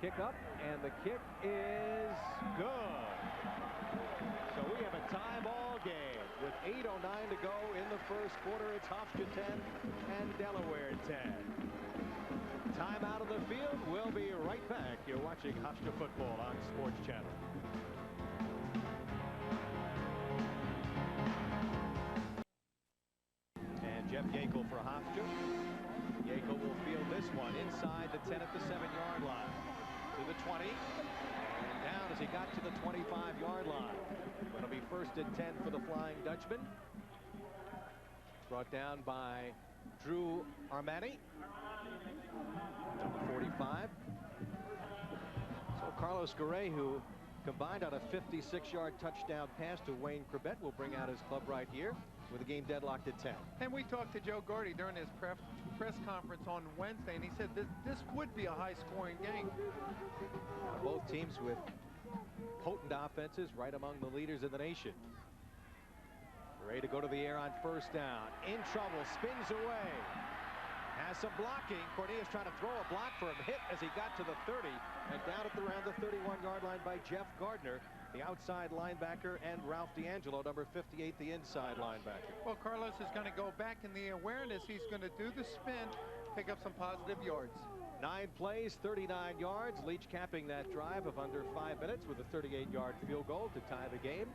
kick up, and the kick is good. So we have a tie ball game with 8:09 to go in the first quarter. It's Hofstra 10 and Delaware 10. Time out of the field. We'll be right back. You're watching Hofstra football on Sports Channel. And Jeff Yakel for Hofstra. Yakel will field this one inside the 10 at the 7-yard line. To the 20. And down as he got to the 25-yard line. It'll be first and 10 for the Flying Dutchman. Brought down by Drew Armani. Number 45. So Carlos Garay, who combined on a 56-yard touchdown pass to Wayne Corbett, will bring out his club right here with the game deadlocked at 10. And we talked to Joe Gardy during his press conference on Wednesday, and he said this would be a high-scoring game. Both teams with potent offenses, right among the leaders in the nation. Ready to go to the air on first down. In trouble, spins away. Has some blocking. Cornelius trying to throw a block for him. Hit as he got to the 30 and down at around the 31-yard line by Jeff Gardner, the outside linebacker, and Ralph D'Angelo, number 58, the inside linebacker. Well, Carlos is going to go back in the awareness. He's going to do the spin, pick up some positive yards. 9 plays, 39 yards. Leach capping that drive of under 5 minutes with a 38-yard field goal to tie the game.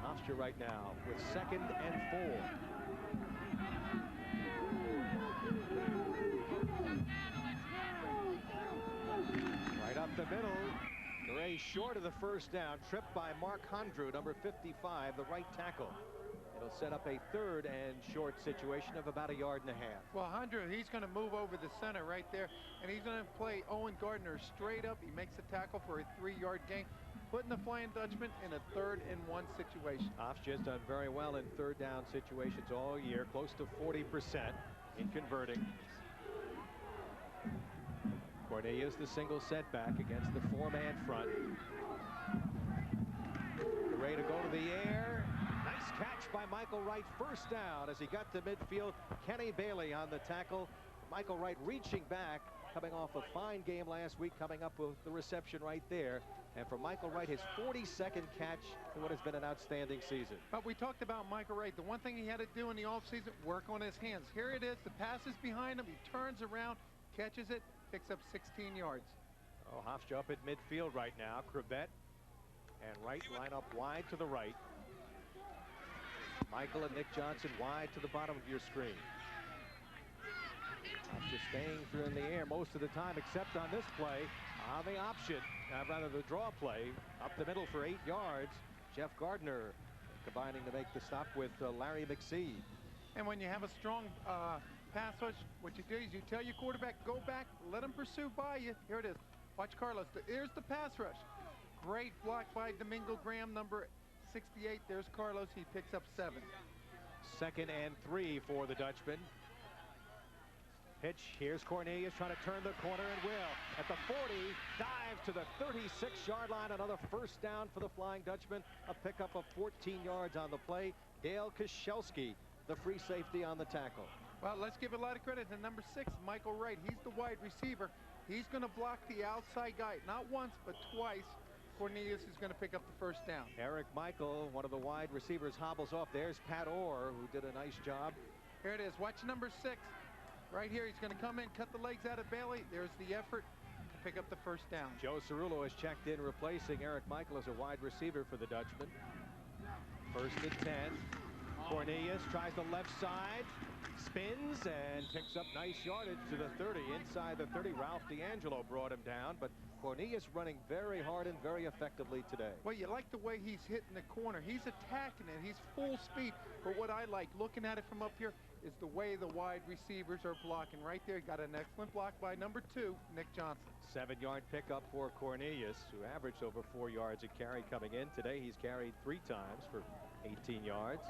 Hofstra right now with 2nd and 4. Right up the middle. Garay short of the first down. Tripped by Mark Hondrew, number 55, the right tackle. It'll set up a 3rd and short situation of about 1.5 yards. Well, Hondrew, he's going to move over the center right there, and he's going to play Owen Gardner straight up. He makes a tackle for a 3-yard gain, putting the Flying Dutchman in a 3rd and 1 situation. Hofstra has done very well in 3rd down situations all year, close to 40% in converting. Cornelius the single setback against the 4-man front. Ready to go to the air. Nice catch by Michael Wright. First down as he got to midfield. Kenny Bailey on the tackle. Michael Wright reaching back, coming off a fine game last week, coming up with the reception right there. And for Michael Wright, his 42nd catch in what has been an outstanding season. But we talked about Michael Wright. The one thing he had to do in the offseason, work on his hands. Here it is. The pass is behind him. He turns around, catches it, picks up 16 yards. Oh, Hofstra up at midfield right now. Corbett and Wright line up wide to the right. Michael and Nick Johnson wide to the bottom of your screen. Hofstra staying through in the air most of the time, except on this play. On the option, rather the draw play, up the middle for 8 yards. Jeff Gardner combining to make the stop with Larry McSee. And when you have a strong pass rush, what you do is you tell your quarterback, go back, let him pursue by you. Here it is. Watch Carlos. Here's the pass rush. Great block by Domingo Graham, number 68. There's Carlos. He picks up 7. 2nd and 3 for the Dutchman. Pitch. Here's Cornelius trying to turn the corner and will. At the 40, dives to the 36-yard line. Another first down for the Flying Dutchman. A pickup of 14 yards on the play. Dale Koszelski, the free safety on the tackle. Well, let's give a lot of credit to number 6, Michael Wright. He's the wide receiver. He's going to block the outside guy, not once, but twice. Cornelius is going to pick up the first down. Eric Michael, one of the wide receivers, hobbles off. There's Pat Orr, who did a nice job. Here it is. Watch number 6. Right here, he's going to come in, cut the legs out of Bailey. There's the effort to pick up the first down. Joe Cerullo has checked in, replacing Eric Michael as a wide receiver for the Dutchman. 1st and 10. Cornelius tries the left side, spins, and picks up nice yardage to the 30. Inside the 30, Ralph D'Angelo brought him down, but Cornelius running very hard and very effectively today. Well, you like the way he's hitting the corner. He's attacking it. He's full speed. But what I like, looking at it from up here, is the way the wide receivers are blocking. Right there, got an excellent block by number 2, Nick Johnson. 7-yard pickup for Cornelius, who averaged over 4 yards a carry coming in. Today, he's carried 3 times for 18 yards.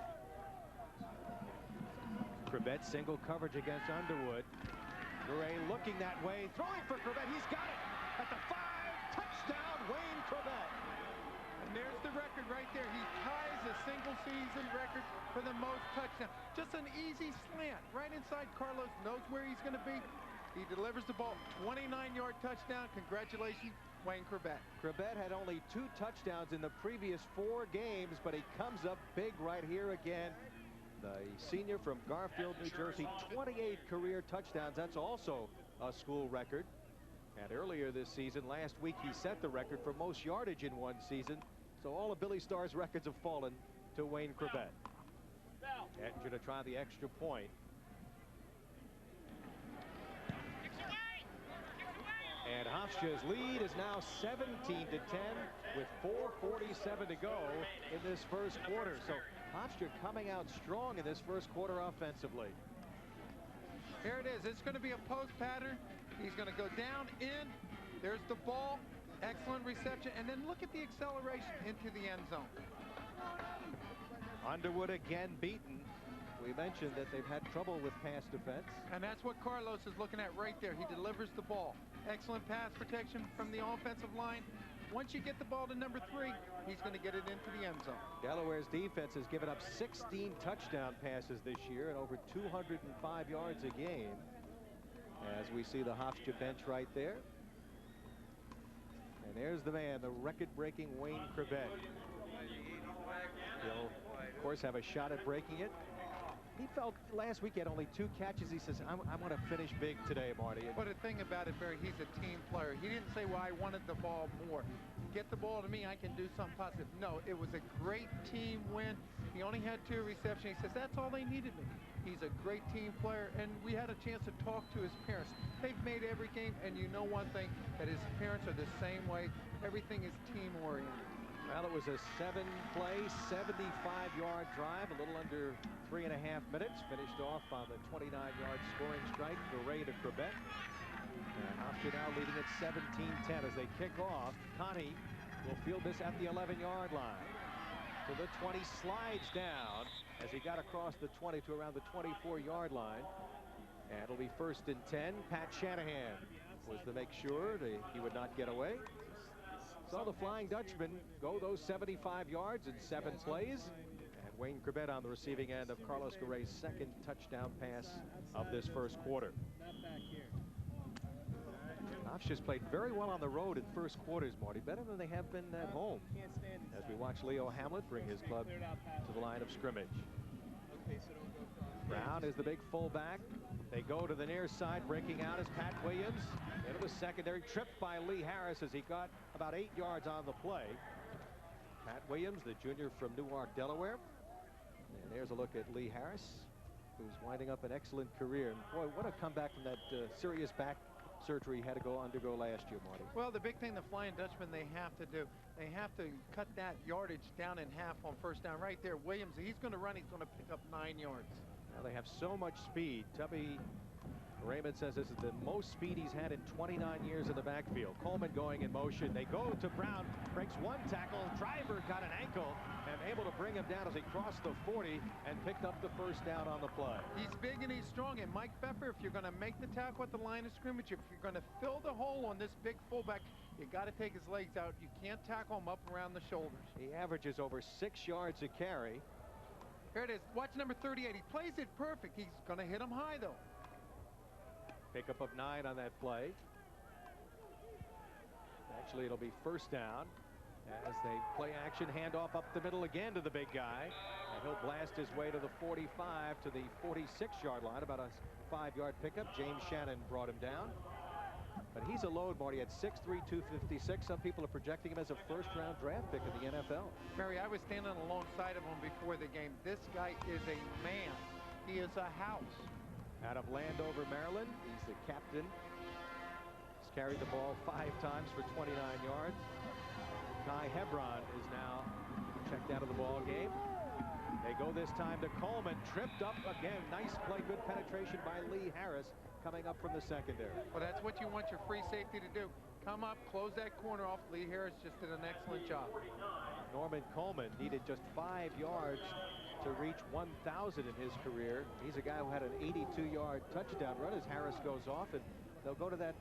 Corbett single coverage against Underwood. Garay looking that way, throwing for Corbett. He's got it at the 5. Touchdown, Wayne Corbett. And there's the record right there. He ties a single season record for the most touchdowns. Just an easy slant right inside. Carlos knows where he's going to be. He delivers the ball, 29-yard touchdown. Congratulations, Wayne Corbett. Corbett had only 2 touchdowns in the previous 4 games, but he comes up big right here again. The senior from Garfield, New Jersey, 28 career touchdowns. That's also a school record. And earlier this season, last week, he set the record for most yardage in one season. So all of Billy Starr's records have fallen to Wayne Corbett. Ettinger to try the extra point. And Hofstra's lead is now 17-10 with 4:47 to go in this first quarter. So Hofstra coming out strong in this first quarter offensively. Here it is. It's going to be a post pattern. He's going to go down, in. There's the ball. Excellent reception. And then look at the acceleration into the end zone. Underwood again beaten. We mentioned that they've had trouble with pass defense. And that's what Carlos is looking at right there. He delivers the ball. Excellent pass protection from the offensive line. Once you get the ball to number 3, he's going to get it into the end zone. Delaware's defense has given up 16 touchdown passes this year and over 205 yards a game. As we see the Hofstra bench right there. And there's the man, the record-breaking Wayne Corbett. He'll, of course, have a shot at breaking it. He felt last week he had only 2 catches. He says, I want to finish big today, Marty. But the thing about it, Barry, he's a team player. He didn't say, well, I wanted the ball more. Get the ball to me, I can do something positive. No, it was a great team win. He only had 2 receptions. He says, that's all they needed me. He's a great team player, and we had a chance to talk to his parents. They've made every game, and you know one thing, that his parents are the same way. Everything is team-oriented. Well, it was a 7-play, 75-yard drive, a little under 3.5 minutes. Finished off on the 29-yard scoring strike for Ray to Corbett. And Hofstra now leading at 17-10 as they kick off. Connie will field this at the 11-yard line. To the 20, slides down as he got across the 20 to around the 24-yard line. And it'll be 1st and 10. Pat Shanahan was to make sure that he would not get away. Saw the Flying Dutchman go those 75 yards in 7 plays. And Wayne Corbett on the receiving end of Carlos Garay's 2nd touchdown pass of this first quarter. Hofstra's played very well on the road in first quarters, Marty. Better than they have been at home. As we watch Leo Hamlet bring his club to the line of scrimmage. Brown is the big fullback. They go to the near side. Breaking out is Pat Williams. Into the secondary, tripped by Lee Harris as he got about 8 yards on the play. Pat Williams, the junior from Newark, Delaware. And there's a look at Lee Harris, who's winding up an excellent career. And boy, what a comeback from that serious back surgery he had to undergo last year, Marty. Well, the big thing the Flying Dutchman they have to do, they have to cut that yardage down in half on first down. Right there, Williams, he's going to run, he's going to pick up 9 yards. Now they have so much speed. Tubby Raymond says this is the most speed he's had in 29 years in the backfield. Coleman going in motion. They go to Brown, breaks 1 tackle. Driver got an ankle and able to bring him down as he crossed the 40 and picked up the first down on the play. He's big and he's strong. And Mike Pfeffer, if you're going to make the tackle at the line of scrimmage, if you're going to fill the hole on this big fullback, you got to take his legs out. You can't tackle him up around the shoulders. He averages over 6 yards a carry. Here it is. Watch number 38. He plays it perfect. He's going to hit him high, though. Pickup of 9 on that play. Actually, it'll be first down as they play action, handoff up the middle again to the big guy. And he'll blast his way to the 45 to the 46-yard line. About a 5-yard pickup. James Shannon brought him down. But he's a load, Marty, at 6'3", 256. Some people are projecting him as a first-round draft pick in the NFL. Mary, I was standing alongside of him before the game. This guy is a man. He is a house. Out of Landover, Maryland, he's the captain. He's carried the ball 5 times for 29 yards. Kai Hebron is now checked out of the ball game. They go this time to Coleman, tripped up again. Nice play, good penetration by Lee Harris coming up from the secondary. Well, that's what you want your free safety to do. Come up, close that corner off. Lee Harris just did an excellent job. Norman Coleman needed just 5 yards to reach 1,000 in his career. He's a guy who had an 82-yard touchdown run as Harris goes off, and they'll go to that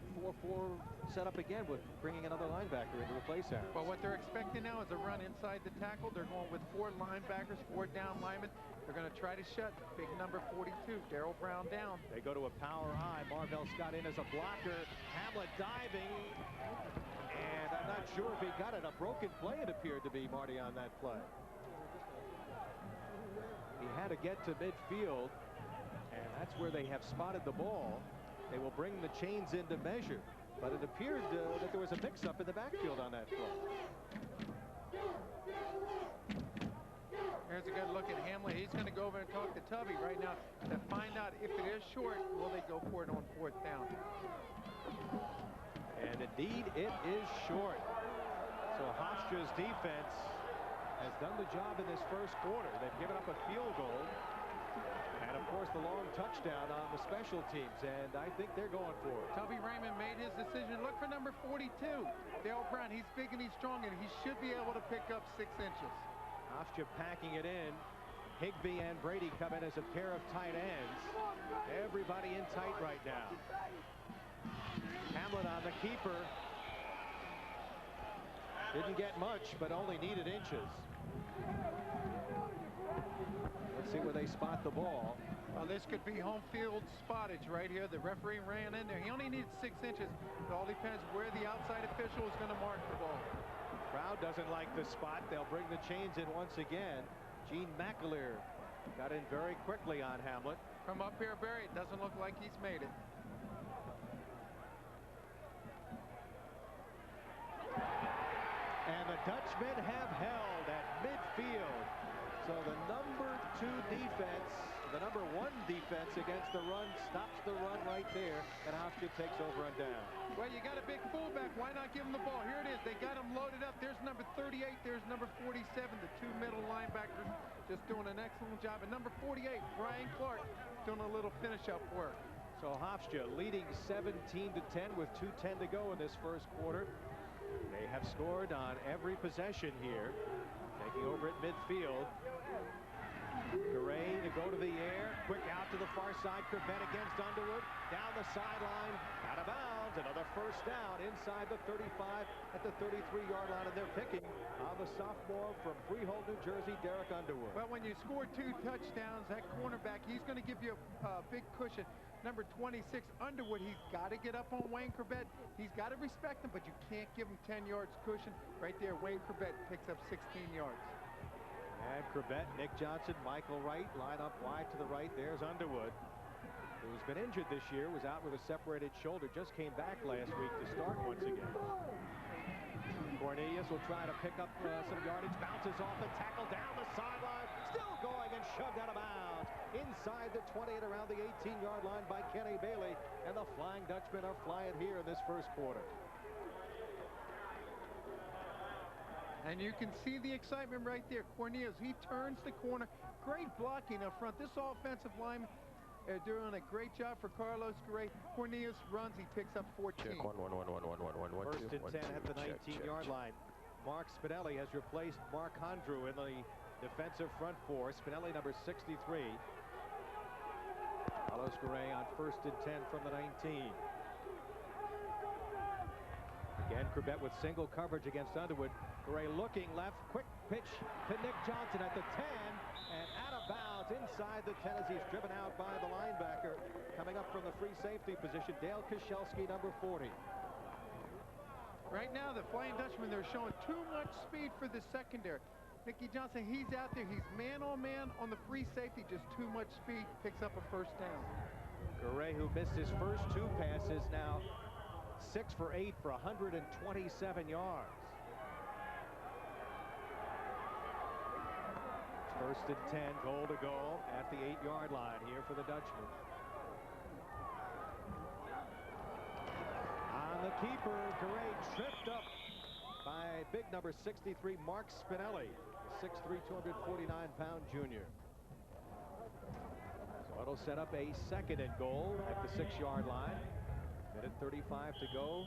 4-4 setup again with bringing another linebacker in to replace Harris. But what they're expecting now is a run inside the tackle. They're going with 4 linebackers, 4 down linemen. They're going to try to shut big number 42, Darryl Brown, down. They go to a power I. Marvell Scott in as a blocker. Hamlet diving. And I'm not sure if he got it. A broken play it appeared to be, Marty, on that play. He had to get to midfield, and that's where they have spotted the ball. They will bring the chains into measure, but it appeared that there was a mix-up in the backfield on that play. Here's a good look at Hamlet. He's going to go over and talk to Tubby right now to find out if it is short. Will they go for it on 4th down? And indeed, it is short. So Hofstra's defense has done the job in this first quarter. They've given up a field goal. And, of course, the long touchdown on the special teams. And I think they're going for it. Tubby Raymond made his decision. Look for number 42, Darryl Brown. He's big and he's strong, and he should be able to pick up 6 inches. Hofstra packing it in. Higbee and Brady come in as a pair of tight ends. Everybody in tight right now. Hamlet on the keeper. Didn't get much, but only needed inches. Let's see where they spot the ball. Well, this could be home field spottage right here. The referee ran in there. He only needs 6 inches. It all depends where the outside official is going to mark the ball. Crowd doesn't like the spot. They'll bring the chains in once again. Gene McAleer got in very quickly on Hamlet. From up here, Barry, it doesn't look like he's made it. And the Dutchmen have held at midfield. So the number 2 defense, the number 1 defense against the run, stops the run right there, and Hofstra takes over and down. Well, you got a big fullback. Why not give him the ball? Here it is. They got him loaded up. There's number 38. There's number 47. The 2 middle linebackers just doing an excellent job. And number 48, Brian Clark, doing a little finish-up work. So Hofstra leading 17-10 with 2:10 to go in this first quarter. They have scored on every possession here. Taking over at midfield. Garay to go to the air. Quick out to the far side. Corbett against Underwood. Down the sideline. Out of bounds. Another first down inside the 35 at the 33-yard line. And they're picking on the sophomore from Freehold, New Jersey, Derrick Underwood. Well, when you score 2 touchdowns, that cornerback, he's going to give you a big cushion. Number 26, Underwood, he's got to get up on Wayne Corbett. He's got to respect him, but you can't give him 10 yards cushion. Right there, Wayne Corbett picks up 16 yards. And Corbett, Nick Johnson, Michael Wright line up wide to the right. There's Underwood, who's been injured this year, was out with a separated shoulder, just came back last week to start once again. Cornelius will try to pick up some yardage, bounces off the tackle down the sideline, still going and shoved out of bounds. Inside the 20 and around the 18-yard line by Kenny Bailey, and the Flying Dutchmen are flying here in this first quarter. And you can see the excitement right there. Cornelius, he turns the corner. Great blocking up front. This offensive lineman doing a great job for Carlos Garay. Cornelius runs. He picks up 14. Check 1, 1, 1, 1, 1, 1, 1, 1, First and 10 at the 19-yard line. Mark Spinelli has replaced Mark Hondrew in the defensive front 4. Spinelli, number 63. Carlos Garay on first and 10 from the 19. Again, Corbett with single coverage against Underwood. Garay looking left, quick pitch to Nick Johnson at the 10, and out of bounds inside the 10 as he's driven out by the linebacker. Coming up from the free safety position, Dale Koshelski, number 40. Right now, the Flying Dutchman, they're showing too much speed for the secondary. Nicky Johnson, he's out there. He's man-on-man on the free safety, just too much speed, picks up a first down. Garay, who missed his first 2 passes, now 6 for 8 for 127 yards. First and 10, goal to goal at the 8-yard line here for the Dutchman. On the keeper, Garay tripped up by big number 63, Mark Spinelli, 6'3", 249-pound junior. So it'll set up a second and goal at the 6-yard line. Minute 35 to go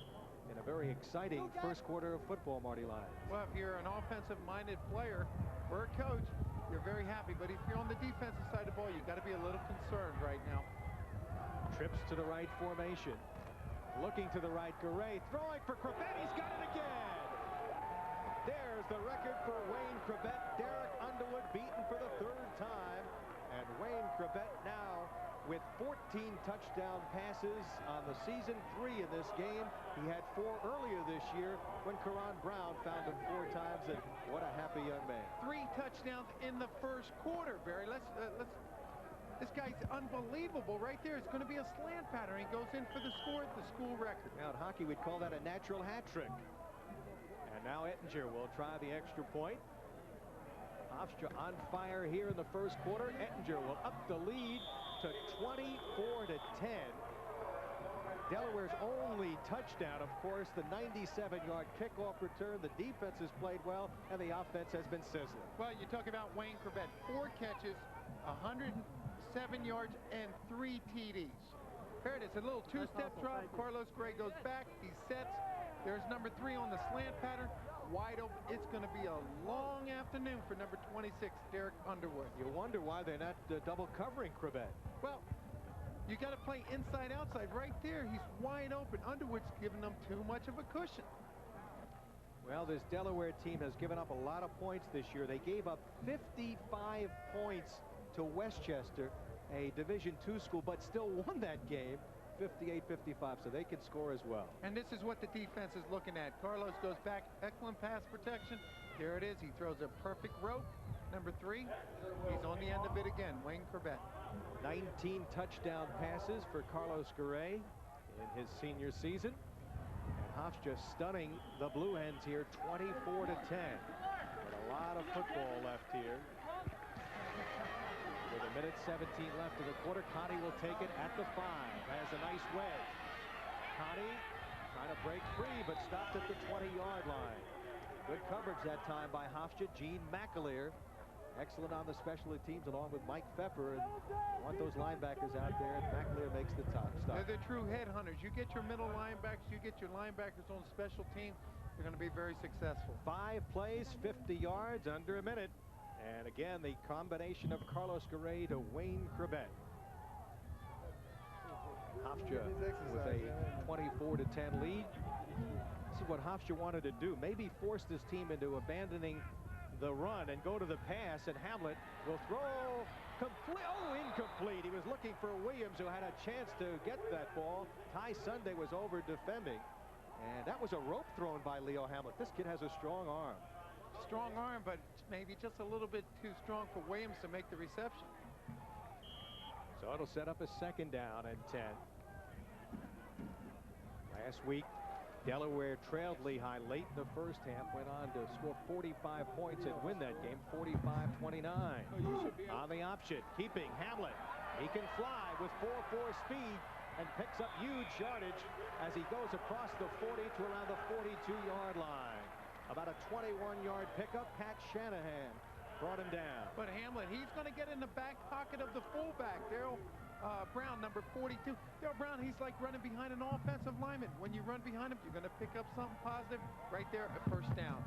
in a very exciting first quarter of football, Marty Lyons. Well, if you're an offensive-minded player or a coach, you're very happy. But if you're on the defensive side of the ball, you've got to be a little concerned right now. Trips to the right formation. Looking to the right, Garay throwing for Corbett. He's got it again. There's the record for Wayne Corbett. Derrick Underwood beaten for the 3rd time. And Wayne Corbett now with 14 touchdown passes on the season, 3 in this game. He had 4 earlier this year when Darryl Brown found him 4 times, and what a happy young man. 3 touchdowns in the 1st quarter, Barry. This guy's unbelievable right there. It's going to be a slant pattern. He goes in for the score, the school record. Now in hockey, we'd call that a natural hat trick. And now Ettinger will try the extra point. Hofstra on fire here in the 1st quarter. Ettinger will up the lead to 24-10. Delaware's only touchdown, of course, the 97-yard kickoff return. The defense has played well, and the offense has been sizzling. Well, you talk about Wayne Corbett, 4 catches, 107 yards, and 3 TDs. Here it is, a little 2-step drop. Carlos Gray goes back, he sets. There's number 3 on the slant pattern. Wide open. It's going to be a long afternoon for number 26, Derrick Underwood. You wonder why they're not double covering Corbett. Well, you got to play inside outside right there. He's wide open. Underwood's giving them too much of a cushion. Well, this Delaware team has given up a lot of points this year. They gave up 55 points to Westchester, a Division II school, but still won that game 58-55, so they can score as well. And this is what the defense is looking at. Carlos goes back, excellent pass protection. There it is. He throws a perfect rope. Number 3, he's on the end of it again, Wayne Corbett. 19 touchdown passes for Carlos Garay in his senior season. And Hofstra stunning the Blue Hens here 24-10. But a lot of football left here. With 1:17 left in the quarter, Connie will take it at the 5. Has a nice wedge. Connie trying to break free, but stopped at the 20-yard line. Good coverage that time by Hofstra. Gene McAleer, excellent on the specialty teams, along with Mike Pfeffer. And you want those linebackers out there, and McAleer makes the top stop. They're the true headhunters. You get your middle linebackers, you get your linebackers on special teams, you're going to be very successful. 5 plays, 50 yards, under a minute. And again, the combination of Carlos Garay to Wayne Corbett. Hofstra with a 24-10 lead. This is what Hofstra wanted to do. Maybe force this team into abandoning the run and go to the pass, and Hamlet will throw complete. Oh, incomplete. He was looking for Williams, who had a chance to get that ball. Ty Sunday was over defending, and that was a rope thrown by Leo Hamlet. This kid has a strong arm. Strong arm, but maybe just a little bit too strong for Williams to make the reception. So it'll set up a 2nd down and 10. Last week, Delaware trailed Lehigh late in the 1st half, went on to score 45 points and win that game 45-29. On the option, keeping Hamlet. He can fly with 4.4 speed and picks up huge yardage as he goes across the 40 to around the 42-yard line. About a 21-yard pickup. Pat Shanahan brought him down. But Hamlet, he's going to get in the back pocket of the fullback, Darryl Brown, number 42. Darryl Brown, he's like running behind an offensive lineman. When you run behind him, you're going to pick up something positive right there at 1st down.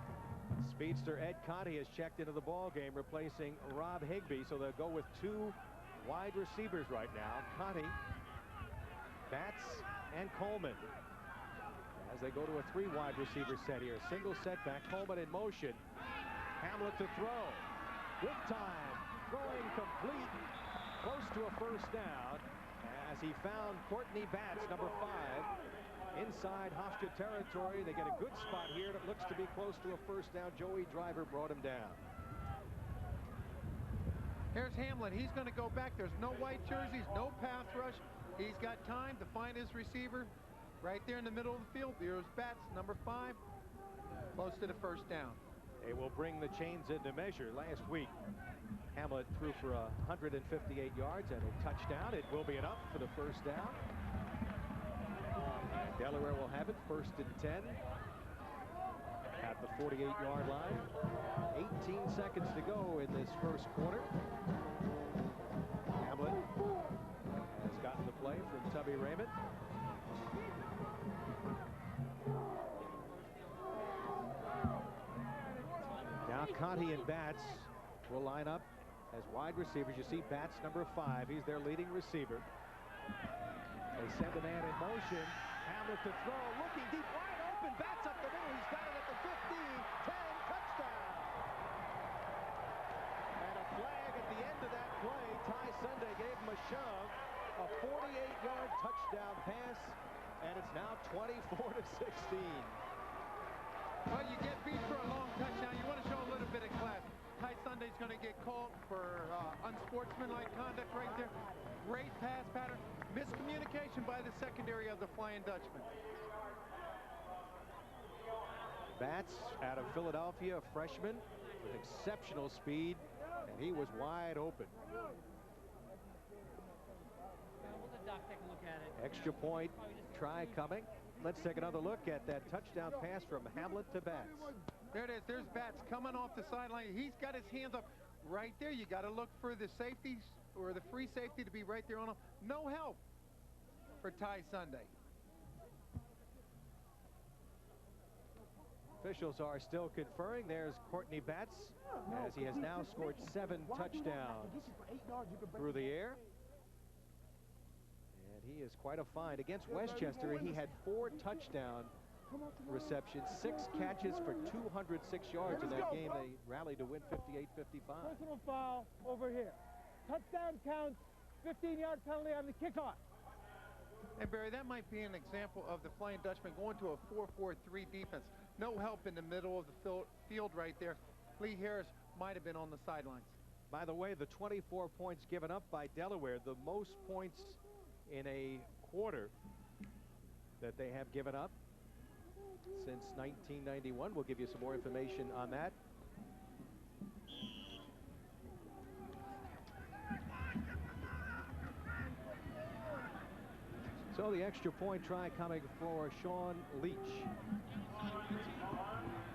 Speedster Ed Conti has checked into the ball game, replacing Rob Higbee, so they'll go with 2 wide receivers right now. Conti, Batts, and Coleman. As they go to a 3 wide receiver set here. Single setback. Coleman in motion. Hamlet to throw. Good time. Throwing complete. Close to a 1st down. As he found Courtney Batts, number 5. Inside Hofstra territory. They get a good spot here. It looks to be close to a 1st down. Joey Driver brought him down. Here's Hamlet. He's going to go back. There's no white jerseys, no pass rush. He's got time to find his receiver. Right there in the middle of the field. There's Batts, number 5, close to the 1st down. They will bring the chains into measure. Last week, Hamlet threw for 158 yards and a touchdown. It will be enough for the 1st down. Delaware will have it 1st and 10 at the 48-yard line. 18 seconds to go in this 1st quarter. Hamlet has gotten the play from Tubby Raymond. Now Conti and Batts will line up as wide receivers. You see Batts, number 5. He's their leading receiver. They send a man in motion. Hamlet to throw, looking deep, wide open, Batts up the middle. He's got it at the 15, 10, touchdown. And a flag at the end of that play. Ty Sunday gave him a shove. A 48-yard touchdown pass, and it's now 24-16. Well, you get beat for a long touchdown. You want to show a little bit of class. Ty Sunday's going to get called for unsportsmanlike conduct right there. Great pass pattern. Miscommunication by the secondary of the Flying Dutchman. Batts out of Philadelphia, a freshman with exceptional speed, and he was wide open. Extra point try coming. Let's take another look at that touchdown pass from Hamlet to Batts. There it is. There's Batts coming off the sideline. He's got his hands up right there. You got to look for the safeties or the free safety to be right there on him. No help for Ty Sunday. Officials are still conferring. There's Courtney Batts, as he has now scored 7 touchdowns through the air. He is quite a find. Against Westchester, he had 4 touchdown receptions, 6 catches for 206 yards in that game. They rallied to win 58-55. Personal foul over here. Touchdown counts, 15-yard penalty on the kickoff. And Barry, that might be an example of the Flying Dutchman going to a 4-4-3 defense. No help in the middle of the field right there. Lee Harris might have been on the sidelines. By the way, the 24 points given up by Delaware, the most points in a quarter that they have given up since 1991. We'll give you some more information on that. So the extra point try coming for Sean Leach.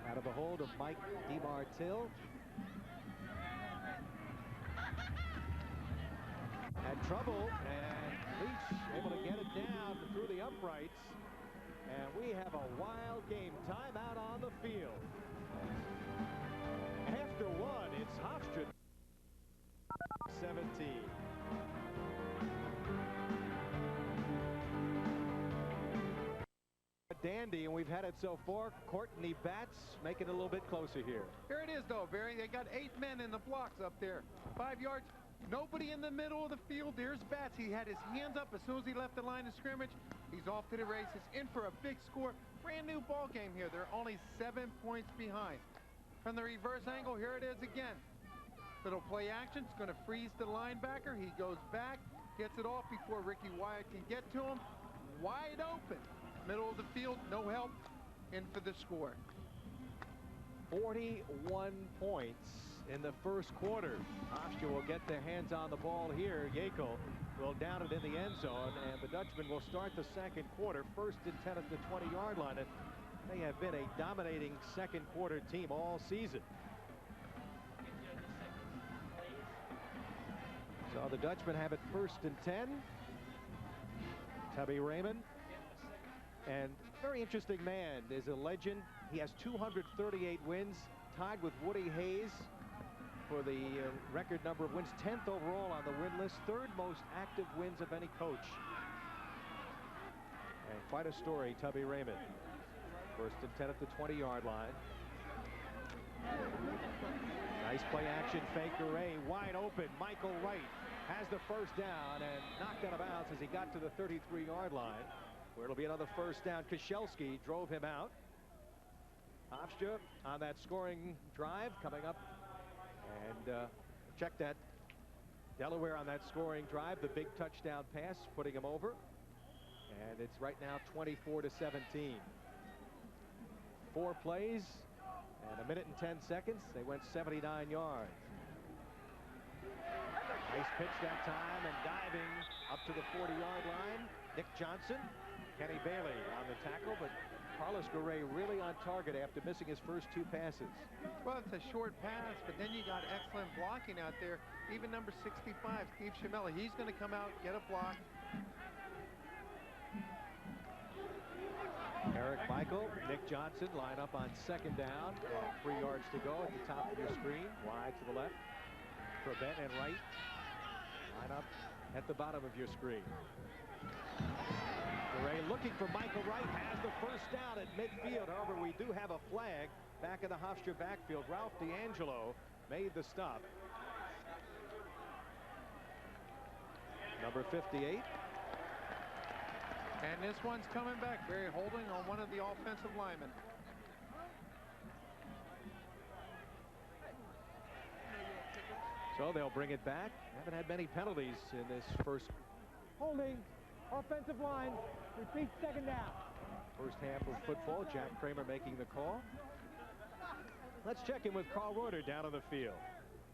Out of the hold of Mike DeMartille. Had trouble, and Leach able to get it down through the uprights. And we have a wild game. Timeout on the field. After one, it's Hofstra 17. Dandy, and we've had it so far. Courtney Batts making it a little bit closer here. Here it is, though, Barry. They got 8 men in the blocks up there. 5 yards. Nobody in the middle of the field. There's Batts. He had his hands up as soon as he left the line of scrimmage. He's off to the races, in for a big score. Brand new ball game here. They're only 7 points behind. From the reverse angle, here it is again. Little play action. It's going to freeze the linebacker. He goes back, gets it off before Ricky Wyatt can get to him. Wide open. Middle of the field, no help, in for the score. 41 points in the first quarter. Hofstra will get their hands on the ball here. Yekel will down it in the end zone, and the Dutchman will start the second quarter. 1st and 10 at the 20-yard line, and they have been a dominating second quarter team all season. So the Dutchmen have it 1st and 10. Tubby Raymond. And very interesting man, is a legend. He has 238 wins, tied with Woody Hayes for the record number of wins, 10th overall on the win list, 3rd most active wins of any coach. And quite a story, Tubby Raymond. 1st and 10 at the 20-yard line. Nice play action, fake array, wide open. Michael Wright has the first down and knocked out of bounds as he got to the 33-yard line, where it'll be another first down. Koscielski drove him out. Hofstra on that scoring drive coming up. And check that. Delaware on that scoring drive, the big touchdown pass, putting him over. And it's right now 24-17. 4 plays and 1 minute and 10 seconds. They went 79 yards. Nice pitch that time, and diving up to the 40-yard line. Nick Johnson. Kenny Bailey on the tackle, but Carlos Garay really on target after missing his first 2 passes. Well, it's a short pass, but then you got excellent blocking out there. Even number 65, Steve Shamella, he's going to come out, get a block. Eric Michael, Nick Johnson line up on 2nd down. 3 yards to go at the top of your screen. Wide to the left. Corbett and Wright line up at the bottom of your screen. Ray looking for Michael Wright, has the first down at midfield. However, we do have a flag back in the Hofstra backfield. Ralph D'Angelo made the stop. Number 58. And this one's coming back. Barry holding on one of the offensive linemen. So they'll bring it back. Haven't had many penalties in this first. Holding. Offensive line. Repeat second down. First half of football. Jack Kramer making the call. Let's check in with Carl Reuter down on the field.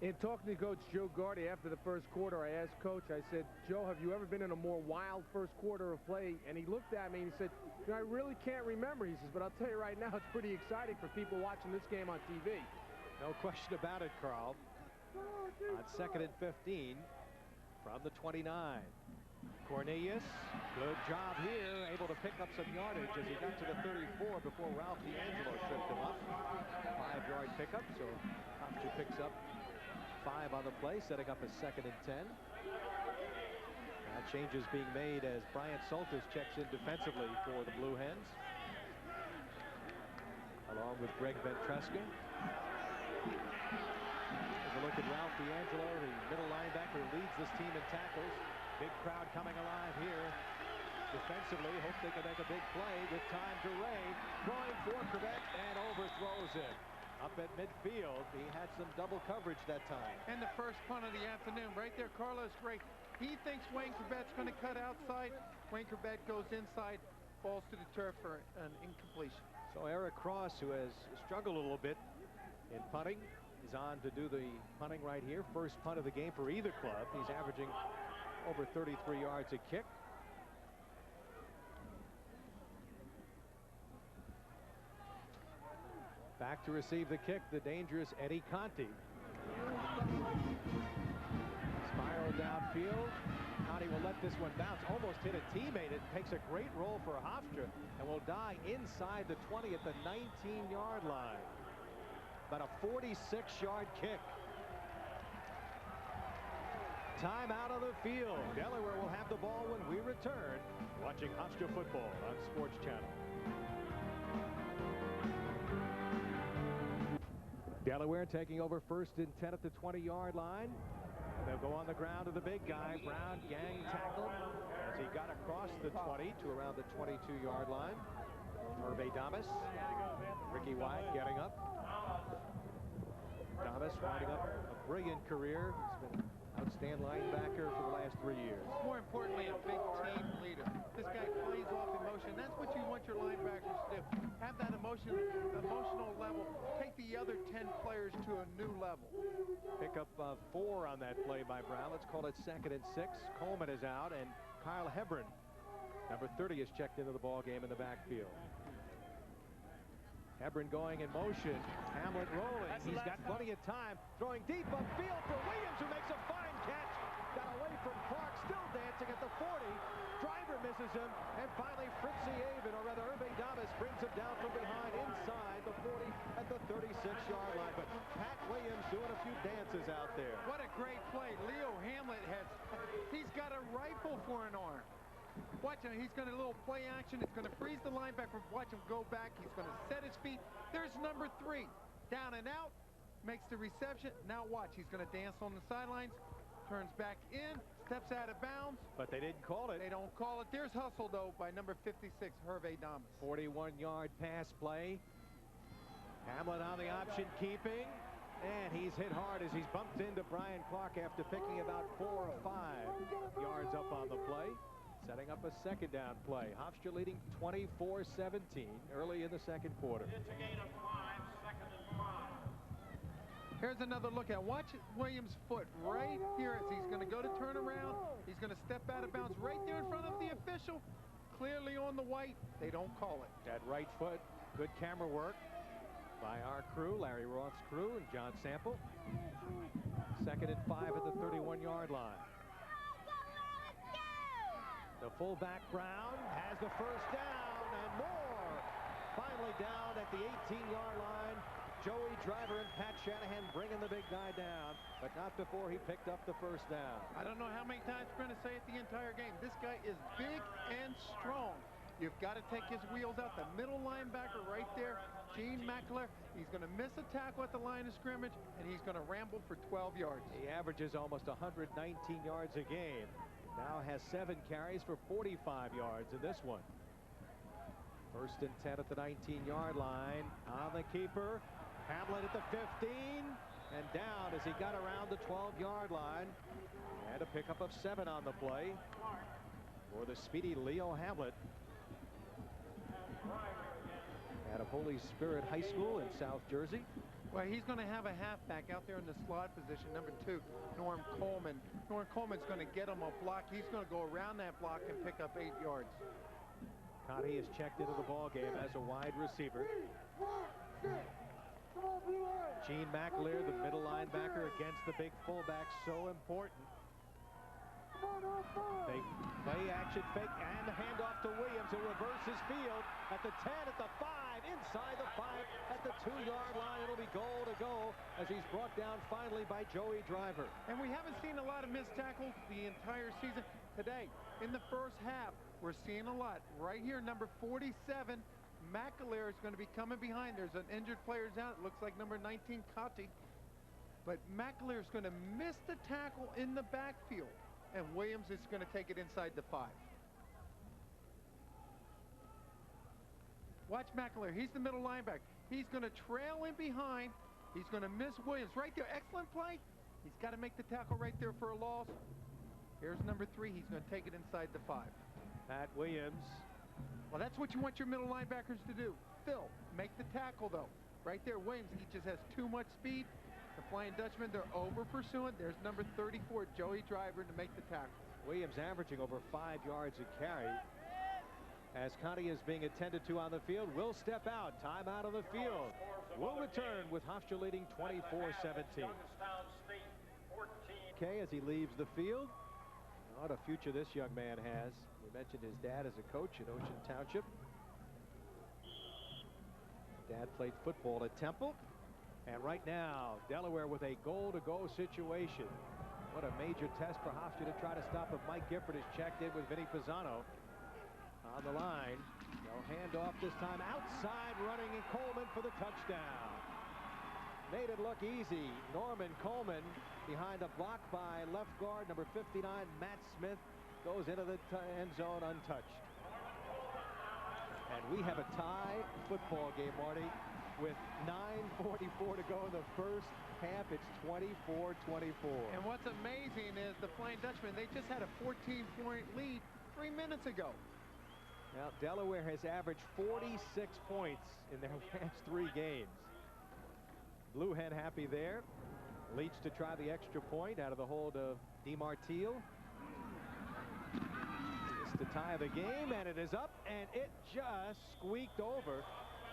In talking to Coach Joe Gardy after the first quarter, I asked Coach, I said, Joe, have you ever been in a more wild first quarter of play? And he looked at me and he said, you know, I really can't remember. He says, but I'll tell you right now, it's pretty exciting for people watching this game on TV. No question about it, Carl. On 2nd and 15 from the 29. Cornelius, good job here, able to pick up some yardage as he got to the 34 before Ralph D'Angelo tripped him up. 5-yard pickup, so Hofstra picks up 5 on the play, setting up a 2nd and 10. Now changes being made as Bryant Salters checks in defensively for the Blue Hens, along with Greg Ventresca. There's a look at Ralph D'Angelo, the middle linebacker, leads this team in tackles. Big crowd coming alive here. Defensively, hope they can make a big play with time to Ray. Throwing for Corbett and overthrows it. Up at midfield, he had some double coverage that time. And the first punt of the afternoon, right there, Carlos Gray. He thinks Wayne Corbett's going to cut outside. Wayne Corbett goes inside, falls to the turf for an incompletion. So Eric Cross, who has struggled a little bit in punting, is on to do the punting right here. First punt of the game for either club. He's averaging over 33 yards a kick. Back to receive the kick, the dangerous Eddie Conti. Spiral downfield. Conti will let this one bounce. Almost hit a teammate. It takes a great roll for Hofstra and will die inside the 20 at the 19-yard line. About a 46-yard kick. Time out of the field. Delaware will have the ball when we return. Watching Hofstra football on Sports Channel. Delaware taking over 1st and 10 at the 20-yard line. They'll go on the ground to the big guy. Brown gang tackle as he got across the 20 to around the 22-yard line. Hervé Damas. Ricky White getting up. Damas winding up a brilliant career. He's been an outstanding linebacker for the last 3 years. More importantly, a big team leader. This guy plays off emotion. That's what you want your linebackers to do. Have that emotional level. Take the other 10 players to a new level. Pick up 4 on that play by Brown. Let's call it 2nd and 6. Coleman is out, and Kyle Hebron, number 30, is checked into the ball game in the backfield. Hebron going in motion. Hamlet rolling. He's got plenty of time. Throwing deep upfield for Williams, who makes a fine catch. Got away from Clark, still dancing at the 40. Driver misses him, and finally Fritzy Avon, or rather Hervé Damas, brings him down from behind inside the 40 at the 36-yard line. But Pat Williams doing a few dances out there. What a great play. Leo Hamlet he's got a rifle for an arm. Watch him. He's going to little play action. It's going to freeze the linebacker. Watch him go back. He's going to set his feet. There's number 3. Down and out. Makes the reception. Now watch. He's going to dance on the sidelines. Turns back in. Steps out of bounds. But they didn't call it. They don't call it. There's hustle, though, by number 56, Hervé Damas. 41-yard pass play. Hamlet on the option keeping. And he's hit hard as he's bumped into Brian Clark after picking about 4 or 5 yards up on the play. Setting up a 2nd down play. Hofstra leading 24-17 early in the 2nd quarter. It's a gain of 5, 2nd and 5. Here's another look at. Watch Williams' foot right here as he's going to go to turn around. He's going to step out of bounds right there in front of the official. Clearly on the white. They don't call it. That right foot. Good camera work by our crew, Larry Roth's crew, and John Sample. 2nd and 5 at the 31-yard line. The fullback Brown has the first down and more. Finally down at the 18-yard line. Joey Driver and Pat Shanahan bringing the big guy down, but not before he picked up the first down. I don't know how many times we're going to say it the entire game. This guy is big and strong. You've got to take his wheels out. The middle linebacker right there, Gene McAleer, he's going to miss a tackle at the line of scrimmage, and he's going to ramble for 12 yards. He averages almost 119 yards a game. Now has 7 carries for 45 yards in this one. 1st and 10 at the 19-yard line. On the keeper. Hamlet at the 15. And down as he got around the 12-yard line. And a pickup of 7 on the play for the speedy Leo Hamlet. Out of Holy Spirit High School in South Jersey. Well, he's going to have a halfback out there in the slot position, number 2, Norm Coleman. Norm Coleman's going to get him a block. He's going to go around that block and pick up 8 yards. Connie is checked into the ball game as a wide receiver. Gene McAleer, the middle linebacker, against the big fullback, so important. They play action fake and the handoff to Williams, who reverses field at the 10, at the 5, inside the 5, at the 2-yard line. It'll be goal to go as he's brought down finally by Joey Driver. And we haven't seen a lot of missed tackles the entire season. Today, in the first half, we're seeing a lot. Right here, number 47, McAleer is going to be coming behind. There's an injured player's out. It looks like number 19, Cotti. But McAleer is going to miss the tackle in the backfield. And Williams is going to take it inside the 5. Watch McAleer. He's the middle linebacker. He's going to trail in behind. He's going to miss Williams. Right there. Excellent play. He's got to make the tackle right there for a loss. Here's number 3. He's going to take it inside the 5. Pat Williams. Well, that's what you want your middle linebackers to do. Phil, make the tackle, though. Right there, Williams, he just has too much speed. The Flying Dutchman, they're over pursuing. There's number 34, Joey Driver, to make the tackle. Williams averaging over 5 yards a carry. As Connie is being attended to on the field, will step out. Time out of the field. Will return with Hofstra leading 24-17. Okay, as he leaves the field. What a future this young man has. We mentioned his dad as a coach at Ocean Township. Dad played football at Temple. And right now, Delaware with a goal-to-go situation. What a major test for Hofstra to try to stop him. Mike Gifford is checked in with Vinny Pisano on the line. They'll hand off this time outside, running, and Coleman for the touchdown. Made it look easy. Norman Coleman behind a block by left guard number 59, Matt Smith, goes into the end zone untouched. And we have a tie football game, Marty, with 9:44 to go in the first half. It's 24-24. And what's amazing is the Flying Dutchman, they just had a 14-point lead 3 minutes ago. Now, Delaware has averaged 46 points in their last 3 games. Blue Hen happy there. Leach to try the extra point out of the hold of DeMartile. It's the tie of the game, and it is up, and it just squeaked over.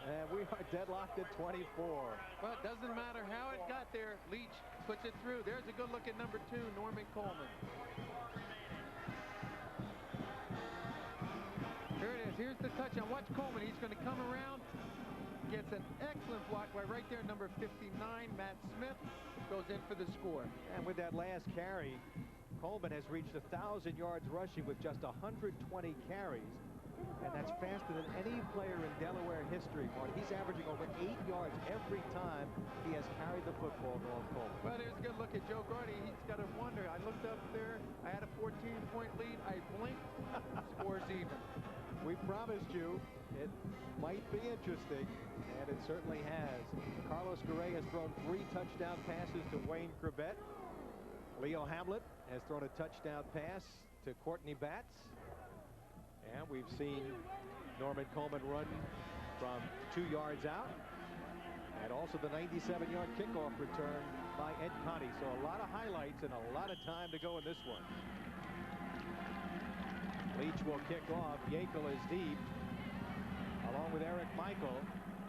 And we are deadlocked at 24. Well, it doesn't matter how it got there. Leach puts it through. There's a good look at number 2, Norman Coleman. Here it is. Here's the touchdown. Watch Coleman. He's going to come around. Gets an excellent block by right there, number 59, Matt Smith. Goes in for the score. And with that last carry, Coleman has reached 1,000 yards rushing with just 120 carries. And that's faster than any player in Delaware history, Marty. He's averaging over 8 yards every time he has carried the football, Norm Coleman. Well, there's a good look at Joe Gardy. He's got to wonder. I looked up there. I had a 14-point lead. I blinked. Scores even. We promised you it might be interesting, and it certainly has. Carlos Garay has thrown 3 touchdown passes to Wayne Corbett. Leo Hamlet has thrown a touchdown pass to Courtney Batts. And we've seen Norman Coleman run from 2 yards out. And also the 97-yard kickoff return by Ed Conti. So a lot of highlights and a lot of time to go in this one. Leach will kick off. Yackel is deep, along with Eric Michael.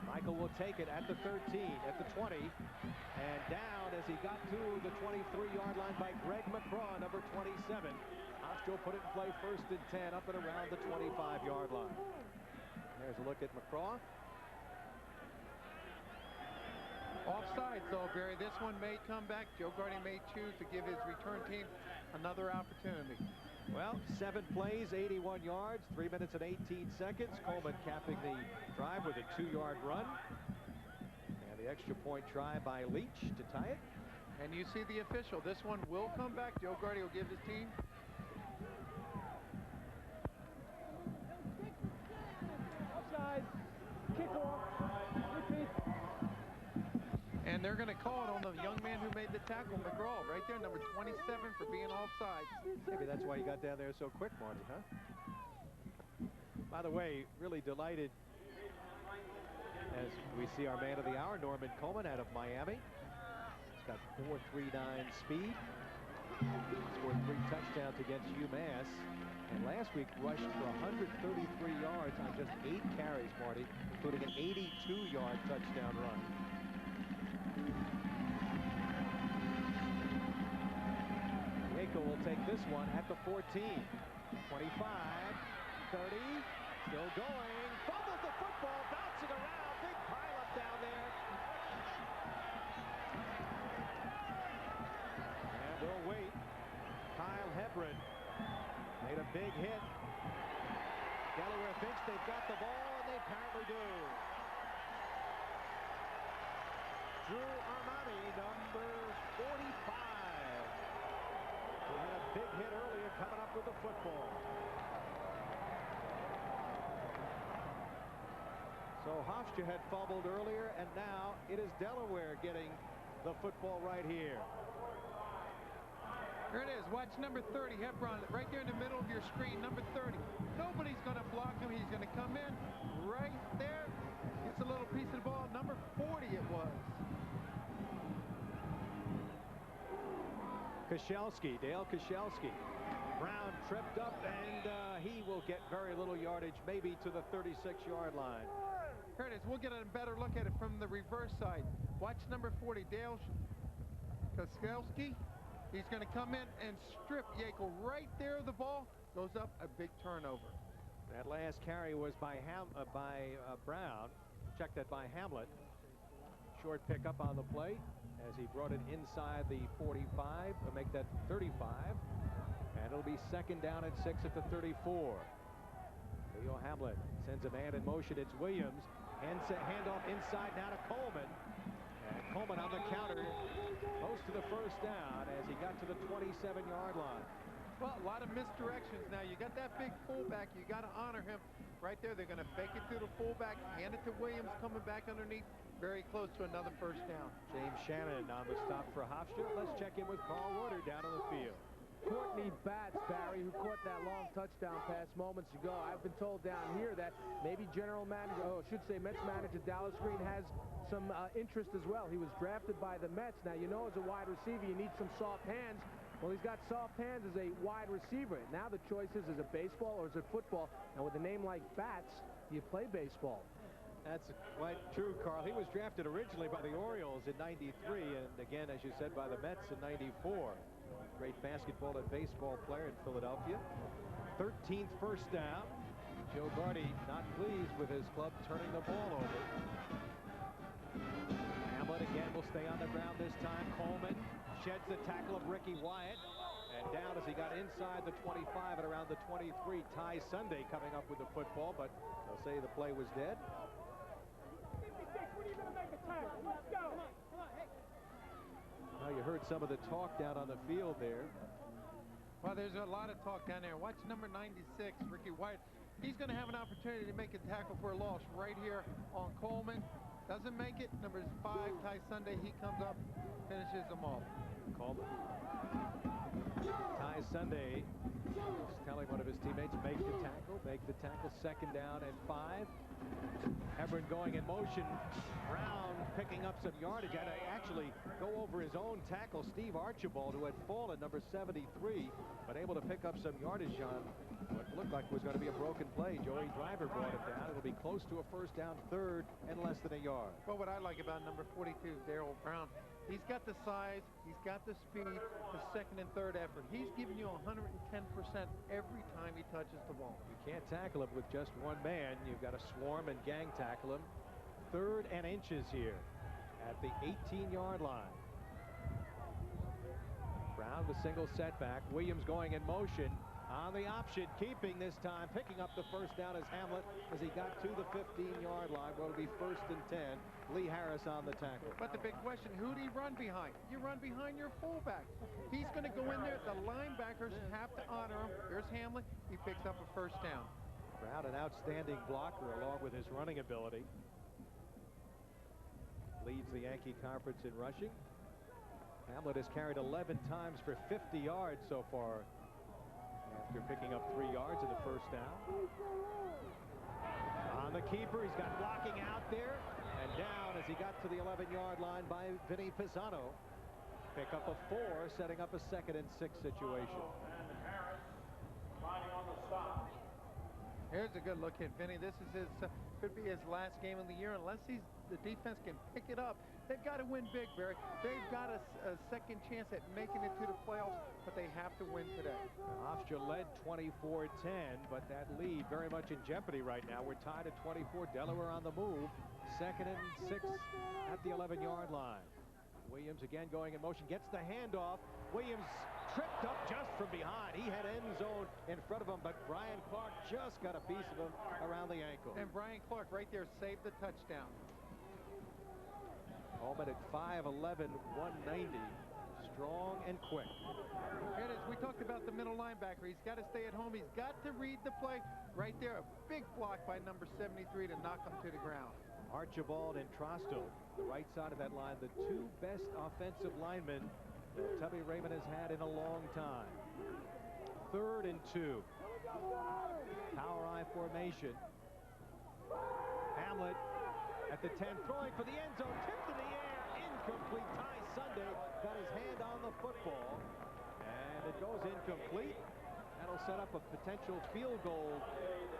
Michael will take it at the 13, at the 20, and down as he got to the 23-yard line by Greg McCraw, number 27. Hofstra put it in play 1st and 10 up and around the 25-yard line. There's a look at McCraw. Offsides, though, Barry. This one may come back. Joe Gardy may choose to give his return team another opportunity. Well, 7 plays, 81 yards, 3 minutes and 18 seconds. Coleman capping the drive with a 2-yard run. And the extra point try by Leach to tie it. And you see the official. This one will come back. Joe Gardy will give his team. Offside. Kickoff. Repeat. And they're going to call it on the young man who made the tackle, McGraw, right there, number 27, for being offside. Maybe that's why you got down there so quick, Marty, huh? By the way, really delighted as we see our man of the hour, Norman Coleman, out of Miami. He's got 4.39 speed. Scored 3 touchdowns against UMass. And last week rushed for 133 yards on just 8 carries, Marty, including an 82-yard touchdown run. Will take this one at the 14. 25, 30, still going, fumbles the football, bouncing around, big pileup down there. And we'll wait. Kyle Hebron made a big hit. Delaware thinks they've got the ball, and they apparently do. Drew Armani, number 45. He had a big hit earlier coming up with the football. So Hofstra had fumbled earlier, and now it is Delaware getting the football right here. Here it is. Watch number 30, Hebron, right there in the middle of your screen, number 30. Nobody's going to block him. He's going to come in right there. Gets a little piece of the ball. Number 40 it was. Koscielski, Dale Koscielski. Brown tripped up, and he will get very little yardage, maybe to the 36-yard line. Here it is. We'll get a better look at it from the reverse side. Watch number 40, Dale Koscielski. He's going to come in and strip Yackel right there. The ball goes up, a big turnover. That last carry was by Brown. Check that by Hamlet. Short pickup on the play as he brought it inside the 45 to make that 35. And it'll be 2nd down and 6 at the 34. Leo Hamlet sends a man in motion. It's Williams. Handoff inside now to Coleman. And Coleman on the counter close to the 1st down as he got to the 27-yard line. Well, a lot of misdirections now. You got that big fullback. You got to honor him right there. They're going to fake it to the fullback, hand it to Williams, coming back underneath, very close to another 1st down. James Shannon on the stop for Hofstra. Let's check in with Carl Reuter down on the field. Courtney Batts, Barry, who caught that long touchdown pass moments ago. I've been told down here that maybe Mets manager Dallas Green has some interest as well. He was drafted by the Mets. Now, you know, as a wide receiver, you need some soft hands. Well, he's got soft hands as a wide receiver. Now the choice is it baseball or is it football? And with a name like Batts, you play baseball. That's quite true, Carl. He was drafted originally by the Orioles in '93, and again, as you said, by the Mets in '94. Great basketball and baseball player in Philadelphia. 13th 1st down. Joe Gardy not pleased with his club turning the ball over. Hamlet again will stay on the ground this time. Coleman sheds the tackle of Ricky Wyatt. And down as he got inside the 25 and around the 23. Ty Sunday coming up with the football, but they'll say the play was dead. Now you heard some of the talk down on the field there. Well, there's a lot of talk down there. Watch number 96, Ricky Wyatt. He's going to have an opportunity to make a tackle for a loss right here on Coleman. Doesn't make it. Number 5, Ty Sunday. He comes up, finishes them off. Coleman. Ty Sunday is telling one of his teammates, make the tackle, 2nd down and 5. Hebron going in motion. Brown picking up some yardage. Had to actually go over his own tackle, Steve Archibald, who had fallen, number 73, but able to pick up some yardage on what looked like was going to be a broken play. Joey Driver brought it down. It'll be close to a 1st down, 3rd and less than a yard. Well, what I like about number 42, Darryl Brown, he's got the size, he's got the speed, the 2nd and 3rd effort. He's giving you 110% every time he touches the ball. You can't tackle him with just one man. You've got to swarm and gang tackle him. 3rd and inches here at the 18-yard line. Brown with single setback. Williams going in motion On the option, keeping this time, picking up the first down as Hamlet as he got to the 15-yard line. Well, it'll be 1st and 10. Lee Harris on the tackle. But the big question, who do you run behind? You run behind your fullback. He's going to go in there. The linebackers have to honor him. Here's Hamlet. He picks up a first down. Brown, an outstanding blocker along with his running ability. Leads the Yankee Conference in rushing. Hamlet has carried 11 times for 50 yards so far after picking up 3 yards in the first down. On the keeper, he's got blocking out there and down as he got to the 11-yard line by Vinny Pisano. Pick up a 4, setting up a 2nd and 6 situation. Here's a good look at Vinny. This is his could be his last game of the year unless the defense can pick it up. They've got to win big, Barry. They've got a second chance at making it to the playoffs, but they have to win today. Hofstra led 24-10, but that lead very much in jeopardy right now. We're tied at 24. Delaware on the move. 2nd and 6 at the 11-yard line. Williams again going in motion, gets the handoff. Williams tripped up just from behind. He had end zone in front of him, but Brian Clark just got a piece of him around the ankle. And Brian Clark right there saved the touchdown. Coleman at 5'11", 190. Strong and quick. Here it is. We talked about the middle linebacker. He's got to stay at home. He's got to read the play. Right there, a big block by number 73 to knock him to the ground. Archibald and Trosto, the right side of that line, the 2 best offensive linemen that Tubby Raymond has had in a long time. 3rd and 2. Power I formation. Hamlet at the 10, throwing for the end zone, tipped in the air, incomplete. Ty Sunday got his hand on the football, and it goes incomplete. That'll set up a potential field goal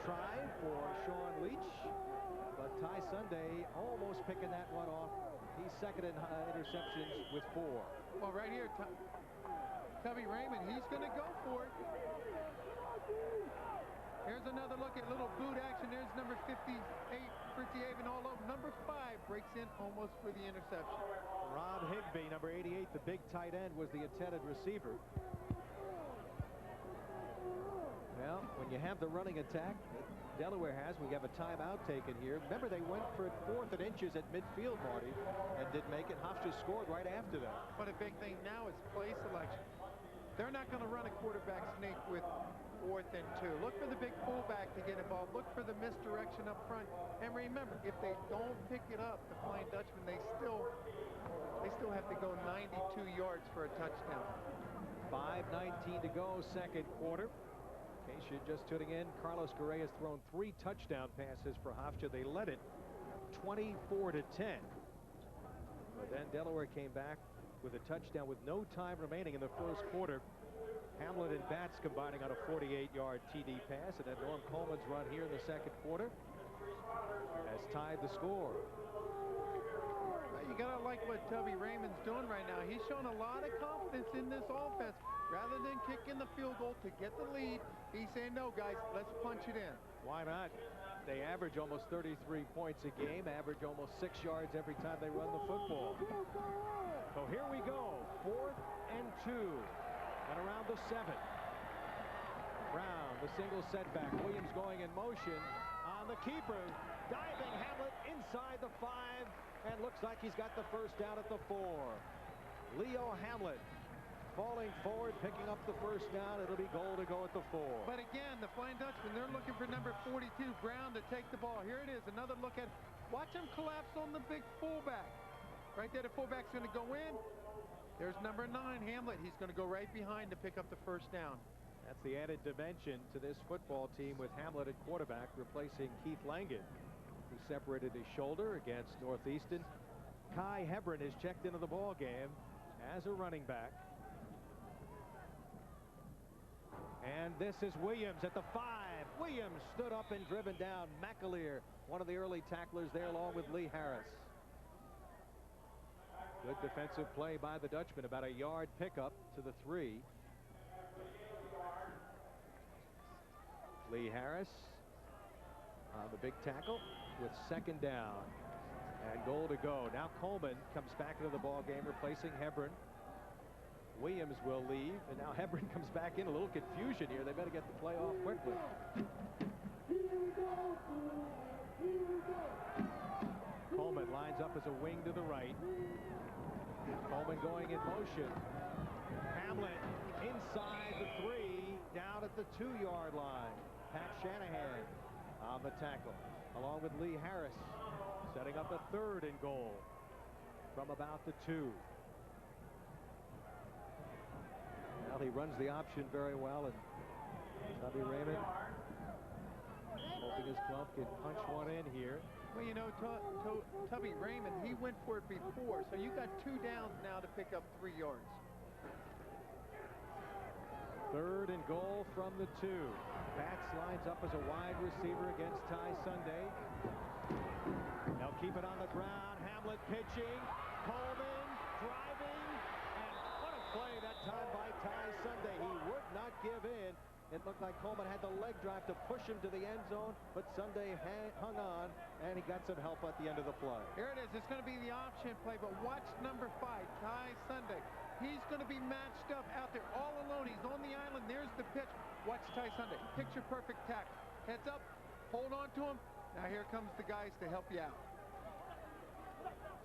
try for Sean Leach, but Ty Sunday almost picking that one off. He's 2nd in interceptions with 4. Well, right here, Tubby Raymond, he's going to go for it. Here's another look at little boot action. There's number 58, Fritzy Avon all over. Number 5 breaks in almost for the interception. Rob Higbee, number 88, the big tight end, was the intended receiver. Well, when you have the running attack that Delaware has, we have a timeout taken here. Remember, they went for 4th and inches at midfield, Marty, and did make it. Hofstra scored right after that. But a big thing now is play selection. They're not going to run a quarterback sneak with 4th and 2. Look for the big fullback to get involved. Look for the misdirection up front. And remember, if they don't pick it up, the Flying Dutchman, they still have to go 92 yards for a touchdown. 5:19 to go, 2nd quarter. In case you're just tuning in, Carlos Correa has thrown 3 touchdown passes for Hofstra. They led it 24-10. But then Delaware came back with a touchdown with no time remaining in the first quarter. Hamlet and Batts combining on a 48-yard TD pass, and then Norm Coleman's run here in the 2nd quarter has tied the score. Well, you gotta like what Tubby Raymond's doing right now. He's showing a lot of confidence in this offense. Rather than kicking the field goal to get the lead, he's saying, no, guys, let's punch it in. Why not? They average almost 33 points a game, average almost 6 yards every time they run the football. So here we go, 4th and 2, and around the 7. Brown, the single setback. Williams going in motion on the keeper. Diving Hamlet inside the 5, and looks like he's got the first down at the 4. Leo Hamlet falling forward, picking up the first down. It'll be goal to go at the 4. But again, the Flying Dutchman, they're looking for number 42, Brown, to take the ball. Here it is, another look at, watch him collapse on the big fullback. Right there, the fullback's going to go in. There's number 9, Hamlet. He's going to go right behind to pick up the first down. That's the added dimension to this football team with Hamlet at quarterback, replacing Keith Langan, who separated his shoulder against Northeastern. Kai Hebron is checked into the ball game as a running back. And this is Williams at the 5. Williams stood up and driven down. McAleer, one of the early tacklers there, along with Lee Harris. Good defensive play by the Dutchman. About a yard pickup to the 3. Lee Harris on the big tackle with 2nd down. And goal to go. Now Coleman comes back into the ball game, replacing Hebron. Williams will leave, and now Hebron comes back in. A little confusion here. They better get the play off quickly. Coleman lines up as a wing to the right. Coleman going in motion. Hamlet inside the 3, down at the 2-yard line. Pat Shanahan on the tackle, along with Lee Harris, setting up a 3rd and goal from about the 2. Well, he runs the option very well, and Tubby Raymond hoping his glove can punch one in here. Well, you know, Tubby Raymond, he went for it before, so you got 2 downs now to pick up 3 yards. 3rd and goal from the 2. Batts lines up as a wide receiver against Ty Sunday. They'll keep it on the ground. Hamlet pitching. Coleman driving. And what a play that time by Ty Sunday. He would not give in. It looked like Coleman had the leg drive to push him to the end zone, but Sunday hung on, and he got some help at the end of the play. Here it is. It's going to be the option play, but watch number 5, Ty Sunday. He's going to be matched up out there all alone. He's on the island. There's the pitch. Watch Ty Sunday. Picture perfect tackle. Heads up. Hold on to him. Now here comes the guys to help you out.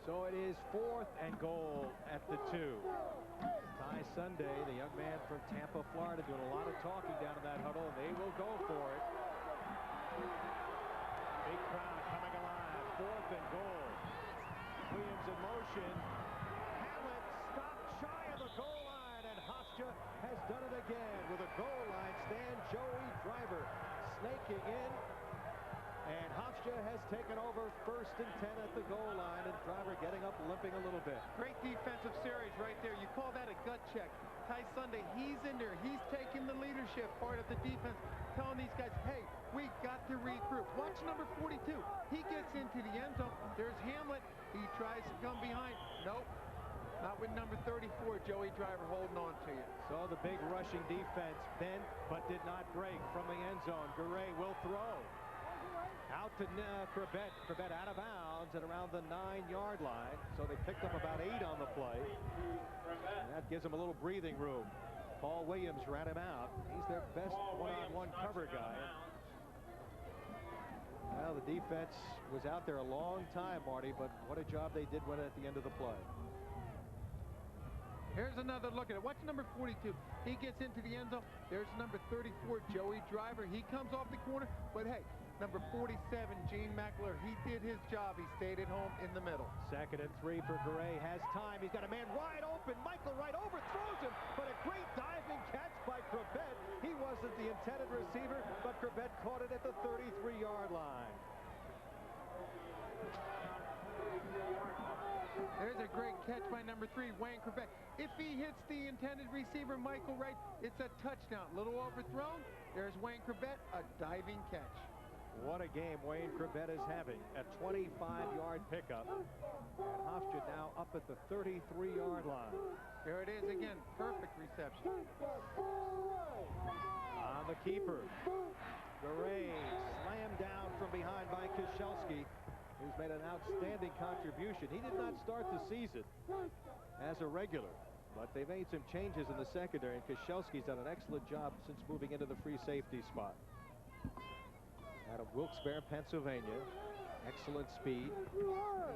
So it is 4th and goal at the 2. Ty Sunday, the young man from Tampa, Florida, doing a lot of talking down in that huddle, and they will go for it. Big crowd coming alive. 4th and goal. Williams in motion. Hamlet stopped shy of the goal line, and Hofstra has done it again with a goal line stand. Joey Driver snaking in, and Hofstra has taken over 1st and 10 at the goal line, and Driver getting up limping a little bit. Great defensive series right there. You call that a gut check. Ty Sunday, he's in there. He's taking the leadership part of the defense, telling these guys, hey, we got to regroup. Watch number 42. He gets into the end zone. There's Hamlet. He tries to come behind. Nope. Not with number 34, Joey Driver holding on to you. So the big rushing defense bent but did not break from the end zone. Garay will throw. Out to Corbett. Corbett out of bounds at around the 9-yard line. So they picked up about 8 on the play. And that gives them a little breathing room. Paul Williams ran him out. He's their best one-on-one cover guy. Well, the defense was out there a long time, Marty, but what a job they did when at the end of the play. Here's another look at it. Watch number 42. He gets into the end zone. There's number 34, Joey Driver. He comes off the corner, but hey, number 47, Gene McAleer, he did his job. He stayed at home in the middle. 2nd and 3 for Garay. Has time. He's got a man wide open. Michael Wright overthrows him, but a great diving catch by Corbett. He wasn't the intended receiver, but Corbett caught it at the 33-yard line. There's a great catch by number 3, Wayne Corbett. If he hits the intended receiver, Michael Wright, it's a touchdown. Little overthrown. There's Wayne Corbett, a diving catch. What a game Wayne Corbett is having. A 25-yard pickup. And Hofstra now up at the 33-yard line. There it is again. Perfect reception. On the keeper. Garay slammed down from behind by Koshelski, who's made an outstanding contribution. He did not start the season as a regular, but they made some changes in the secondary, and Koshelski's done an excellent job since moving into the free safety spot. Out of Wilkes-Barre, Pennsylvania. Excellent speed. He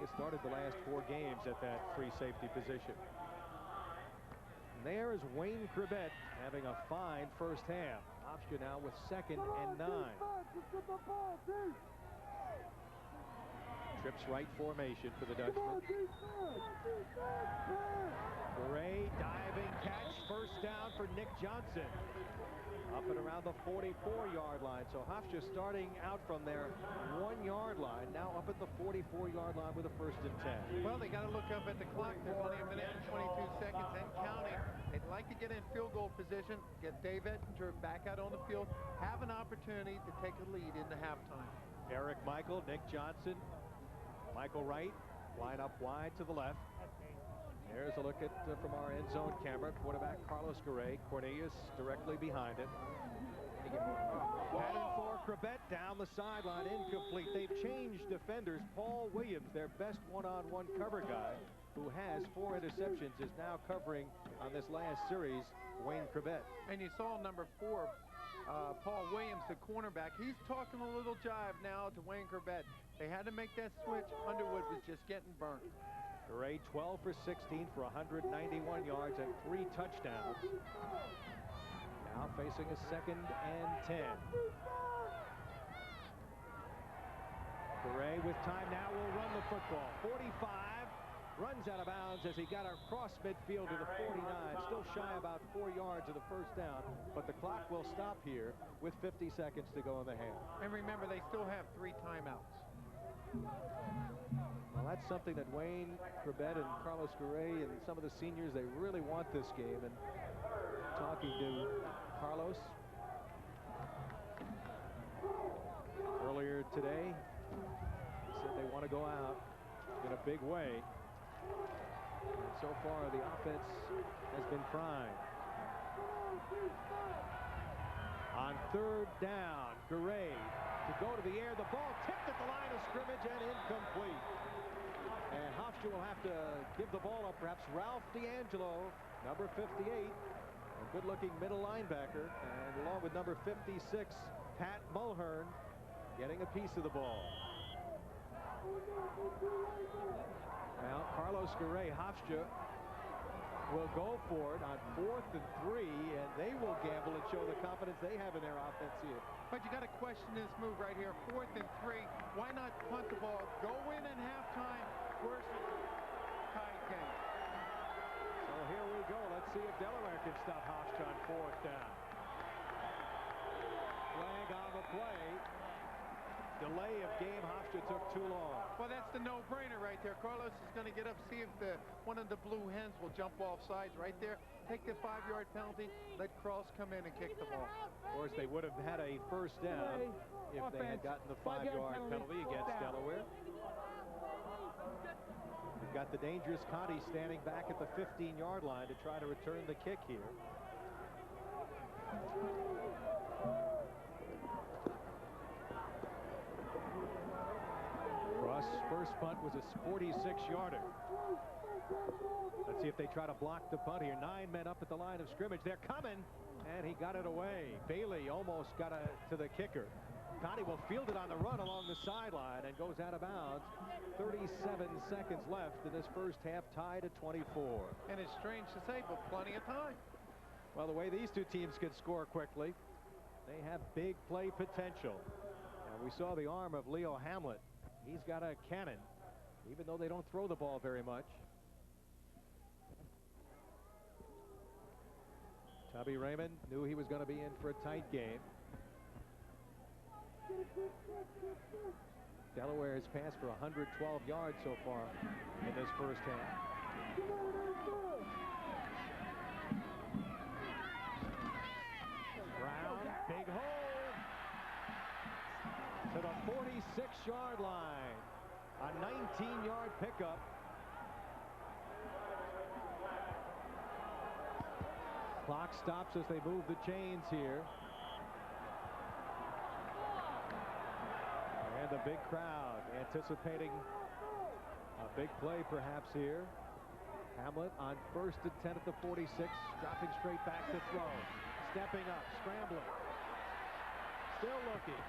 has started the last 4 games at that free safety position. And there is Wayne Corbett having a fine first half. Hofstra now with 2nd and 9. Trips right formation for the Dutchman. Garay diving catch. First down for Nick Johnson. Up and around the 44-yard line. So Hofstra starting out from their 1-yard line, now up at the 44-yard line with a 1st and 10. Well, they got to look up at the clock. There's only a minute and 22 seconds and counting. They'd like to get in field goal position, get Dave Ettinger back out on the field, have an opportunity to take a lead in the halftime. Eric Michael, Nick Johnson, Michael Wright line up wide to the left. There's a look at from our end zone camera. Quarterback Carlos Garay. Cornelius directly behind him. He Headed for Corbett down the sideline, incomplete. They've changed defenders. Paul Williams, their best one-on-one cover guy, who has 4 interceptions, is now covering on this last series Wayne Corbett. And you saw number 4, Paul Williams, the cornerback. He's talking a little jive now to Wayne Corbett. They had to make that switch. Underwood was just getting burnt. Gray 12 for 16 for 191 yards and 3 touchdowns. Now facing a 2nd and 10. Gray with time now will run the football. 45, runs out of bounds as he got across midfield to the 49. Still shy about 4 yards of the first down, but the clock will stop here with 50 seconds to go in the half. And remember, they still have 3 timeouts. Well, that's something that Wayne Corbett and Carlos Garay and some of the seniors, they really want this game. And talking to Carlos earlier today, he said they want to go out in a big way. And so far, the offense has been prime. On 3rd down, Garay to go to the air. The ball tipped at the line of scrimmage and incomplete. And Hofstra will have to give the ball up. Perhaps Ralph D'Angelo, number 58, a good-looking middle linebacker, and along with number 56, Pat Mulhern, getting a piece of the ball. Now, Carlos Garay, Hofstra will go for it on 4th and 3, and they will gamble and show the confidence they have in their offense here. But you got to question this move right here. 4th and 3. Why not punt the ball? Go in at halftime versus tied game. So here we go. Let's see if Delaware can stop Hofstra on 4th down. Flag on the play. Delay of game. Hofstra took too long. Well, that's the no-brainer right there. Carlos is going to get up, see if one of the blue hens will jump off sides right there. Take the 5-yard penalty. Let Cross come in and kick the ball. Of course, they would have had a first down if they had gotten the 5-yard penalty against Delaware. We've got the dangerous Conti standing back at the 15-yard line to try to return the kick here. Ross' first punt was a 46-yarder. Let's see if they try to block the punt here. 9 men up at the line of scrimmage. They're coming, and he got it away. Bailey almost got to the kicker. Conti will field it on the run along the sideline and goes out of bounds. 37 seconds left in this first half, tied at 24. And it's strange to say, but plenty of time. Well, the way these two teams can score quickly, they have big play potential. And we saw the arm of Leo Hamlet. He's got a cannon, even though they don't throw the ball very much. Tubby Raymond knew he was going to be in for a tight game. Delaware has passed for 112 yards so far in this first half. Brown, big hole to the 46-yard line. A 19-yard pickup. Clock stops as they move the chains here. And the big crowd anticipating a big play perhaps here. Hamlet on 1st and 10 at the 46, dropping straight back to throw. Stepping up, scrambling. Still looking.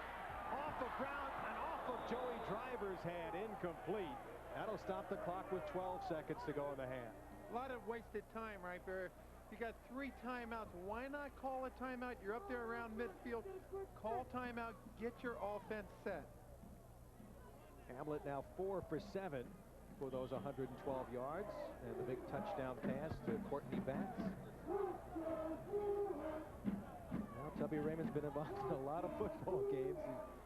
Off of Brown and off of Joey Driver's head, incomplete. That'll stop the clock with 12 seconds to go in the half. A lot of wasted time right there. You got 3 timeouts. Why not call a timeout? You're up there around midfield. Call timeout. Get your offense set. Hamlet now 4 for 7 for those 112 yards, and the big touchdown pass to Courtney Batts. Now Tubby Raymond's been involved in a lot of football games.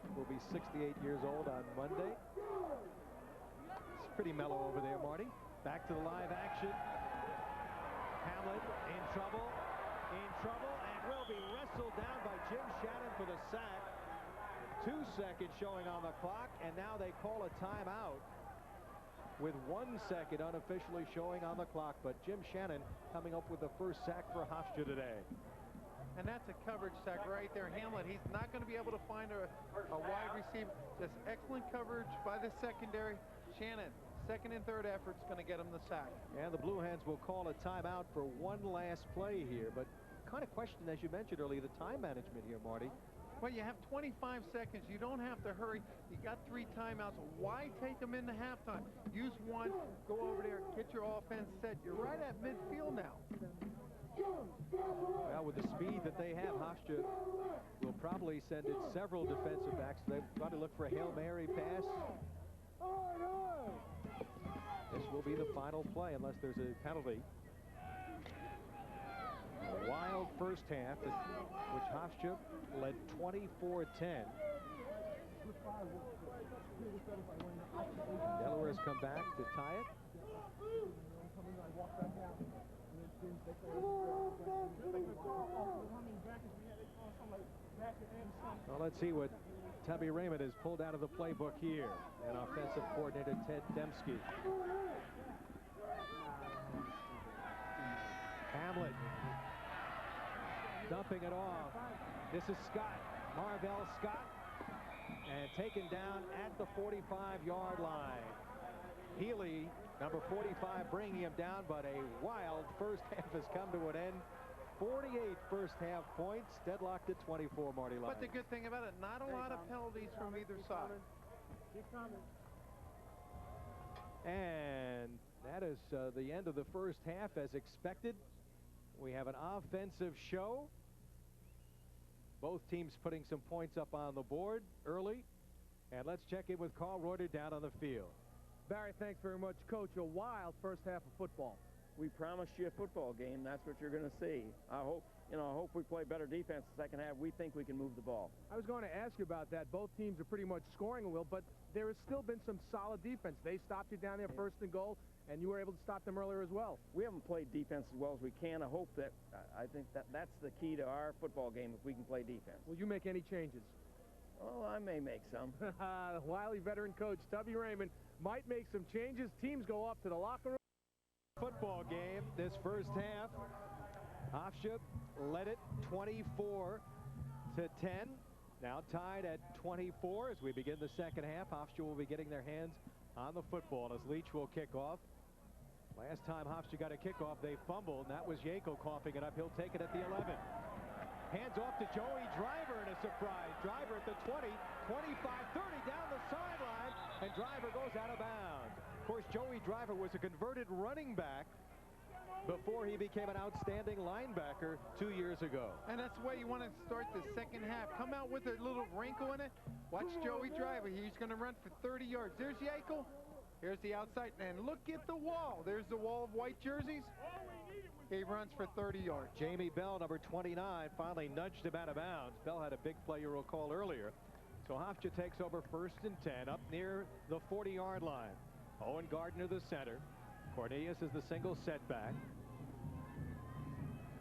He will be 68 years old on Monday. It's pretty mellow over there, Marty. Back to the live action. Hamlet in trouble, and will be wrestled down by Jim Shannon for the sack. 2 seconds showing on the clock, and now they call a timeout with 1 second unofficially showing on the clock. But Jim Shannon coming up with the first sack for Hofstra today. And that's a coverage sack right there. Hamlet, he's not going to be able to find a wide receiver. Just excellent coverage by the secondary. Shannon, second and third effort's going to get him the sack. And the Blue Hens will call a timeout for one last play here. But kind of question, as you mentioned earlier, the time management here, Marty. Well, you have 25 seconds. You don't have to hurry. You got 3 timeouts. Why take them into halftime? Use one, go over there, get your offense set. You're right at midfield now. Well, with the speed that they have, Hofstra will probably send in several defensive backs. They'll probably look for a Hail Mary pass. This will be the final play unless there's a penalty. A wild first half, which Hofstra led 24-10. Delaware has come back to tie it. Well, let's see what Tubby Raymond has pulled out of the playbook here. And offensive coordinator Ted Dembski. Hamlet dumping it off. This is Scott, Marvell Scott, and taken down at the 45-yard line. Healy, number 45, bringing him down, but a wild first half has come to an end. 48 first half points, deadlocked at 24, Marty Lyon. But the good thing about it, not a lot of penalties from either side. And that is the end of the first half as expected. We have an offensive show. Both teams putting some points up on the board early. And let's check in with Carl Reuter down on the field. Barry, thanks very much, Coach. A wild first half of football. We promised you a football game. That's what you're going to see. I hope we play better defense the second half. We think we can move the ball. I was going to ask you about that. Both teams are pretty much scoring a will, but there has still been some solid defense. They stopped you down there first and goal, and you were able to stop them earlier as well. We haven't played defense as well as we can. I hope that I think that's the key to our football game, if we can play defense. Will you make any changes? Oh, I may make some. The wily veteran coach, Tubby Raymond, might make some changes. Teams go off to the locker room. Football game this first half. Hofstra led it 24-10. Now tied at 24 as we begin the second half. Hofstra will be getting their hands on the football as Leach will kick off. Last time Hofstra got a kickoff, they fumbled, and that was Yako coughing it up. He'll take it at the 11. Hands off to Joey Driver, and a surprise. Driver at the 20, 25, 30 down the sideline, and Driver goes out of bounds. Of course, Joey Driver was a converted running back before he became an outstanding linebacker 2 years ago. And that's the way you want to start the second half. Come out with a little wrinkle in it. Watch Joey Driver. He's going to run for 30 yards. There's Yako. Here's the outside. And look at the wall. There's the wall of white jerseys. He runs for 30 yards. Jamie Bell, number 29, finally nudged him out of bounds. Bell had a big play you recall earlier. So Hofstra takes over 1st and 10 up near the 40-yard line. Owen Gardner, the center. Cornelius is the single setback.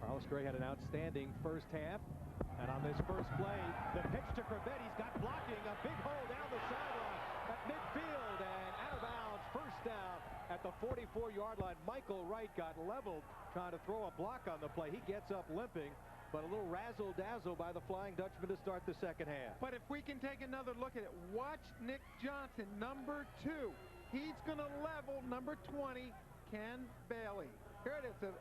Carlos Gray had an outstanding first half. And on this first play, the pitch to Corbett. He's got blocking. A big hole down the sideline at midfield and out of bounds. First down at the 44-yard line. Michael Wright got leveled trying to throw a block on the play. He gets up limping, but a little razzle-dazzle by the Flying Dutchman to start the second half. But if we can take another look at it, watch Nick Johnson, number 2. He's going to level number 20, Ken Bailey. Here it is, a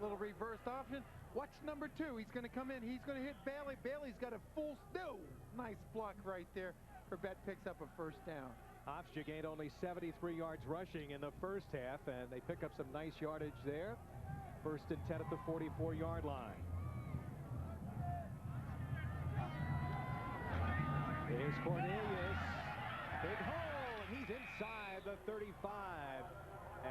little reversed option. Watch number 2. He's going to come in. He's going to hit Bailey. Bailey's got a full stew. Nice block right there. Corbett picks up a first down. Hofstra gained only 73 yards rushing in the first half, and they pick up some nice yardage there. 1st and 10 at the 44-yard line. Here's Cornelius. Big hole, and he's inside the 35.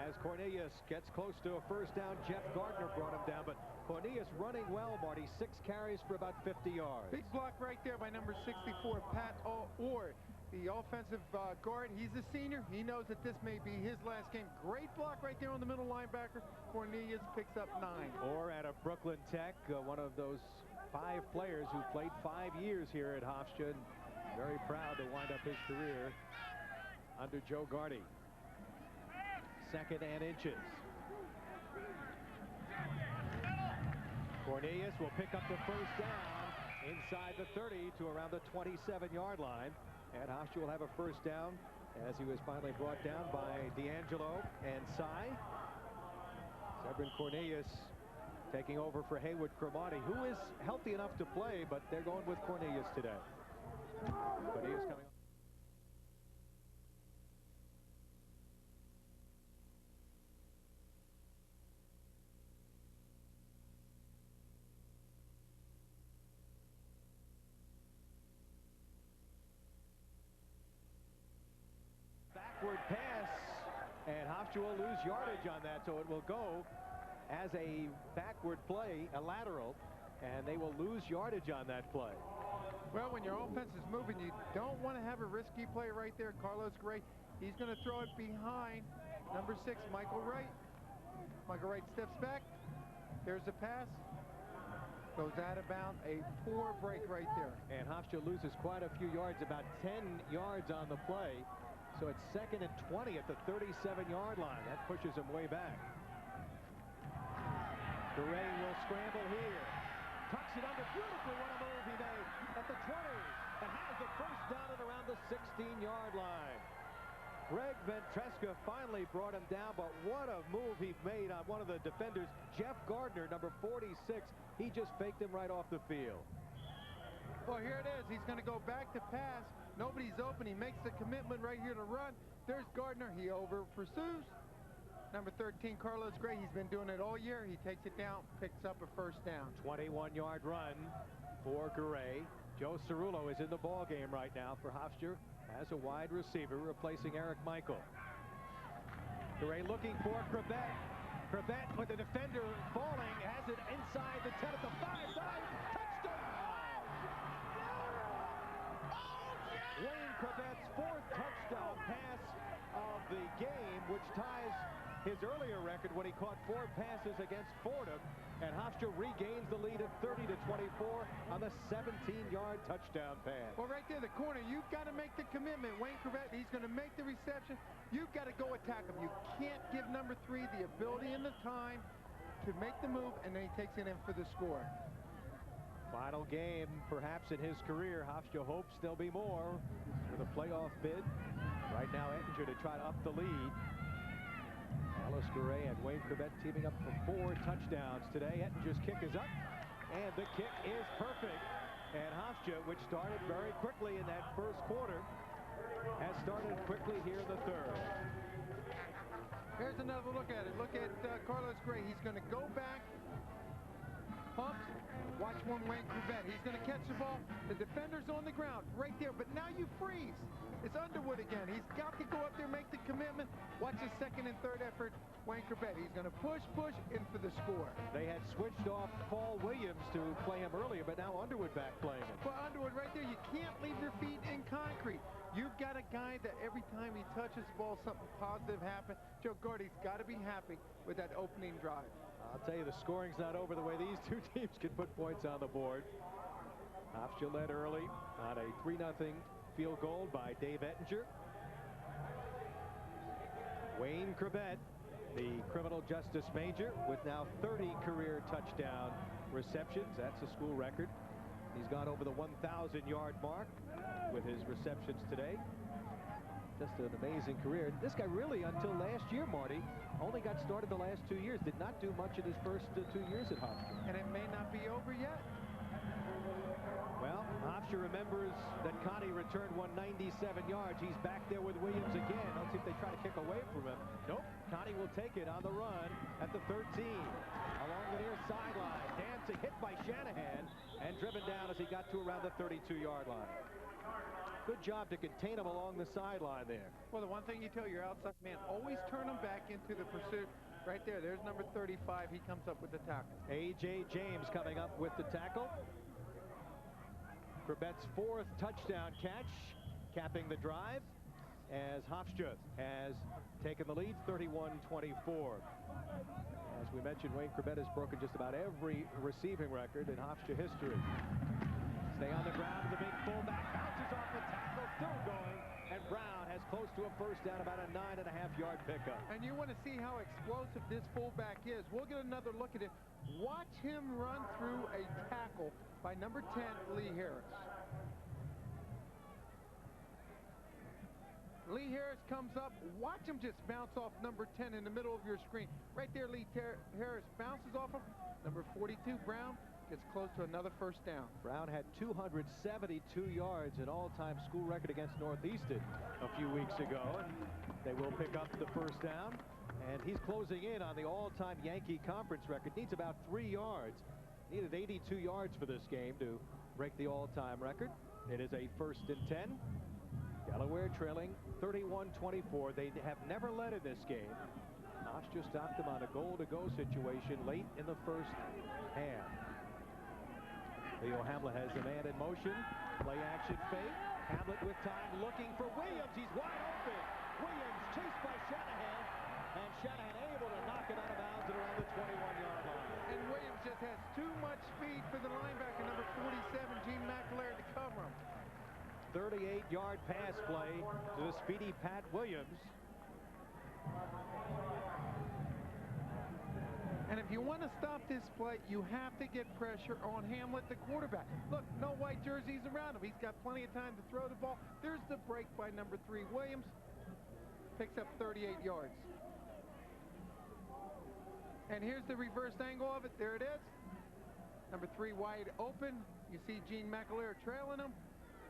As Cornelius gets close to a first down, Jeff Gardner brought him down, but Cornelius running well, Marty. 6 carries for about 50 yards. Big block right there by number 64, Pat Orr. The offensive guard, he's a senior. He knows that this may be his last game. Great block right there on the middle linebacker. Cornelius picks up 9. Or out of Brooklyn Tech, one of those 5 players who played 5 years here at Hofstra. Very proud to wind up his career under Joe Gardy. 2nd and inches. Cornelius will pick up the first down inside the 30 to around the 27-yard line. And Hofstra will have a first down as he was finally brought down by D'Angelo and Cy. Zebrin Cornelius taking over for Haywood Cromartie, who is healthy enough to play, but they're going with Cornelius today. Cornelius coming up. Backward pass, and Hofstra will lose yardage on that, so it will go as a backward play, a lateral, and they will lose yardage on that play. Well, when your offense is moving, you don't want to have a risky play right there. Carlos Gray, he's going to throw it behind number 6, Michael Wright. Michael Wright steps back. There's the pass. Goes out of bounds. A poor break right there. And Hofstra loses quite a few yards, about 10 yards on the play. So it's 2nd and 20 at the 37-yard line. That pushes him way back. Gray will scramble here. Tucks it under beautifully. What a move he made at the 20. And has the first down at around the 16-yard line. Greg Ventresca finally brought him down, but what a move he made on one of the defenders, Jeff Gardner, number 46. He just faked him right off the field. Well, here it is. He's going to go back to pass. Nobody's open. He makes the commitment right here to run. There's Gardner. He over pursues. Number 13, Carlos Gray. He's been doing it all year. He takes it down, picks up a first down. 21-yard run for Gray. Joe Cerullo is in the ball game right now for Hofstra as a wide receiver, replacing Eric Michael. Gray looking for Corbett. Corbett with the defender falling, has it inside the 10 at the 5-side. Touchdown! Wayne Corbett's 4th touchdown pass of the game, which ties his earlier record when he caught 4 passes against Fordham, and Hofstra regains the lead of 30-24 on the 17-yard touchdown pass. Well, right there, the corner, you've got to make the commitment. Wayne Corbett, he's going to make the reception. You've got to go attack him. You can't give number 3 the ability and the time to make the move, and then he takes it in for the score. Final game, perhaps, in his career. Hofstra hopes there'll be more with a playoff bid. Right now, Ettinger to try to up the lead. Alice Gray and Wayne Corbett teaming up for 4 touchdowns today. Ettinger's kick is up, and the kick is perfect. And Hofstra, which started very quickly in that first quarter, has started quickly here in the 3rd. Here's another look at it. Look at Carlos Gray. He's going to go back, pumps. Watch one Wayne Corbett. He's going to catch the ball. The defender's on the ground right there, but now you freeze. It's Underwood again. He's got to go up there, make the commitment. Watch his 2nd and 3rd effort. Wayne Corbett. He's going to push in for the score. They had switched off Paul Williams to play him earlier, but now Underwood back playing him. Well, Underwood right there. You can't leave your feet in concrete. You've got a guy that every time he touches the ball, something positive happens. Joe Gardy's got to be happy with that opening drive. I'll tell you, the scoring's not over the way these 2 teams can put points on the board. Hofstra led early on a 3-0 field goal by Dave Ettinger. Wayne Corbett, the criminal justice major, with now 30 career touchdown receptions. That's a school record. He's gone over the 1,000-yard mark with his receptions today. Just an amazing career. This guy really, until last year, Marty, only got started the last 2 years. Did not do much in his first 2 years at Hofstra. And it may not be over yet. Well, Hofstra remembers that Connie returned 197 yards. He's back there with Williams again. Let's see if they try to kick away from him. Nope. Connie will take it on the run at the 13. Along the near sideline. Dancing, hit by Shanahan, and driven down as he got to around the 32-yard line. Good job to contain him along the sideline there. Well, the one thing you tell your outside man, always turn him back into the pursuit. Right there, there's number 35. He comes up with the tackle. A.J. James coming up with the tackle. Corbett's 4th touchdown catch, capping the drive, as Hofstra has taken the lead, 31-24. As we mentioned, Wayne Corbett has broken just about every receiving record in Hofstra history. Stay on the ground, the big fullback bounces off the tackle, still going, and Brown has close to a first down, about a 9.5-yard pickup. And you want to see how explosive this fullback is. We'll get another look at it. Watch him run through a tackle by number 10, Lee Harris. Lee Harris comes up. Watch him just bounce off number 10 in the middle of your screen. Right there, Lee Harris bounces off of number 42, Brown. Gets close to another first down. Brown had 272 yards, an all-time school record against Northeastern a few weeks ago. And they will pick up the first down. And he's closing in on the all-time Yankee Conference record. Needs about 3 yards. Needed 82 yards for this game to break the all-time record. It is a 1st and 10. Delaware trailing 31-24. They have never led in this game. Hofstra stopped them on a goal-to-go situation late in the first half. Leo Hamlet has the man in motion. Play action fake. Hamlet with time looking for Williams. He's wide open. Williams chased by Shanahan. And Shanahan able to knock him out of bounds at around the 21-yard line. And Williams just has too much speed for the linebacker, number 47, Gene McAleer, to cover him. 38-yard pass play to the speedy Pat Williams. And if you want to stop this play, you have to get pressure on Hamlet, the quarterback. Look, no white jerseys around him. He's got plenty of time to throw the ball. There's the break by number 3, Williams. Picks up 38 yards. And here's the reverse angle of it. There it is. Number 3 wide open. You see Gene McAleer trailing him.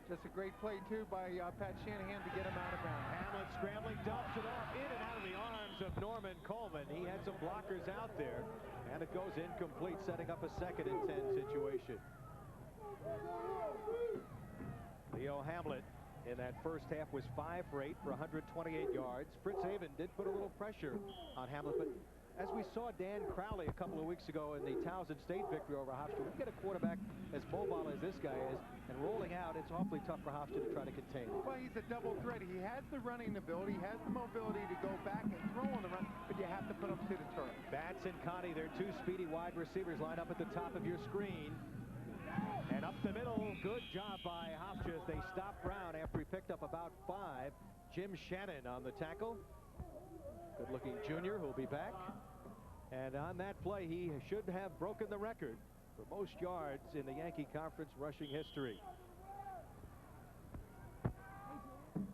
Just a great play, too, by Pat Shanahan to get him out of bounds. Hamlet scrambling, dumps it off in and out of the arms of Norman Coleman. He had some blockers out there, and it goes incomplete, setting up a 2nd and 10 situation. Leo Hamlet in that first half was 5 for 8 for 128 yards. Fritz Haven did put a little pressure on Hamlet, but as we saw Dan Crowley a couple of weeks ago in the Towson State victory over Hofstra, we get a quarterback as mobile as this guy is, and rolling out, it's awfully tough for Hofstra to try to contain him. Well, he's a double threat. He has the running ability, he has the mobility to go back and throw on the run, but you have to put him to the turf. Batts and Connie, their 2 speedy wide receivers, line up at the top of your screen. And up the middle, good job by Hofstra as they stopped Brown after he picked up about 5. Jim Shannon on the tackle. Good-looking junior who'll be back. And on that play, he should have broken the record for most yards in the Yankee Conference rushing history.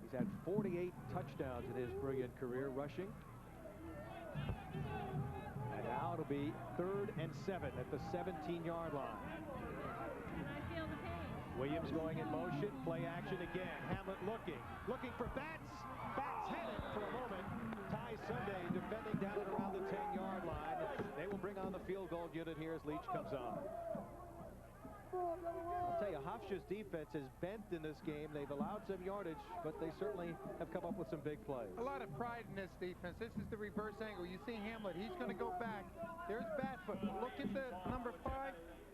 He's had 48 touchdowns in his brilliant career rushing. And now it'll be 3rd and 7 at the 17-yard line. Williams going in motion, play action again. Hamlet looking for Batts. Batts had it for a moment. Ty Sunday defending down at around the 10-yard line. They will bring on the field goal unit here as Leach comes on. I'll tell you, Hofstra's defense is bent in this game. They've allowed some yardage, but they certainly have come up with some big plays. A lot of pride in this defense. This is the reverse angle. You see Hamlet. He's going to go back. There's Batfoot. Look at the number 5.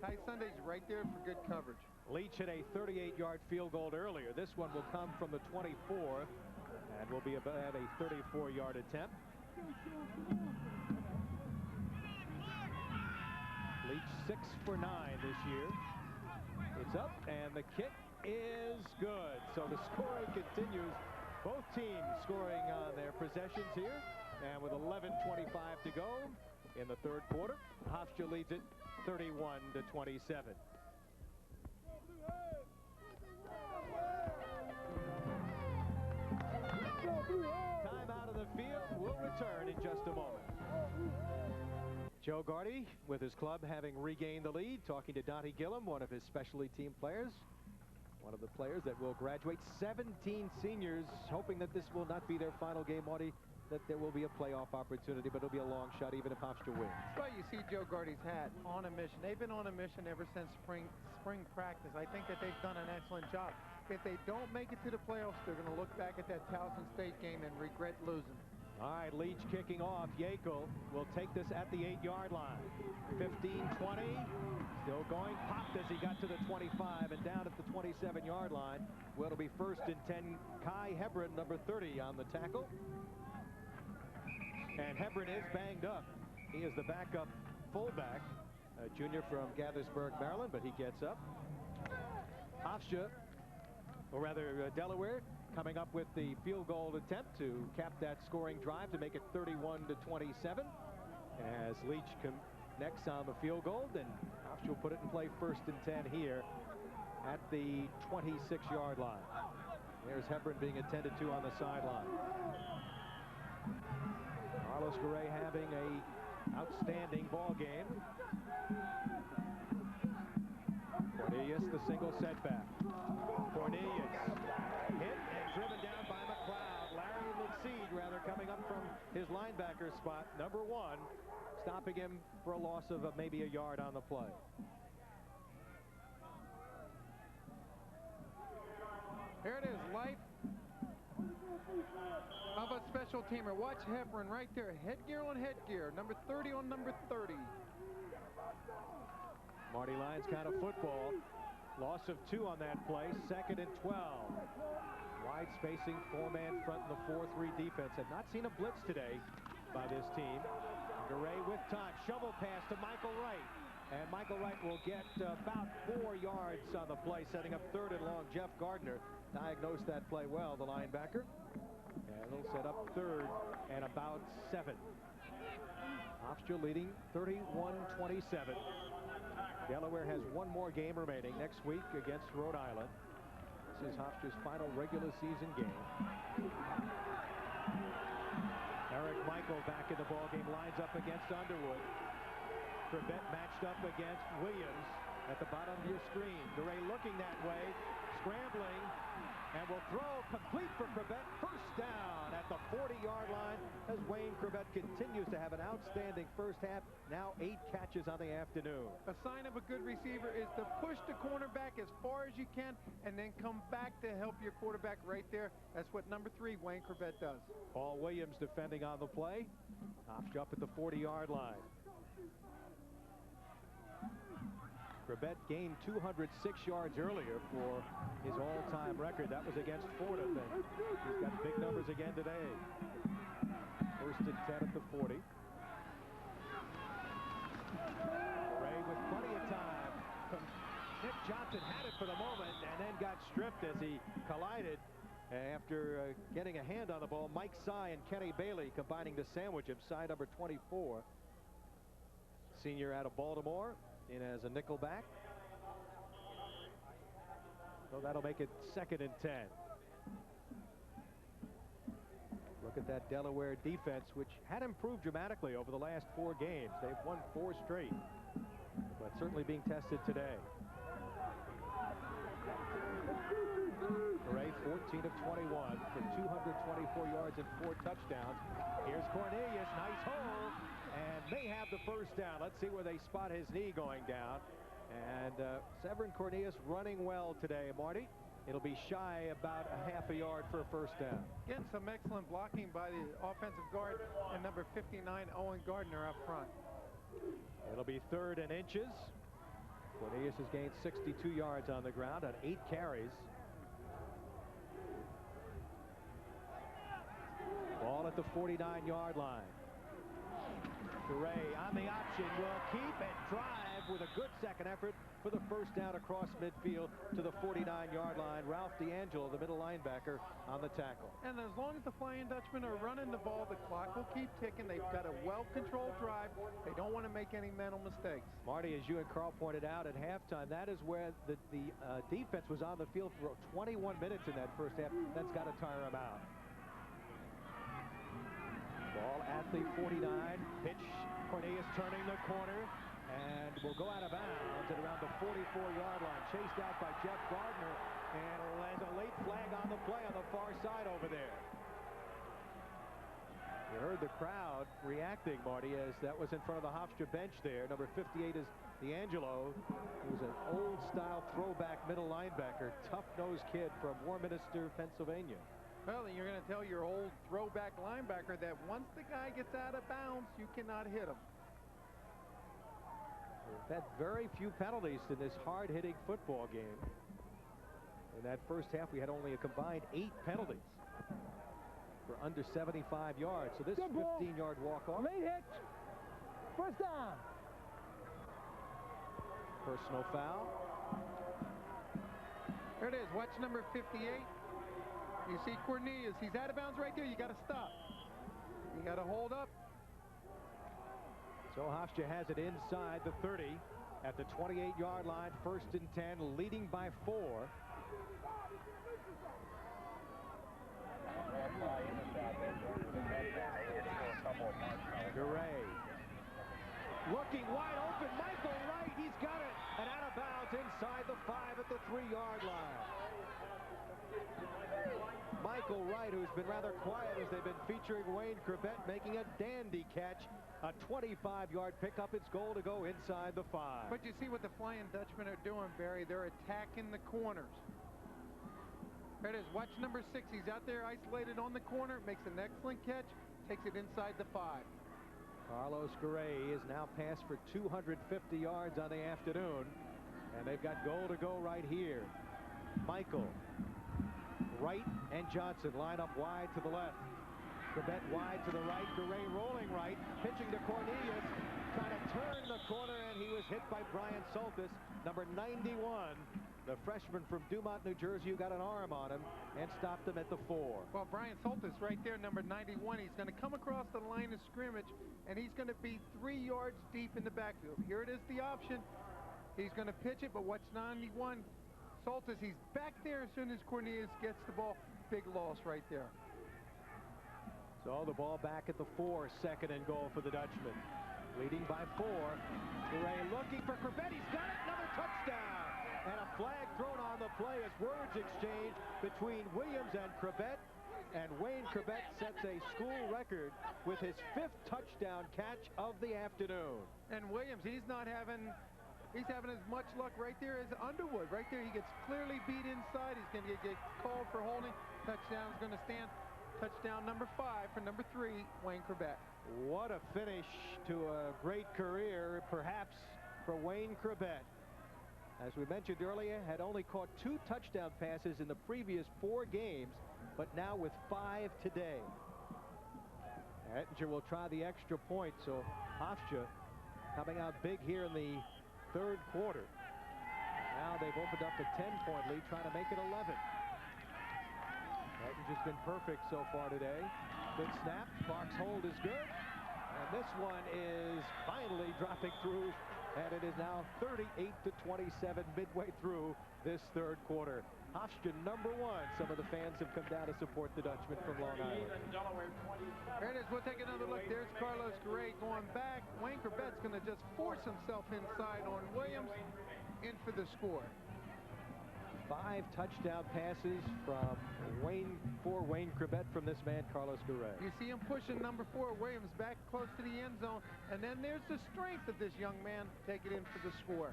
Ty Sunday's right there for good coverage. Leach hit a 38-yard field goal earlier. This one will come from the 24 and will be about a 34-yard attempt. Leach 6 for 9 this year. It's up, and the kick is good. So the scoring continues. Both teams scoring on their possessions here. And with 11:25 to go in the 3rd quarter, Hofstra leads it 31-27. Time out of the field. We'll return in just a moment. Joe Gardy with his club having regained the lead, talking to Donnie Gillum, one of his specialty team players. One of the players that will graduate. 17 seniors, hoping that this will not be their final game, Marty, that there will be a playoff opportunity, but it'll be a long shot even if Hofstra wins. Well, you see Joe Gardy's hat, on a mission. They've been on a mission ever since spring practice. I think that they've done an excellent job. If they don't make it to the playoffs, they're going to look back at that Towson State game and regret losing. All right, Leach kicking off. Yekel will take this at the 8-yard line. 15-20. Still going. Popped as he got to the 25 and down at the 27-yard line. Well, it'll be 1st and 10. Kai Hebron, number 30, on the tackle. And Hebron is banged up. He is the backup fullback, a junior from Gaithersburg, Maryland, but he gets up. Hofstra, or rather Delaware, coming up with the field goal attempt to cap that scoring drive to make it 31-27. As Leach connects on the field goal, then Hofstra will put it in play 1st and 10 here at the 26-yard line. There's Hebron being attended to on the sideline. Carlos Garay having a outstanding ball game. Cornelius, the single setback. Cornelius hit and driven down by McLeod. Larry McSeed, rather, coming up from his linebacker spot, number 1, stopping him for a loss of maybe a yard on the play. Here it is, life of a special teamer. Watch Hebron right there. Headgear on headgear. Number 30 on number 30. Marty Lyons kind of football. Loss of 2 on that play. 2nd and 12. Wide spacing, 4-man front in the 4-3 defense. Have not seen a blitz today by this team. Garay with time. Shovel pass to Michael Wright. And Michael Wright will get about 4 yards on the play, setting up 3rd and long. Jeff Gardner diagnosed that play well, the linebacker. And he'll set up 3rd and about 7. Hofstra leading 31-27. Delaware has 1 more game remaining next week against Rhode Island. This is Hofstra's final regular season game. Eric Michael back in the ballgame, lines up against Underwood. Corbett matched up against Williams at the bottom of your screen. Garay looking that way, scrambling, and will throw complete for Corbett. 1st down at the 40-yard line as Wayne Corbett continues to have an outstanding first half. Now 8 catches on the afternoon. A sign of a good receiver is to push the cornerback as far as you can and then come back to help your quarterback right there. That's what number 3, Wayne Corbett, does. Paul Williams defending on the play. Hofstra up at the 40-yard line. Corbett gained 206 yards earlier for his all-time record. That was against Ford, I think. He's got big numbers again today. 1st and 10 at the 40. Ray with plenty of time. Nick Johnson had it for the moment and then got stripped as he collided after getting a hand on the ball. Mike Sy and Kenny Bailey combining to sandwich him. Sy number 24. Senior out of Baltimore. In as a nickel back. So that'll make it 2nd and 10. Look at that Delaware defense, which had improved dramatically over the last 4 games. They've won 4 straight, but certainly being tested today. Garay 14 of 21 for 224 yards and 4 touchdowns. Here's Cornelius, nice hole, and may have the 1st down. Let's see where they spot his knee going down. And Severin Cornelius running well today, Marty. It'll be shy about a half a yard for a 1st down. Again, some excellent blocking by the offensive guard and number 59, Owen Gardner, up front. It'll be 3rd and inches. Cornelius has gained 62 yards on the ground on 8 carries. Ball at the 49-yard line. Garay on the option will keep and drive with a good second effort for the 1st down across midfield to the 49-yard line. Ralph D'Angelo, the middle linebacker, on the tackle. And as long as the Flying Dutchmen are running the ball, the clock will keep ticking. They've got a well-controlled drive. They don't want to make any mental mistakes. Marty, as you and Carl pointed out at halftime, that is where the defense was on the field for 21 minutes in that 1st half. That's got to tire them out. Ball at the 49. Pitch. Cornelius turning the corner and will go out of bounds at around the 44-yard line. Chased out by Jeff Gardner and lands a late flag on the play on the far side over there. You heard the crowd reacting, Marty, as that was in front of the Hofstra bench there. Number 58 is D'Angelo, who's an old-style throwback middle linebacker, tough-nosed kid from Warminster, Pennsylvania. Well, you're going to tell your old throwback linebacker that once the guy gets out of bounds, you cannot hit him. We've had very few penalties in this hard-hitting football game. In that 1st half, we had only a combined 8 penalties for under 75 yards. So this 15-yard walk-off. Late hitch. 1st down. Personal foul. There it is. Watch number 58. You see Cornelius, he's out of bounds right there. You got to stop. You got to hold up. So Hofstra has it inside the 30 at the 28-yard line, 1st and 10, leading by 4. Gray looking wide open. Michael Wright, he's got it, and out of bounds inside the 5 at the 3-yard line. Michael Wright, who's been rather quiet as they've been featuring Wayne Corbett, making a dandy catch. A 25-yard pickup. It's goal to go inside the 5. But you see what the Flying Dutchmen are doing, Barry. They're attacking the corners. There it is. Watch number 6. He's out there isolated on the corner. Makes an excellent catch. Takes it inside the 5. Carlos Garay is now passed for 250 yards on the afternoon. And they've got goal to go right here. Michael, Wright, and Johnson line up wide to the left. Corbett wide to the right. Garay rolling right. Pitching to Cornelius. Trying to turn the corner, and he was hit by Brian Soltis, number 91. The freshman from Dumont, New Jersey, who got an arm on him and stopped him at the 4. Well, Brian Soltis right there, number 91. He's going to come across the line of scrimmage, and he's going to be 3 yards deep in the backfield. Here it is, the option. He's going to pitch it, but watch 91. Soltis, he's back there as soon as Cornelius gets the ball. Big loss right there. So the ball back at the 4, 2nd and goal for the Dutchman. Leading by 4. Garay looking for Corbett. He's got it. Another touchdown. And a flag thrown on the play as words exchanged between Williams and Corbett. And Wayne Corbett sets a school record with his 5th touchdown catch of the afternoon. And Williams, he's having as much luck right there as Underwood. Right there, he gets clearly beat inside. He's going to get called for holding. Touchdown's going to stand. Touchdown number 5 for number 3, Wayne Corbett. What a finish to a great career, perhaps, for Wayne Corbett. As we mentioned earlier, had only caught 2 touchdown passes in the previous 4 games, but now with 5 today. Ettinger will try the extra point, so Hofstra coming out big here in the 3rd quarter. Now they've opened up a 10-point lead, trying to make it 11. Ettinger's been perfect so far today. Good snap. Clark's hold is good. And this one is finally dropping through. And it is now 38-27 midway through this 3rd quarter. Hofstra number 1. Some of the fans have come down to support the Dutchman from Long Island. There it is. We'll take another look. There's Carlos Garay going back. Wayne Corbett's going to just force himself inside on Williams. In for the score. 5 touchdown passes from Wayne Corbett from this man, Carlos Garay. You see him pushing number 4, Williams, back close to the end zone. And then there's the strength of this young man taking in for the score.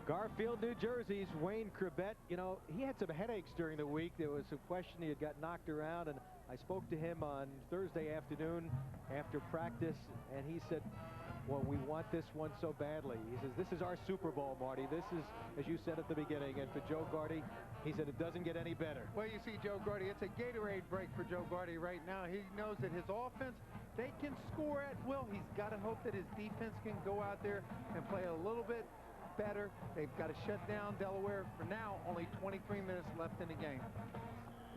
Garfield, New Jersey's Wayne Corbett. You know, he had some headaches during the week. There was a question, he had got knocked around, and I spoke to him on Thursday afternoon after practice, and he said, well, we want this one so badly. He says, this is our Super Bowl, Marty. This is, as you said at the beginning, and for Joe Gardy, he said it doesn't get any better. Well, you see, Joe Gardy, it's a Gatorade break for Joe Gardy right now. He knows that his offense, they can score at will. He's got to hope that his defense can go out there and play a little bit better. They've got to shut down Delaware. For now, only 23 minutes left in the game.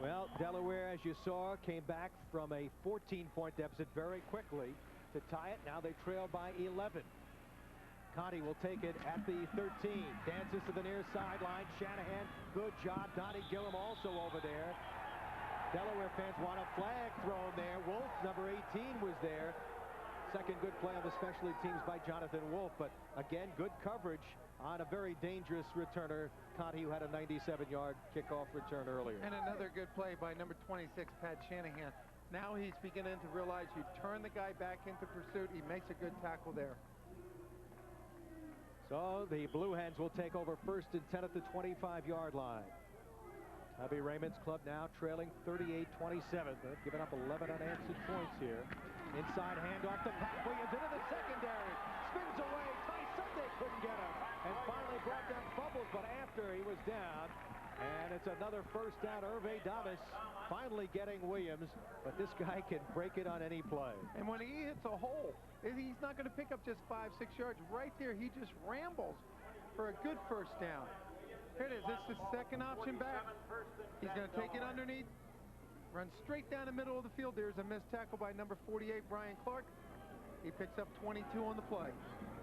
Well, Delaware, as you saw, came back from a 14-point deficit very quickly to tie it. Now they trail by 11. Conti will take it at the 13. Dances to the near sideline. Shanahan, good job. Donnie Gillum also over there. Delaware fans want a flag thrown there. Wolf, number 18, was there. Second good play on the specialty teams by Jonathan Wolf. But again, good coverage on a very dangerous returner, Conti, who had a 97-yard kickoff return earlier. And another good play by number 26, Pat Shanahan. Now he's beginning to realize you turn the guy back into pursuit. He makes a good tackle there. So the Blue Hens will take over 1st and 10 at the 25-yard line. Tubby Raymond's club now trailing 38-27. They've given up 11 unanswered points here. Inside handoff to Pat Williams into the secondary. Spins away. Ty Sunday couldn't get him. And finally brought down Bubbles, but after he was down. And it's another 1st down. Hervé Davis finally getting Williams, but this guy can break it on any play. And when he hits a hole, he's not going to pick up just 5-6 yards. Right there, he just rambles for a good 1st down. Here it is. This is the second option back. He's going to take it underneath. Run straight down the middle of the field. There's a missed tackle by number 48, Brian Clark. He picks up 22 on the play.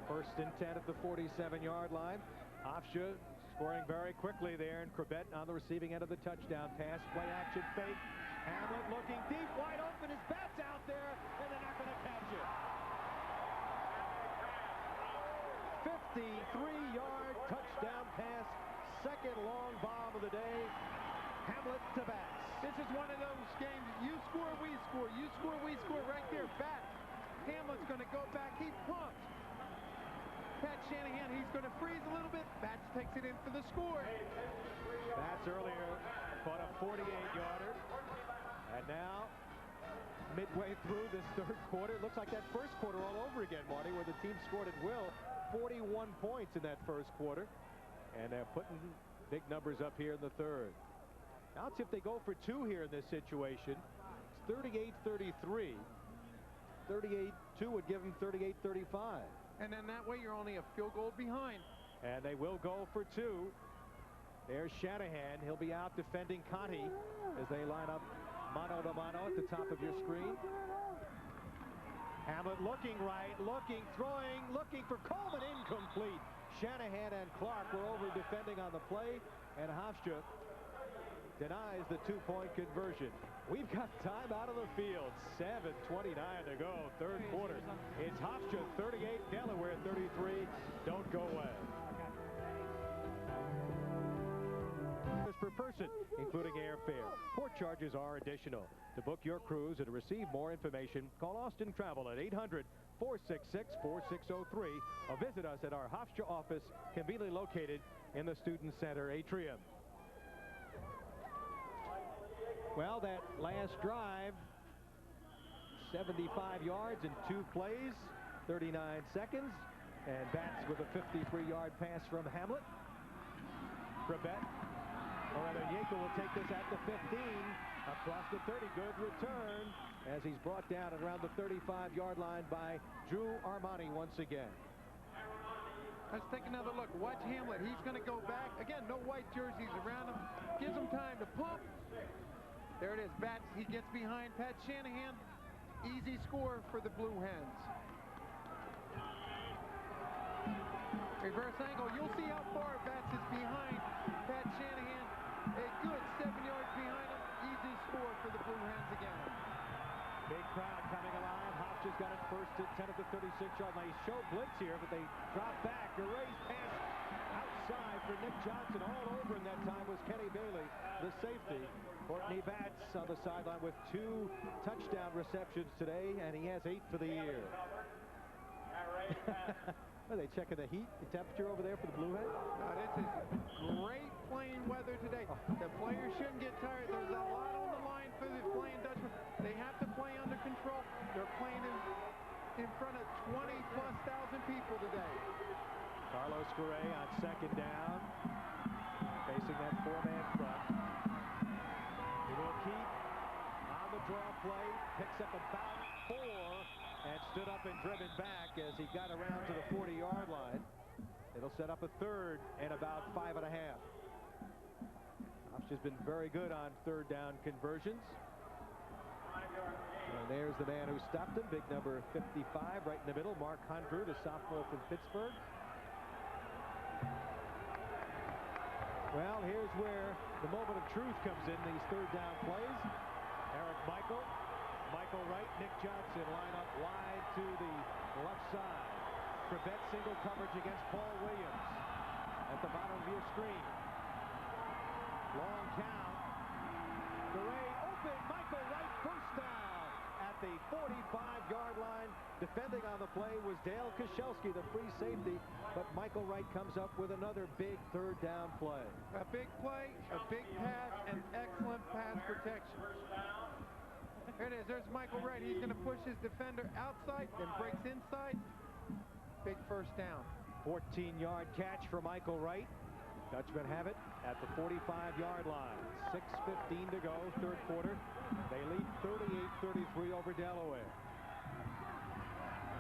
First and 10 at the 47-yard line. Hofstra scoring very quickly there, and Corbett on the receiving end of the touchdown pass. Play action fake. Hamlet looking deep, wide open. His Batts out there, and they're not going to catch it. 53-yard touchdown pass. Second long bomb of the day. Hamlet to Batts. This is one of those games. You score, we score. You score, we score. Right there. Batts. Hamlet's going to go back. He pumps. Pat Shanahan, he's going to freeze a little bit. Batts takes it in for the score. Batts earlier caught a 48-yarder. And now, midway through this third quarter, it looks like that first quarter all over again, Marty, where the team scored at will. 41 points in that first quarter. And they're putting big numbers up here in the third. Now let's see if they go for two here in this situation. It's 38-33. 38-2 would give them 38-35. And then that way you're only a field goal behind. And they will go for two. There's Shanahan. He'll be out defending Conti as they line up mano to mano at the top of your screen. Hamlet looking right, looking, throwing, looking for Coleman, incomplete. Shanahan and Clark were over defending on the play, and Hofstra denies the two-point conversion. We've got time out of the field. 7:29 to go, third quarter. It's Hofstra 38, Delaware 33. Don't go away. Per person, including airfare. Port charges are additional. To book your cruise and to receive more information, call Austin Travel at 800-466-4603 or visit us at our Hofstra office, conveniently located in the Student Center atrium. Well, that last drive, 75 yards in 2 plays, 39 seconds, and Batts with a 53-yard pass from Hamlet. Corbett. Yanko will take this at the 15, across the 30. Good return as he's brought down around the 35-yard line by Drew Armani once again. Let's take another look. Watch Hamlet. He's going to go back. Again, no white jerseys around him. Gives him time to pump. There it is. Batts. He gets behind Pat Shanahan. Easy score for the Blue Hens. Reverse angle. You'll see how far Batts is behind Pat Shanahan. A good 7 yards behind him. Easy score for the Blue Hens again. Big crowd coming alive. Hofstra's got it first at 10 at the 36-yard line. They show blitz here, but they drop back. A raised pass outside for Nick Johnson. All over in that time was Kenny Bailey, the safety. Courtney Batts on the sideline with 2 touchdown receptions today, and he has 8 for the year. Are they checking the heat, the temperature over there for the Blue Hens? This is great playing weather today. The players shouldn't get tired. There's a lot on the line for the Flying Dutchman. They have to play under control. They're playing in front of 20-plus thousand people today. Carlos Correa on second down, facing that 4-man front. He will keep on the draw play, picks up about 4, and stood up and driven back as he got around to the 40-yard line. It'll set up a third and about 5.5. Hofstra's been very good on third down conversions. And there's the man who stopped him, big number 55 right in the middle, Mark Hundrew, the sophomore from Pittsburgh. Well, here's where the moment of truth comes in these third down plays. Eric Michael Wright, Nick Johnson line up wide to the left side. Corbett single coverage against Paul Williams at the bottom of your screen. Long count. Gray open. Michael Wright first down at the 45-yard line. Defending on the play was Dale Koshelski, the free safety, but Michael Wright comes up with another big third down play. A big play, a big pass, and excellent pass protection. Here it is. There's Michael Wright. He's going to push his defender outside, then breaks inside. Big first down. 14-yard catch for Michael Wright. Dutchmen have it at the 45-yard line. 6:15 to go, third quarter. They lead 38-33 over Delaware.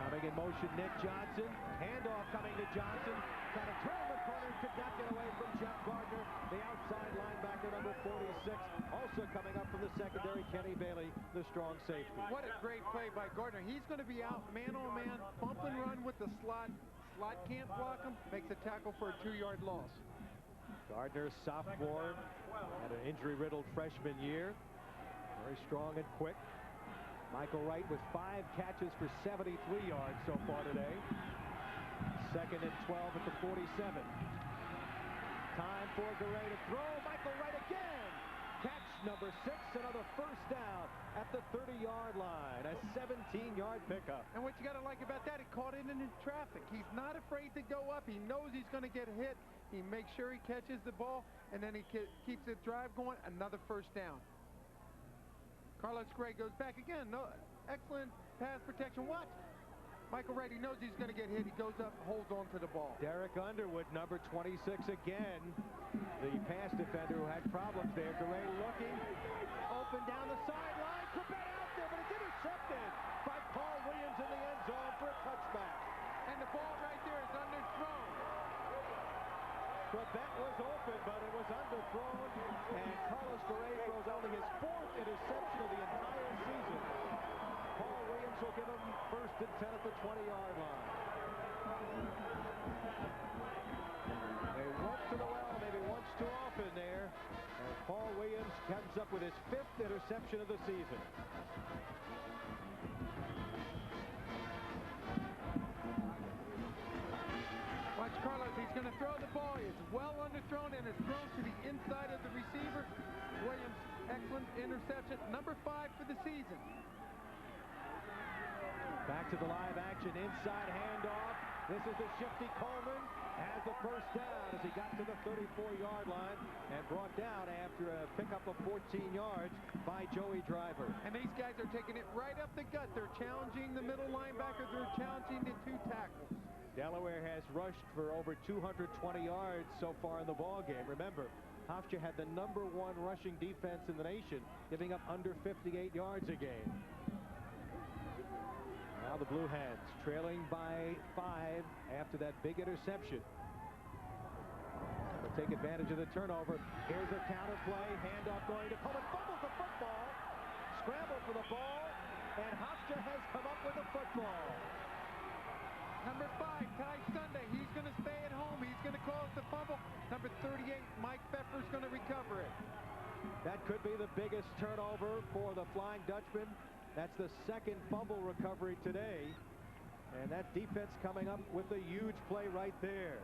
Coming in motion, Nick Johnson. Handoff coming to Johnson. Trying to turn the corner, could not get away from Jeff Gardner. The outside linebacker, number 46. Also coming up from the secondary, Kenny Bailey, the strong safety. What a great play by Gardner. He's going to be out man-on-man, bump and run with the slot. Slot can't block him, makes a tackle for a 2-yard loss. Gardner, sophomore, had an injury-riddled freshman year. Very strong and quick. Michael Wright with 5 catches for 73 yards so far today. 2nd and 12 at the 47. Time for Garay to throw. Michael Wright again. Catch number 6, another first down at the 30-yard line. A 17-yard pickup. And what you got to like about that, he caught it in traffic. He's not afraid to go up. He knows he's going to get hit. He makes sure he catches the ball, and then he keeps the drive going. Another first down. Carlos Gray goes back again. No, excellent pass protection. Watch. Michael Wright, he knows he's going to get hit. He goes up, holds on to the ball. Derrick Underwood, number 26 again. The pass defender who had problems there. Garay looking. Open down the sideline. Corbett out there, but it's intercepted by Paul Williams in the end zone for a touchback. And the ball right there is underthrown. Corbett was open, but it was underthrown, and Carlos Garay throws only his 4th interception of the entire season. Paul Williams will give him 1st and 10 at the 20-yard line. They went to the well maybe once too often there, and Paul Williams comes up with his 5th interception of the season. Watch Carlos, he's going to throw the ball. It's well underthrown and it's thrown to the inside of the receiver. Williams, excellent interception. Number 5 for the season. Back to the live action, inside handoff. This is the shifty Coleman. Has the first down as he got to the 34-yard line and brought down after a pickup of 14 yards by Joey Driver. And these guys are taking it right up the gut. They're challenging the middle linebacker. They're challenging the 2 tackles. Delaware has rushed for over 220 yards so far in the ball game. Remember, Hofstra had the #1 rushing defense in the nation, giving up under 58 yards a game. Now the Blue Hens trailing by 5 after that big interception. They'll take advantage of the turnover. Here's a counter play. Handoff going to Coleman. Fumbles the football. Scramble for the ball. And Hofstra has come up with the football. Number 5, Ty Sunday. He's going to stay at home. He's going to cause the fumble. Number 38, Mike Pfeffer's going to recover it. That could be the biggest turnover for the Flying Dutchman. That's the 2nd fumble recovery today. And that defense coming up with a huge play right there.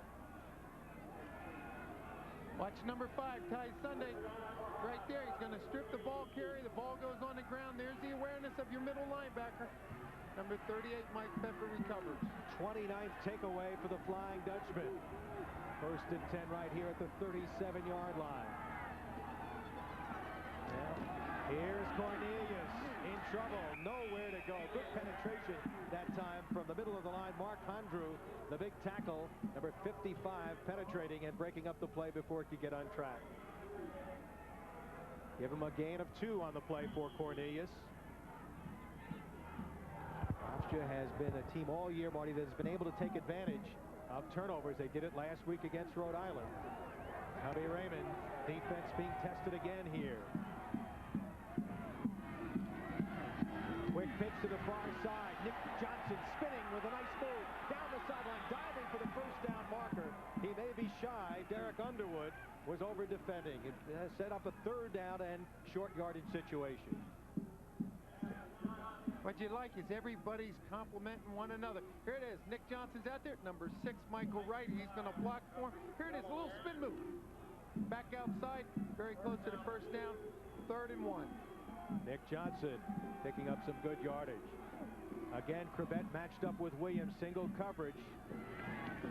Watch number 5, Ty Sunday. Right there, he's going to strip the ball carry. The ball goes on the ground. There's the awareness of your middle linebacker. Number 38, Mike Pfeffer recovers. 29th takeaway for the Flying Dutchman. 1st and 10 right here at the 37-yard line. Well, here's Cornelius in trouble. Nowhere to go. Good penetration that time from the middle of the line. Mark Hondrew, the big tackle, number 55, penetrating and breaking up the play before it could get on track. Give him a gain of 2 on the play for Cornelius. Hofstra has been a team all year, Marty, that has been able to take advantage of turnovers. They did it last week against Rhode Island. Cubby Raymond, defense being tested again here. Quick pitch to the far side. Nick Johnson spinning with a nice move. Down the sideline, diving for the first down marker. He may be shy. Derrick Underwood was over defending. It set up a 3rd down and short yardage situation. What you like is everybody's complimenting one another. Here it is. Nick Johnson's out there. Number 6, Michael Wright. He's going to block for him. Here it is. A little spin move. Back outside. Very close to the first down. 3rd and 1. Nick Johnson picking up some good yardage. Again, Corbett matched up with Williams. Single coverage.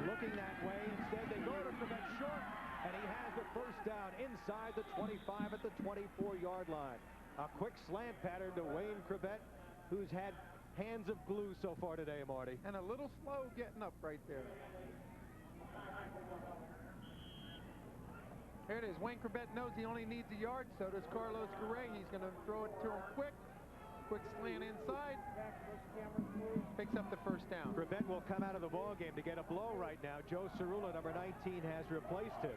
Looking that way. Instead, they go to Corbett short. And he has the first down inside the 25 at the 24-yard line. A quick slant pattern to Wayne Corbett, who's had hands of glue so far today, Marty. And a little slow getting up right there. Here it is. Wayne Corbett knows he only needs a yard, so does Carlos Garay. He's going to throw it to him quick. Quick slant inside. Picks up the first down. come out of the ball game to get a blow right now. Joe Cerula, number 19, has replaced him.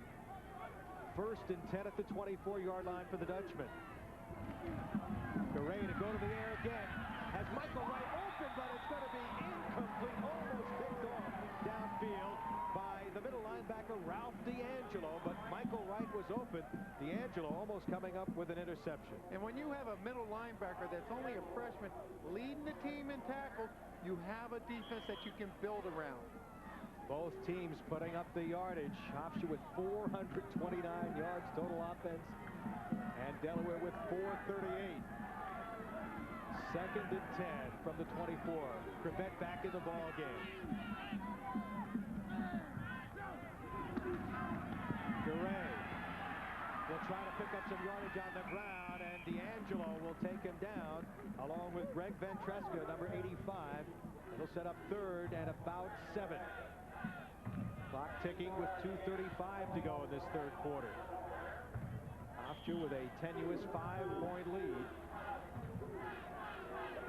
1st and 10 at the 24-yard line for the Dutchman. Garay to go to the air again. Has Michael Wright open, but it's going to be incomplete. Almost picked off downfield by the middle linebacker, Ralph D'Angelo, but Michael Wright was open. D'Angelo almost coming up with an interception. And when you have a middle linebacker that's only a freshman leading the team in tackles, you have a defense that you can build around. Both teams putting up the yardage. Hofstra with 429 yards total offense, and Delaware with 438. 2nd and 10 from the 24. Corbett back in the ball game. Garay will try to pick up some yardage on the ground, and D'Angelo will take him down along with Greg Ventresca, number 85. It'll set up 3rd and about 7. Clock ticking with 2:35 to go in this 3rd quarter. Hofstra with a tenuous 5-point lead.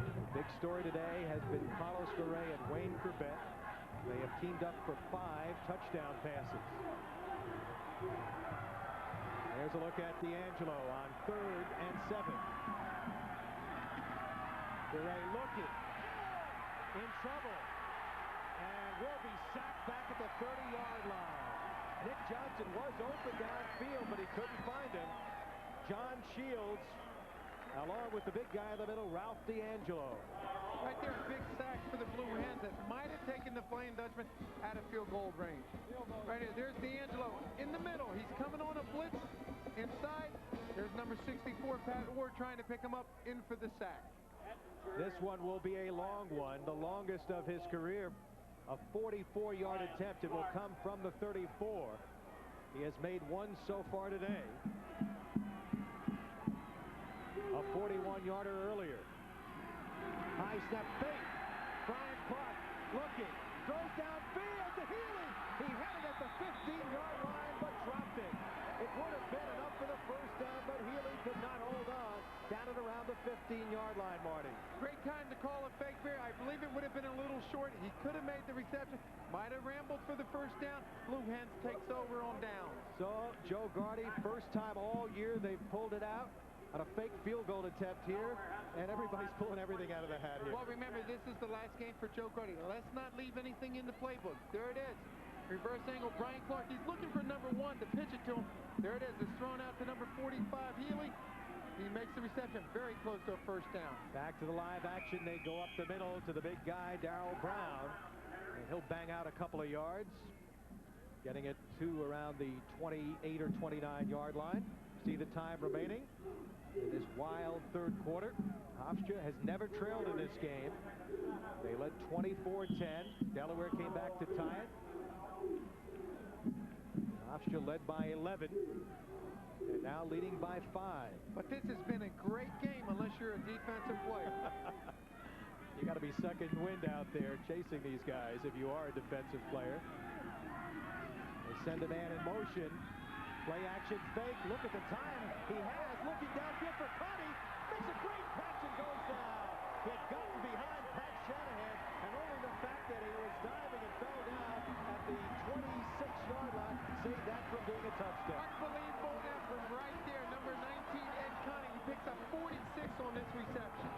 The big story today has been Carlos Garay and Wayne Corbett. They have teamed up for 5 touchdown passes. There's a look at D'Angelo on 3rd and 7. Garay looking in trouble and will be sacked back at the 30-yard line. Nick Johnson was open downfield, but he couldn't find him. John Shields, along with the big guy in the middle, Ralph D'Angelo. Right there, big sack for the Blue Hens that might have taken the Flying Dutchman out of field goal range. Right here, there's D'Angelo in the middle. He's coming on a blitz inside. There's number 64, Pat Ward, trying to pick him up in for the sack. This one will be a long one, the longest of his career. A 44-yard attempt. It will come from the 34. He has made one so far today. A 41-yarder earlier. High snap fake. Brian Clark looking. Throws downfield to Healy. He had it at the 15-yard line, but dropped it. It would have been enough for the 1st down, but Healy could not hold on. Down at around the 15-yard line, Marty. Great time to call a fake there. I believe it would have been a little short. He could have made the reception. Might have rambled for the 1st down. Blue Hens takes over on downs. So Joe Gardy, 1st time all year they've pulled it out on a fake field goal attempt here, and everybody's pulling everything out of the hat here. Well, remember, this is the last game for Joe Gardy. Let's not leave anything in the playbook. There it is. Reverse angle, Brian Clark. He's looking for number 1 to pitch it to him. There it is. It's thrown out to number 45, Healy. He makes the reception very close to a 1st down. Back to the live action. They go up the middle to the big guy, Darryl Brown. And he'll bang out a couple of yards, getting it to around the 28 or 29-yard line. See the time remaining in this wild 3rd quarter. Hofstra has never trailed in this game. They led 24-10. Delaware came back to tie it. Hofstra led by 11. And now leading by 5. But this has been a great game unless you're a defensive player. You got to be second wind out there chasing these guys if you are a defensive player. They send a man in motion. Play action fake. Look at the time he has. Looking downfield for Connie. Makes a great catch and goes down. He had gotten behind Pat Shanahan, and only the fact that he was diving and fell down at the 26-yard line saved that from being a touchdown. Unbelievable effort right there. Number 19, Ed Connie. He picks up 46 on this reception.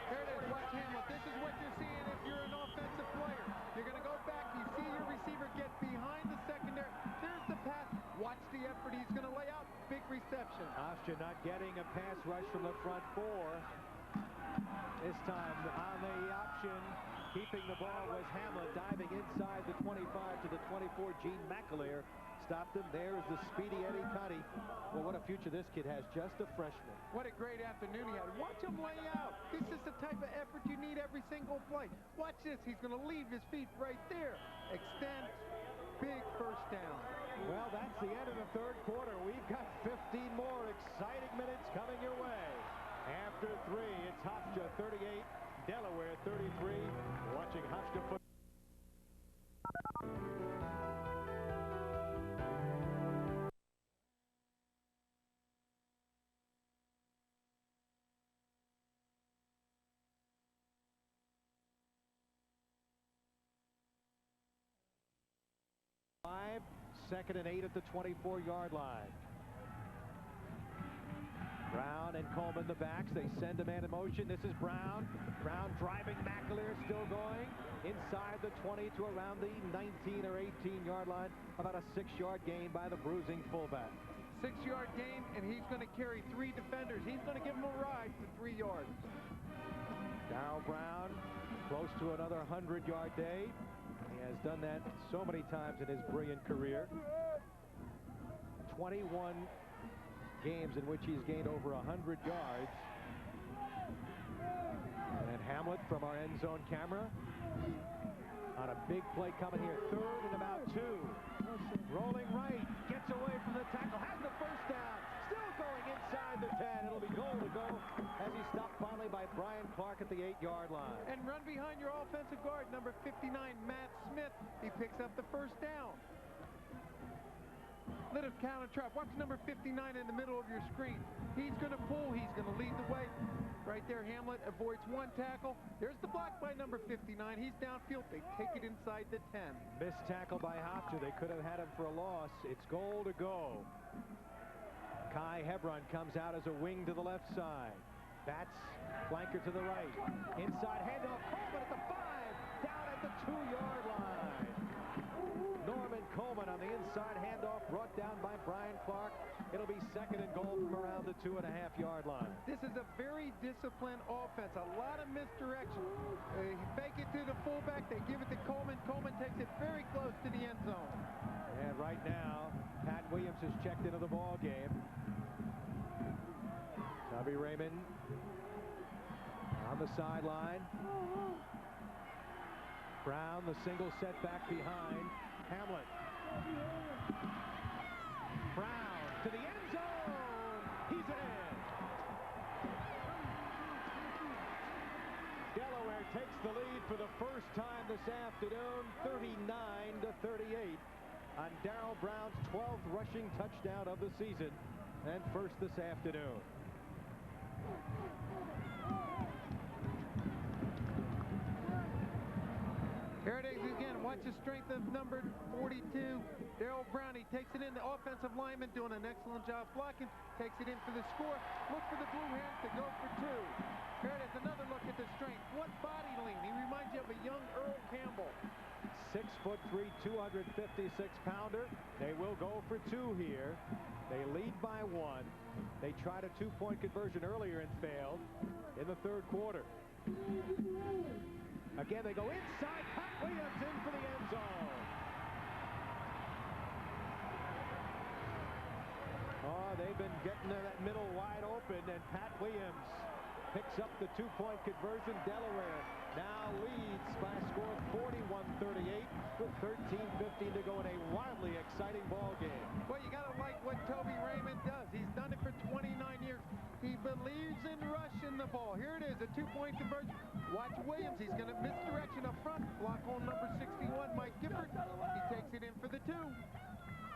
There it is. Watch Hamlet. This is what you're seeing if you're an offensive player. You're going to go back. You see your receiver get behind the secondary. There's the pass. Watch the effort he's going to lay out. Big reception. Hofstra not getting a pass rush from the front 4. This time on the option, keeping the ball was Hamlet, diving inside the 25 to the 24. Gene McAleer stopped him. There's the speedy Eddie Connie. Well, what a future this kid has, just a freshman. What a great afternoon he had. Watch him lay out. This is the type of effort you need every single play. Watch this. He's going to leave his feet right there. Extend. Big 1st down. Well, that's the end of the 3rd quarter. We've got 15 more exciting minutes coming your way. After 3, it's Hofstra 38, Delaware 33. Watching Hofstra football. 2nd and 8 at the 24-yard line. Brown and Coleman the backs. They send a man in motion. This is Brown. Brown driving. McAleer still going. Inside the 20 to around the 19 or 18-yard line. About a 6-yard gain by the bruising fullback. 6-yard gain, and he's going to carry 3 defenders. He's going to give them a ride for 3 yards. Darryl Brown close to another 100-yard day. He has done that so many times in his brilliant career. 21 games in which he's gained over 100 yards. And Hamlet from our end zone camera on a big play coming here. 3rd and about 2. Rolling right, gets away from the tackle, has the first down. Still going inside the 10. It'll be goal to go as he stopped finally by Brian Clark at the 8-yard line. And run behind your offensive guard, number 59, Matt Smith. He picks up the first down. Let him counter trap. Watch number 59 in the middle of your screen. He's going to pull. He's going to lead the way. Right there, Hamlet avoids 1 tackle. There's the block by number 59. He's downfield. They take it inside the 10. Missed tackle by Hofstra. They could have had him for a loss. It's goal to go. Kai Hebron comes out as a wing to the left side. Batts, flanker to the right. Inside handoff. Coleman at the 5. Down at the 2-yard line. Norman Coleman on the inside handoff, brought down by Brian Clark. It'll be 2nd and goal from around the 2.5-yard line. This is a very disciplined offense. A lot of misdirection. They fake it to the fullback. They give it to Coleman. Coleman takes it very close to the end zone. And right now, Pat Williams has checked into the ball game. Tubby Raymond on the sideline. Brown, the single setback behind. Hamlet. Brown to the end zone. He's in. Delaware takes the lead for the first time this afternoon, 39-38, on Darryl Brown's 12th rushing touchdown of the season, and first this afternoon. Here it is again. Watch the strength of number 42, Darryl Brownie. Takes it in. The offensive lineman doing an excellent job blocking. Takes it in for the score. Look for the Blue Hens to go for 2. Here it is. Another look at the strength. What body lean. He reminds you of a young Earl Campbell. 6'3", 256-pounder. They will go for 2 here. They lead by 1. They tried a 2-point conversion earlier and failed in the 3rd quarter. Again, they go inside. Pat Williams in for the end zone. Oh, they've been getting that middle wide open, and Pat Williams picks up the 2-point conversion. Delaware now leads by a score of 41-38 with 13:15 to go in a wildly exciting ball game. Well, you got to like what Toby Raymond does. He's done it for 29 years. He believes in rushing the ball. Here it is, a 2-point conversion. Watch Williams. He's going to misdirection up front. Block on number 61, Mike Gifford. He takes it in for the 2.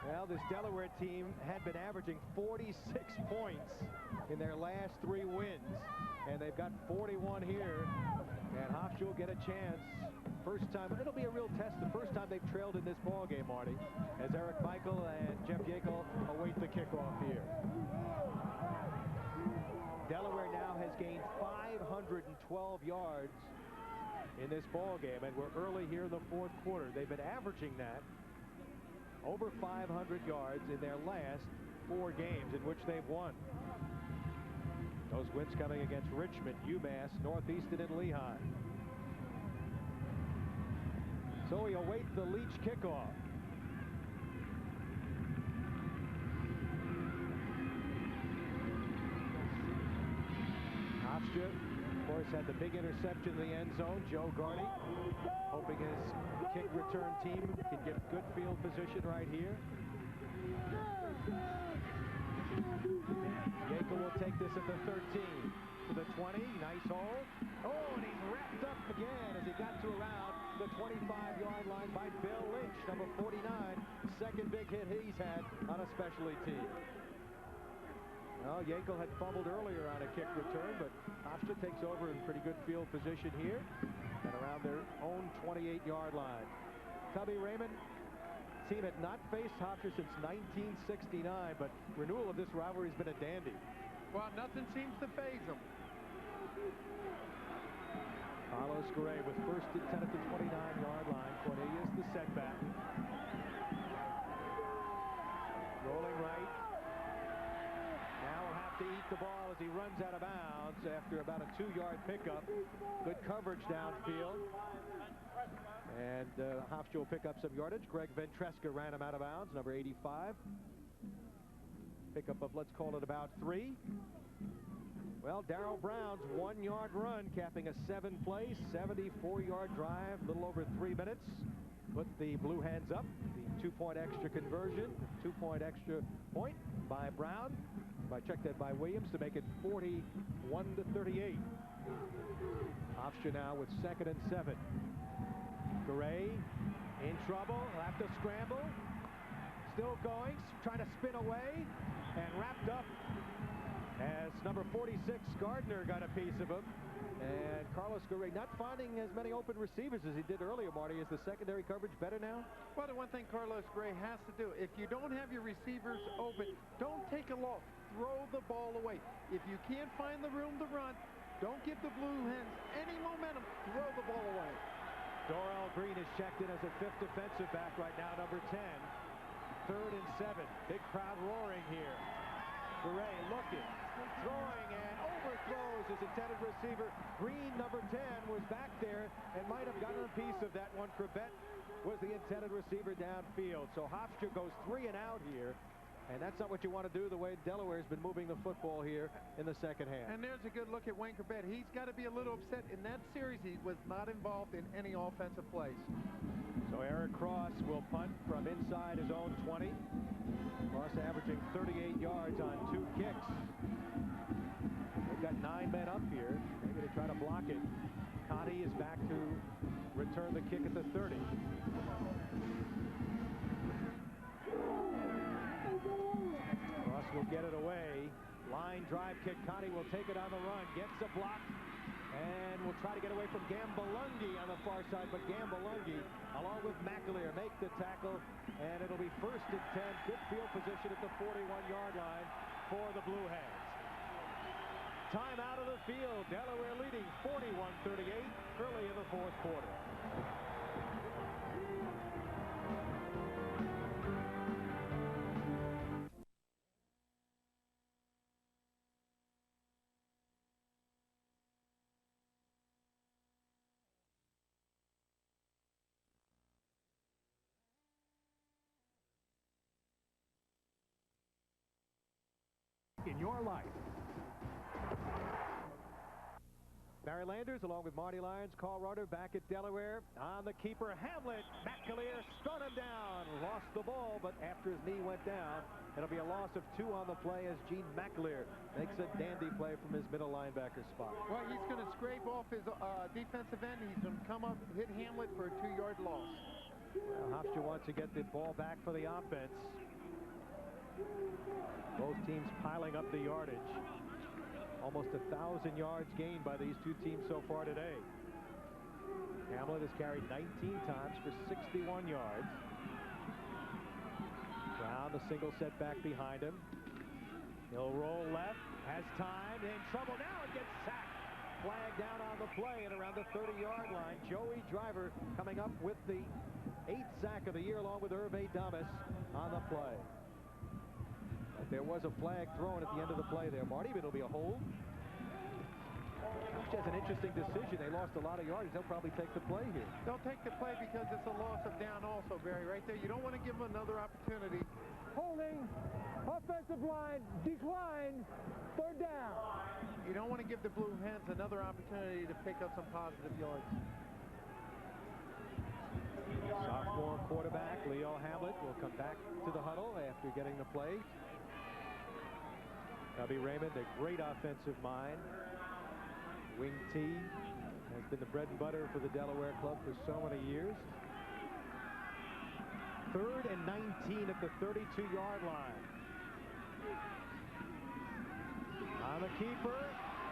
Well, this Delaware team had been averaging 46 points in their last 3 wins, and they've got 41 here. And Hofstra will get a chance. First time, it'll be a real test. The first time they've trailed in this ball game, Marty, as Eric Michael and Jeff Yakel await the kickoff here. Delaware now has gained 512 yards in this ball game, and we're early here in the 4th quarter. They've been averaging that over 500 yards in their last 4 games in which they've won. Those wins coming against Richmond, UMass, Northeastern, and Lehigh. So we await the Leach kickoff. Hofstra, of course, had the big interception in the end zone. Joe Gardy hoping his kick return team can get good field position right here. Yakel will take this at the 13 to the 20. Nice hole. Oh, and he's wrapped up again as he got to around the 25-yard line by Bill Lynch, number 49. Second big hit he's had on a specialty team. Well, Yakel had fumbled earlier on a kick return, but Hofstra takes over in pretty good field position here and around their own 28-yard line. Tubby Raymond team had not faced Hofstra since 1969, but renewal of this rivalry has been a dandy. Well, nothing seems to faze them. Carlos Garay with first and 10 at the 29-yard line. Cornelius the setback. Rolling right. Now will have to eat the ball as he runs out of bounds after about a 2-yard pickup. Good coverage downfield. And Hofstra will pick up some yardage. Greg Ventresca ran him out of bounds, number 85. Pickup of, let's call it, about 3. Well, Darryl Brown's 1-yard run, capping a 7-play, 74-yard drive, a little over 3 minutes. Put the Blue Hens up. The 2-point extra conversion, 2-point extra point by Brown. I checked that by Williams to make it 41-38. Hofstra now with 2nd and 7. Garay in trouble. He'll have to scramble. Still going, trying to spin away, and wrapped up as number 46 Gardner got a piece of him. And Carlos Garay not finding as many open receivers as he did earlier. Marty, is the secondary coverage better now? Well, the one thing Carlos Garay has to do, if you don't have your receivers open, don't take a loss. Throw the ball away. If you can't find the room to run, don't give the Blue Hens any momentum. Throw the ball away. Darrell Green is checked in as a 5th defensive back right now, number 10. 3rd and 7. Big crowd roaring here. Garay looking, throwing, and overthrows his intended receiver. Green, number 10, was back there and might have gotten a piece of that one. Corbett was the intended receiver downfield. So Hofstra goes 3 and out here. And that's not what you want to do the way Delaware's been moving the football here in the second half. And there's a good look at Wayne Corbett. He's got to be a little upset. In that series, he was not involved in any offensive plays. So Eric Cross will punt from inside his own 20. Cross averaging 38 yards on 2 kicks. They've got 9 men up here. Maybe they try to block it. Connie is back to return the kick at the 30. Cross will get it away. Line drive kick. Connie will take it on the run. Gets a block. And will try to get away from Gambalungi on the far side. But Gambalungi, along with McAleer, make the tackle. And it'll be 1st and 10. Good field position at the 41-yard line for the Blue Hens. Time out of the field. Delaware leading 41-38 early in the 4th quarter. In your life. Barry Landers along with Marty Lyons, Carl Rudder back at Delaware. On the keeper, Hamlet. McAleer spun him down. Lost the ball, but after his knee went down, it'll be a loss of 2 on the play as Gene McAleer makes a dandy play from his middle linebacker spot. Well, he's going to scrape off his defensive end. He's going to come up, hit Hamlet for a 2-yard loss. Well, Hofstra wants to get the ball back for the offense. Both teams piling up the yardage. Almost 1,000 yards gained by these 2 teams so far today. Hamlet has carried 19 times for 61 yards. Brown, the single setback behind him. He'll roll left, has time, in trouble now, and gets sacked. Flag down on the play and around the 30-yard line. Joey Driver coming up with the 8th sack of the year along with Hervé Damas on the play. There was a flag thrown at the end of the play there, Marty, but it'll be a hold. Which is an interesting decision. They lost a lot of yards. They'll probably take the play here. They'll take the play because it's a loss of down also, Barry, right there. You don't want to give them another opportunity. Holding. Offensive line declined. 3rd down. You don't want to give the Blue Hens another opportunity to pick up some positive yards. Sophomore quarterback Leo Hamlet will come back to the huddle after getting the play. Cubby Raymond, a great offensive mind. Wing T has been the bread and butter for the Delaware club for so many years. 3rd and 19 at the 32-yard line. On the keeper,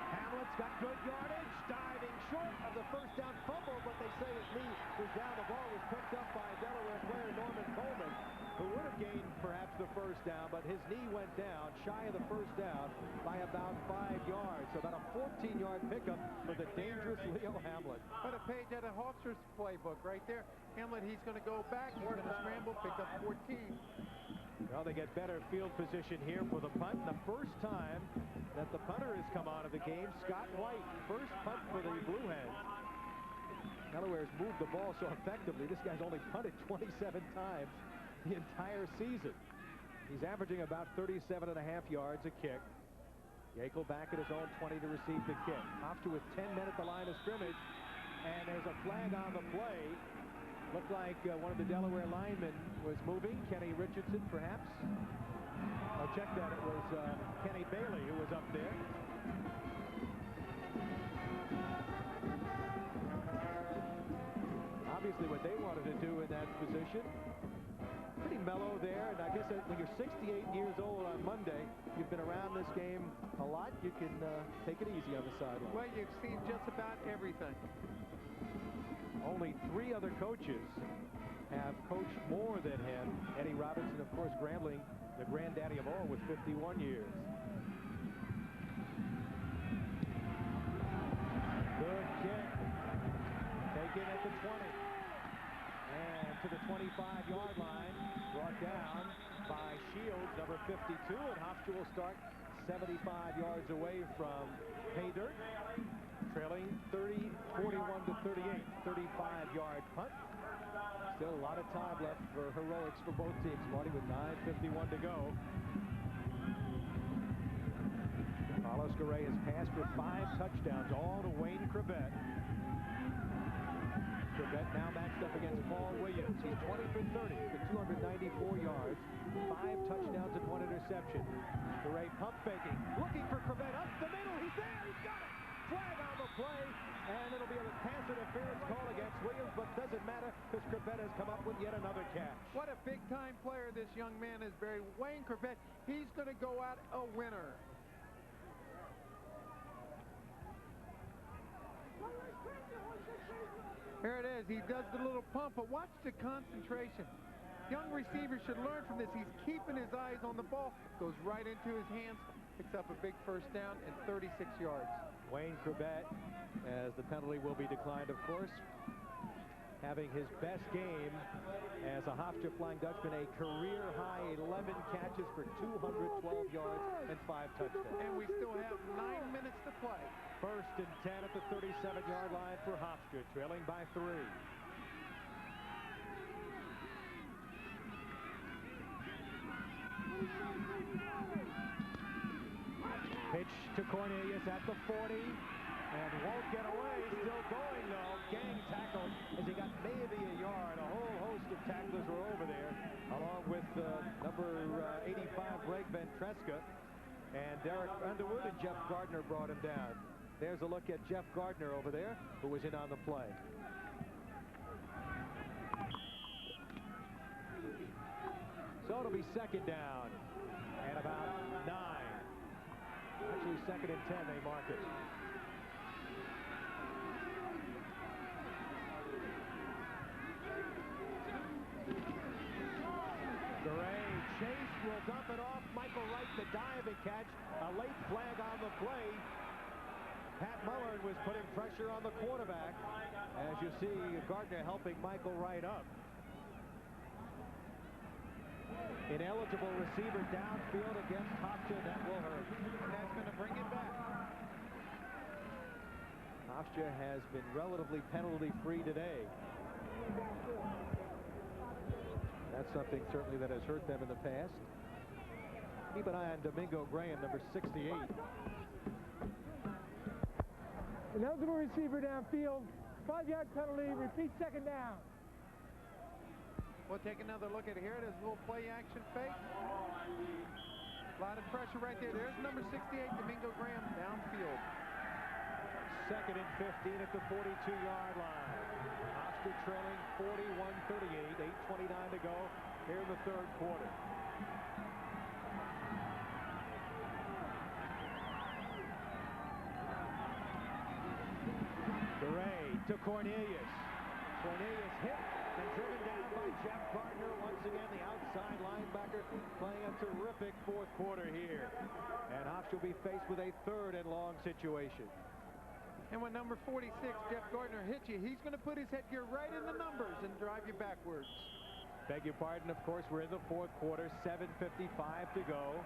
Hamlet's got good yardage, diving short of the 1st down fumble, but they say his knee was down. The ball was picked up by Delaware player Norman Coleman. first down, but his knee went down, shy of the first down by about 5 yards. So about a 14-yard pickup for the dangerous Leo Hamlet. What a page out of Hofstra's playbook right there. Hamlet, he's going to go back. He's going to scramble, pick up 14. Well, they get better field position here for the punt. The first time that the punter has come out of the game, Scott Wright. First punt for the Blue Hens. Delaware's moved the ball so effectively. This guy's only punted 27 times the entire season. He's averaging about 37.5 yards a kick. Yackel back at his own 20 to receive the kick. Hofstra with 10 men at the line of scrimmage. And there's a flag on the play. Looked like one of the Delaware linemen was moving. Kenny Richardson, perhaps. I'll check that. It was Kenny Bailey who was up there. Obviously what they wanted to do in that position. Pretty mellow there, and I guess when you're 68 years old on Monday, you've been around this game a lot, you can take it easy on the sideline. Well, you've seen just about everything. Only 3 other coaches have coached more than him. Eddie Robinson, of course, Grambling, the granddaddy of all, with 51 years. Good kick. Taken at the 20. And to the 25-yard line, brought down by Shields, number 52, and Hofstra will start 75 yards away from pay dirt, trailing 41 to 38, 35-yard punt. Still a lot of time left for heroics for both teams. Marty with 9:51 to go. Carlos Garay has passed for 5 touchdowns, all to Wayne Corbett. Corbett now matched up against Paul Williams. He's 20 for 30 for 294 yards, 5 touchdowns and 1 interception. Garay pump faking, looking for Corbett up the middle. He's there. He's got it. Flag on the play, and it'll be a pass interference call against Williams, but doesn't matter because Corbett has come up with yet another catch. What a big-time player this young man is, Barry. Wayne Corbett, he's going to go out a winner. Here it is. He does the little pump, but watch the concentration. Young receivers should learn from this. He's keeping his eyes on the ball, goes right into his hands, picks up a big first down and 36 yards. Wayne Corbett, as the penalty will be declined, of course, having his best game as a Hofstra Flying Dutchman, a career-high 11 catches for 212 yards and 5 touchdowns. And we still have 9 minutes to play. 1st and 10 at the 37-yard line for Hofstra, trailing by 3. Pitch to Cornelius at the 40. And won't get away. Still going, though. Gang tackle as he got maybe a yard. A whole host of tacklers were over there, along with number 85, Greg Ventresca. And Derrick Underwood and Jeff Gardner brought him down. There's a look at Jeff Gardner over there, who was in on the play. So it'll be 2nd down and about 9. Actually, 2nd and 10, they mark it. Garay, Chase will dump it off. Michael Wright, the diving catch. A late flag on the play. Pat Mullard was putting pressure on the quarterback. As you see, Gardner helping Michael Wright up. Ineligible receiver downfield against Hofstra. That will hurt. And that's going to bring it back. Hofstra has been relatively penalty-free today. That's something certainly that has hurt them in the past. Keep an eye on Domingo Graham, number 68. Ineligible receiver downfield, 5-yard penalty, repeat 2nd down. We'll take another look at it here. It is a little play action fake. A lot of pressure right there. There's number 68, Domingo Graham, downfield. 2nd and 15 at the 42-yard line. Hofstra trailing 41-38, 8:29 to go here in the 3rd quarter. Garay to Cornelius. Cornelius hit And driven down by Jeff Gardner. Once again, the outside linebacker playing a terrific fourth quarter here. And Hofstra will be faced with a third and long situation. And when number 46, Jeff Gardner, hits you, he's going to put his headgear right in the numbers and drive you backwards. Beg your pardon, of course, we're in the fourth quarter, 7:55 to go.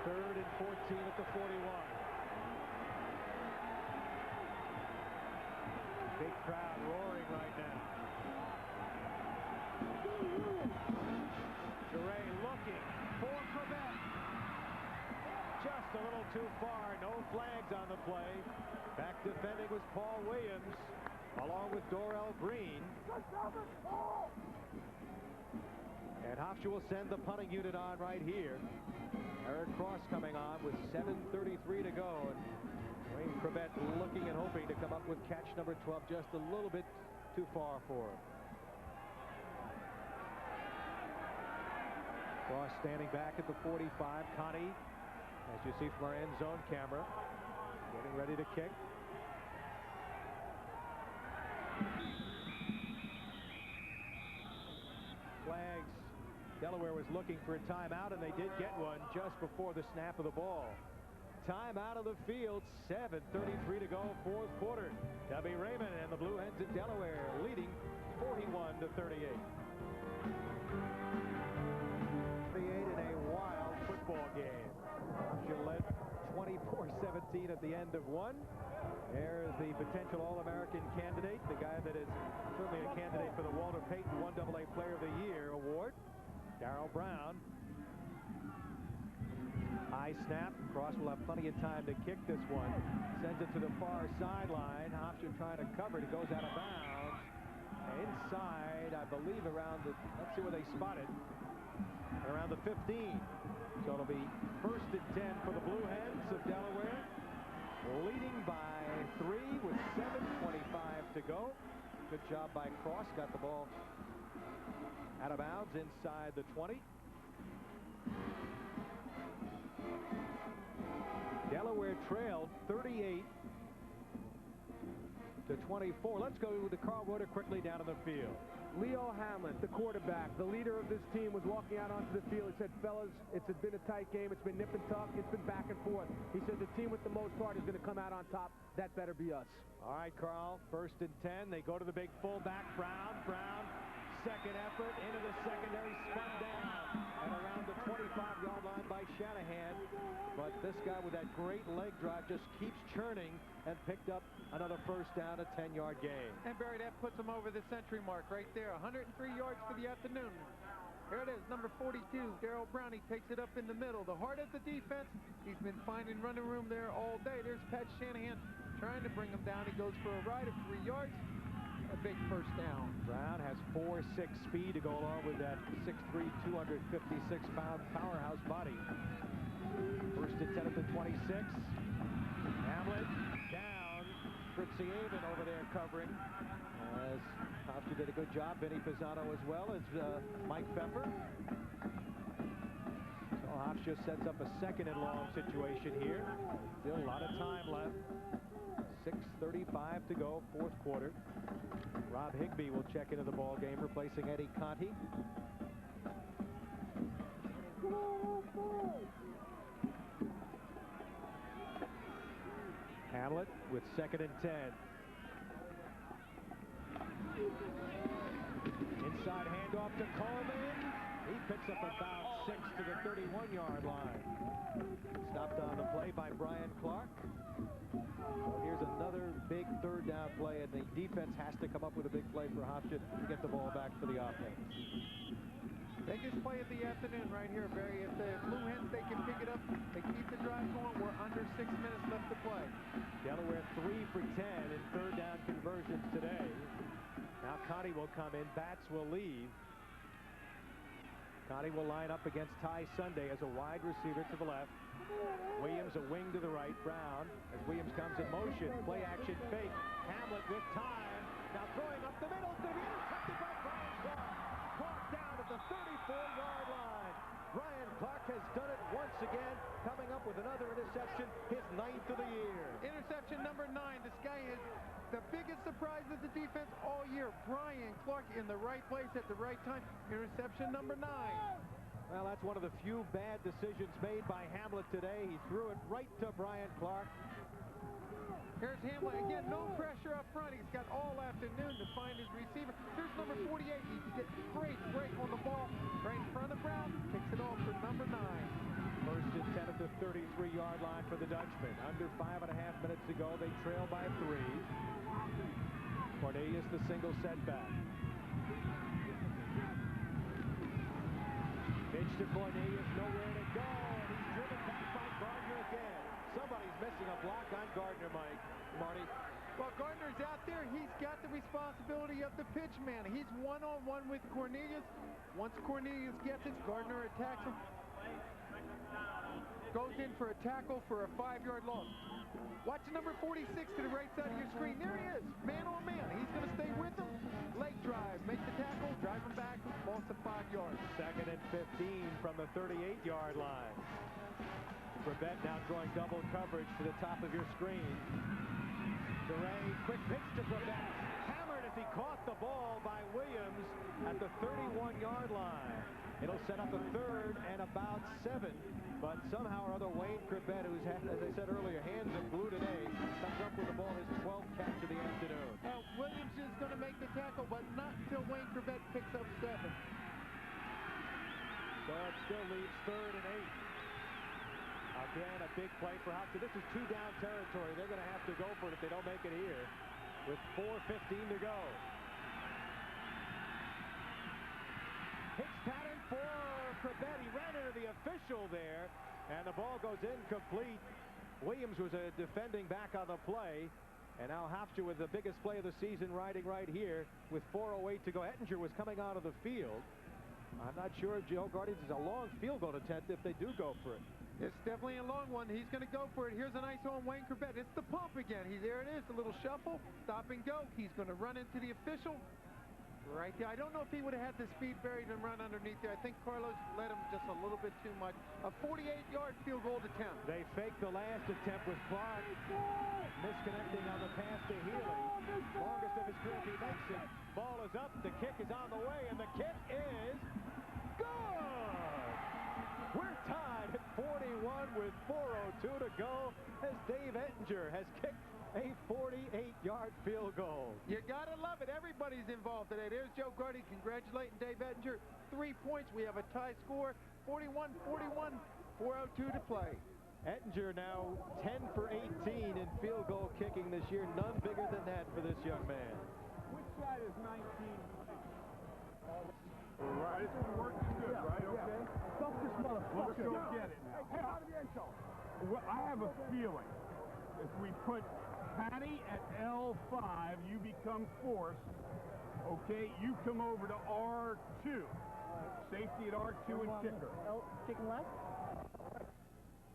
Third and 14 at the 41. Big crowd roaring right now. Duray looking for Corbett. Just a little too far. No flags on the play. Back defending was Paul Williams, along with Darryl Green. And Hofstra will send the punting unit on right here. Eric Cross coming on with 7:33 to go. And Wayne Corbett looking and hoping to come up with catch number 12, just a little bit too far for him. Cross standing back at the 45. Connie, as you see from our end zone camera, getting ready to kick. Flags. Delaware was looking for a timeout, and they did get one just before the snap of the ball. Time out of the field, 7:33 to go, fourth quarter. W. Raymond and the Blue Hens of Delaware leading 41-38. 38 in a wild football game. Hofstra led 24-17 at the end of one. There's the potential All-American candidate, the guy that is certainly a candidate for the Walter Payton 1AA Player of the Year award, Darryl Brown. High snap. Cross will have plenty of time to kick this one. Sends it to the far sideline. Hofstra trying to cover it. It goes out of bounds. Inside, I believe, around the, let's see where they spot it. Around the 15. So it'll be first and 10 for the Blue Hens of Delaware. Leading by 3 with 7:25 to go. Good job by Cross. Got the ball out of bounds inside the 20. Delaware trailed 38-24. Let's go to Carl Reuter quickly down to the field. Leo Hamlet, the quarterback, the leader of this team, was walking out onto the field. He said, fellas, it's been a tight game. It's been nip and tuck. It's been back and forth. He said the team with the most heart is going to come out on top. That better be us. All right, Carl, first and 10. They go to the big fullback, Brown. Second effort into the secondary, spun down and around the 25-yard line by Shanahan. But this guy with that great leg drive just keeps churning and picked up another first down, a 10-yard gain. And Barry, that puts him over the century mark right there. 103 yards for the afternoon. Here it is, number 42, Darryl Brownie takes it up in the middle. The heart of the defense. He's been finding running room there all day. There's Pat Shanahan trying to bring him down. He goes for a ride of 3 yards. A big first down. Brown has 4.6 speed to go along with that 6'3", 256-pound powerhouse body. First and 10 at the 26. Hamlet down. Fritzy Avon over there covering. As Hofstra did a good job. Vinny Pisano as well as Mike Pfeffer. So Hofstra sets up a second and long situation here. Still a lot of time left. 6:35 to go, fourth quarter. Rob Higbee will check into the ball game, replacing Eddie Conti. Hamlet with second and 10. Inside handoff to Coleman. He picks up about 6 to the 31-yard line. Stopped on the play by Brian Clark. So here's another big third down play, and the defense has to come up with a big play for Hofstra to get the ball back for the offense. Biggest play of the afternoon right here, Barry. If the Blue Hens, they can pick it up, they keep the drive going. We're under 6 minutes left to play. Delaware 3 for 10 in third down conversions today. Now Conti will come in. Batts will leave. Conti will line up against Ty Sunday as a wide receiver to the left. Williams a wing to the right. Brown as Williams comes in motion. Play action fake. Hamlet with time. Now throwing up the middle. It's going to be intercepted by Brian Clark. Caught down at the 34-yard line. Brian Clark has done it once again, coming up with another interception, his 9th of the year. Interception number 9. This guy is the biggest surprise of the defense all year. Brian Clark in the right place at the right time. Interception number 9. Well, that's one of the few bad decisions made by Hamlet today. He threw it right to Brian Clark. Here's Hamlet again, no pressure up front. He's got all afternoon to find his receiver. Here's number 48. He gets great break on the ball right in front of Brown. Kicks it off for number 9. First and 10 at the 33-yard line for the Dutchman. Under 5.5 minutes to go, they trail by 3. Cornelius the single setback. Pitch to Cornelius, nowhere to go. And he's driven back by Gardner again. Somebody's missing a block on Gardner, Marty. Well, Gardner's out there. He's got the responsibility of the pitch man. He's one-on-one with Cornelius. Once Cornelius gets it, Gardner attacks him. Goes in for a tackle for a 5-yard loss. Watch number 46 to the right side of your screen. There he is, man on man. He's going to stay with him. Leg drive, make the tackle, drive him back, loss of 5 yards. 2nd and 15 from the 38-yard line. Corbett now drawing double coverage to the top of your screen. DeRay, quick pitch to Corbett. Hammered as he caught the ball by Williams at the 31-yard line. It'll set up a 3rd and about 7. But somehow or other, Wayne Corbett, who's had, as I said earlier, hands of glue today, comes up with the ball, his 12th catch of the afternoon. Williams is going to make the tackle, but not until Wayne Corbett picks up 7. So it still leaves 3rd and 8. Again, a big play for Hofstra. This is 2-down territory. They're going to have to go for it if they don't make it here with 4:15 to go. Pitch pattern for Corbett. He ran into the official there, and the ball goes incomplete. Williams was defending back on the play, and now Hofstra with the biggest play of the season riding right here with 4:08 to go. Ettinger was coming out of the field. I'm not sure Joe Guardians is a long field goal attempt if they do go for it. It's definitely a long one. He's going to go for it. Here's a nice on Wayne Corbett. It's the pump again. There it is, the little shuffle, stop and go. He's going to run into the official right there. I don't know if he would have had the speed buried and run underneath there. I think Carlos let him just a little bit too much. A 48-yard field goal attempt. They faked the last attempt with Clark misconnecting on the pass to Healy. Longest of his career if he makes it. Ball is up, the kick is on the way, and the kick is good! We're tied at 41 with 4:02 to go as Dave Ettinger has kicked a 48-yard field goal. You gotta love it. Everybody's involved today. There's Joe Gardy congratulating Dave Ettinger. 3 points. We have a tie score. 41-41. 4:02 to play. Ettinger now 10 for 18 in field goal kicking this year. None bigger than that for this young man. Which side is 19? Right, it's been working good, right? Okay. Stop this motherfucker. Let's go get it now. Hey, out of the end zone. Well, I have a feeling if we put Patty at L5, you become force. Okay, you come over to R2. Safety at R2 and kicker. Kicking left?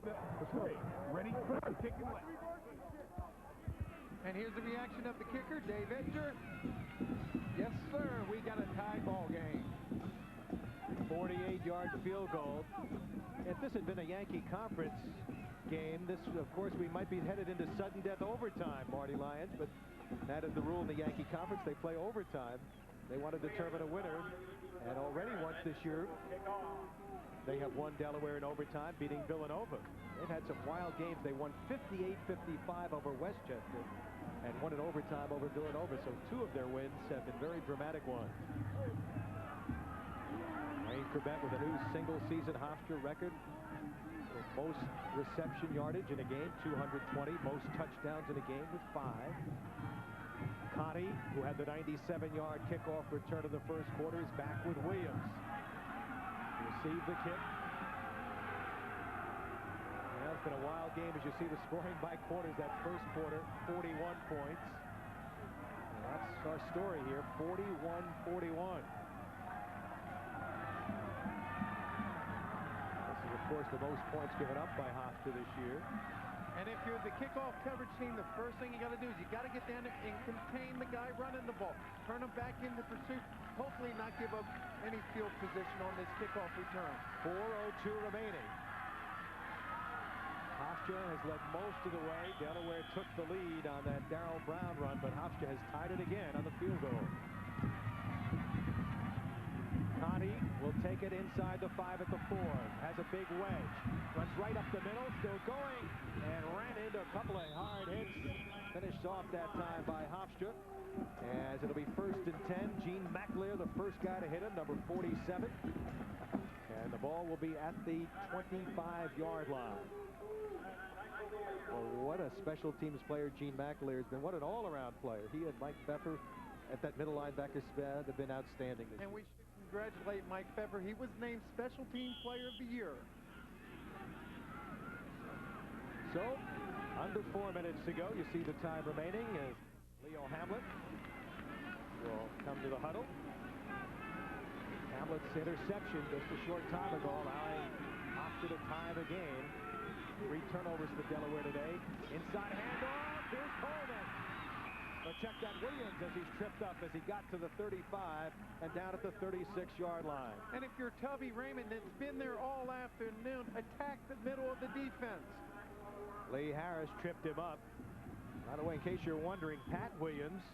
Okay, ready? Kicking left. And here's the reaction of the kicker, Dave Ettinger. Yes, sir. We got a tie ball game. 48-yard field goal. If this had been a Yankee Conference game, this, of course, we might be headed into sudden death overtime, Marty Lyons, but that is the rule in the Yankee Conference. They play overtime. They want to determine a winner, and already once this year, they have won Delaware in overtime, beating Villanova. They've had some wild games. They won 58-55 over Westchester and won in overtime over Villanova, so 2 of their wins have been very dramatic ones. Wayne Corbett with a new single-season Hofstra record. Most reception yardage in a game, 220. Most touchdowns in a game with 5. Connie, who had the 97-yard kickoff return of the first quarter, is back with Williams. Received the kick. Now it's been a wild game as you see the scoring by quarters. That first quarter, 41 points. And that's our story here, 41-41. Of course, the most points given up by Hofstra this year. And if you're the kickoff coverage team, the first thing you got to do is you got to get down and contain the guy running the ball. Turn him back into pursuit. Hopefully not give up any field position on this kickoff return. 4:02 remaining. Hofstra has led most of the way. Delaware took the lead on that Darryl Brown run, but Hofstra has tied it again on the field goal. Connie will take it inside the 5 at the 4. Has a big wedge. Runs right up the middle. Still going. And ran into a couple of hard hits. Finished off that time by Hofstra. As it'll be 1st and 10. Gene McAleer, the first guy to hit him, number 47. And the ball will be at the 25-yard line. Well, what a special teams player Gene McAleer has been. What an all-around player. He and Mike Pfeffer at that middle linebacker spot have been outstanding this year. And we should congratulate Mike Pfeffer. He was named Special Team Player of the Year. So, under 4 minutes to go. You see the time remaining as Leo Hamlet will come to the huddle. Hamlet's interception just a short time ago, allowing Hofstra to tie the game. 3 turnovers for Delaware today. Inside handoff. Here's Coleman. But check that Williams as he's tripped up as he got to the 35 and down at the 36-yard line. And if you're Tubby Raymond, that's been there all afternoon, attack the middle of the defense. Lee Harris tripped him up. By the way, in case you're wondering, Pat Williams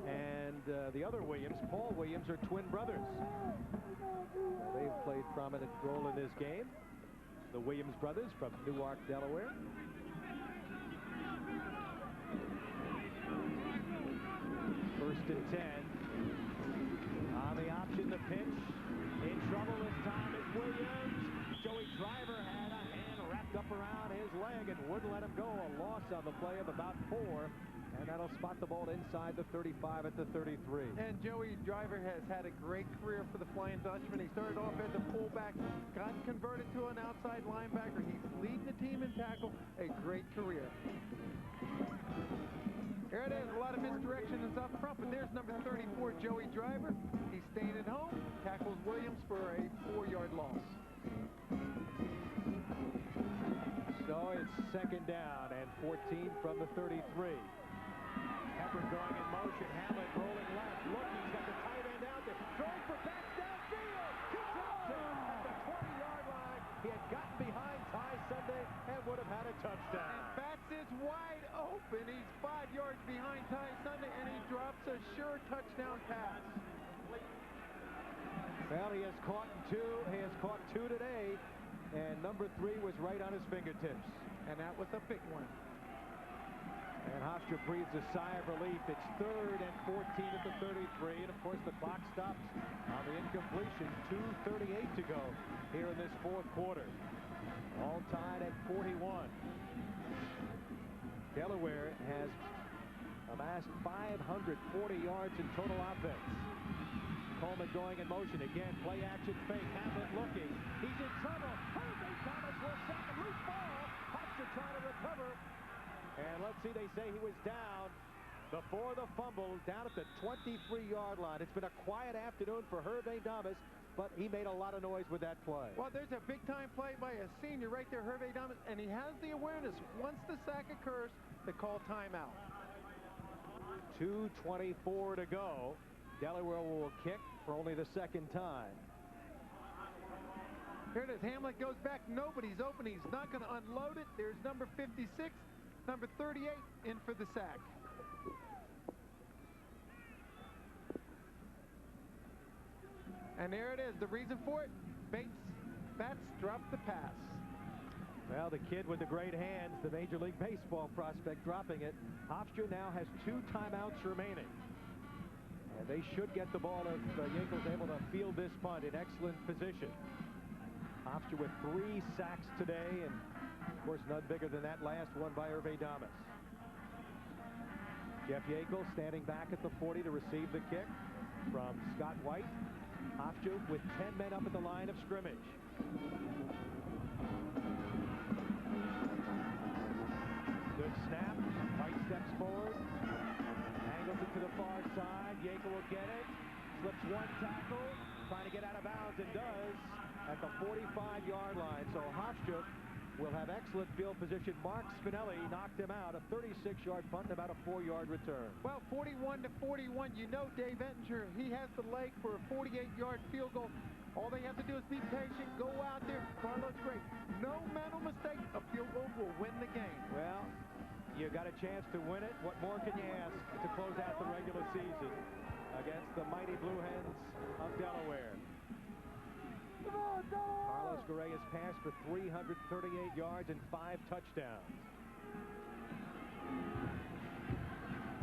and the other Williams, Paul Williams, are twin brothers. They've played prominent role in this game. The Williams brothers from Newark, Delaware. First and 10. On the option, the pitch. In trouble this time is Williams. Joey Driver had a hand wrapped up around his leg and wouldn't let him go. A loss on the play of about 4. And that'll spot the ball inside the 35 at the 33. And Joey Driver has had a great career for the Flying Dutchman. He started off as a fullback, got converted to an outside linebacker. He's leading the team in tackle. A great career. Here it is. A lot of misdirection is up front, but there's number 34, Joey Driver. He's staying at home. Tackles Williams for a 4-yard loss. So it's 2nd down and 14 from the 33. Pepper going in motion. Hamlet rolling left. Look, he's got the tight end out there. Throwing for Batts downfield. He dropped it at the 20-yard line. He had gotten behind Ty Sunday and would have had a touchdown. And Batts is wide open. He's 5 yards behind Ty Sunday, and he drops a sure touchdown pass. Well, he has caught 2. He has caught 2 today, and number 3 was right on his fingertips. And that was a big one. And Hofstra breathes a sigh of relief. It's 3rd and 14 at the 33. And, of course, the clock stops on the incompletion. 2:38 to go here in this 4th quarter. All tied at 41. Delaware has amassed 540 yards in total offense. Coleman going in motion. Again, play action fake. Hamlet looking. He's in trouble. Hervey Thomas will sack a loose ball. Hofstra trying to recover. And let's see, they say he was down before the fumble down at the 23-yard line. It's been a quiet afternoon for Hervé Damas, but he made a lot of noise with that play. Well, there's a big-time play by a senior right there, Hervé Damas, and he has the awareness. Once the sack occurs, they call timeout. 2:24 to go. Delaware will kick for only the 2nd time. Here it is. Hamlet goes back. Nobody's open. He's not going to unload it. There's number 56. Number 38 in for the sack. And there it is. The reason for it, Batts dropped the pass. Well, the kid with the great hands, the Major League Baseball prospect, dropping it. Hofstra now has 2 timeouts remaining. And they should get the ball if Yankel's able to field this punt in excellent position. Hofstra with 3 sacks today, and of course none bigger than that last one by Hervé Damas. Jeff Yankel standing back at the 40 to receive the kick from Scott White. Hofstra with 10 men up at the line of scrimmage. Good snap. White steps forward. Angles it to the far side. Yankel will get it. Slips 1 tackle. Trying to get out of bounds and does at the 45-yard line. So Hofstra will have excellent field position. Mark Spinelli knocked him out. A 36-yard punt and about a 4-yard return. Well, 41-41. You know Dave Ettinger, he has the leg for a 48-yard field goal. All they have to do is be patient, go out there. Carlos Gray, no mental mistake. A field goal will win the game. Well, you got a chance to win it. What more can you ask to close out the regular season against the mighty Blue Hens of Delaware? Carlos Gray has passed for 338 yards and 5 touchdowns.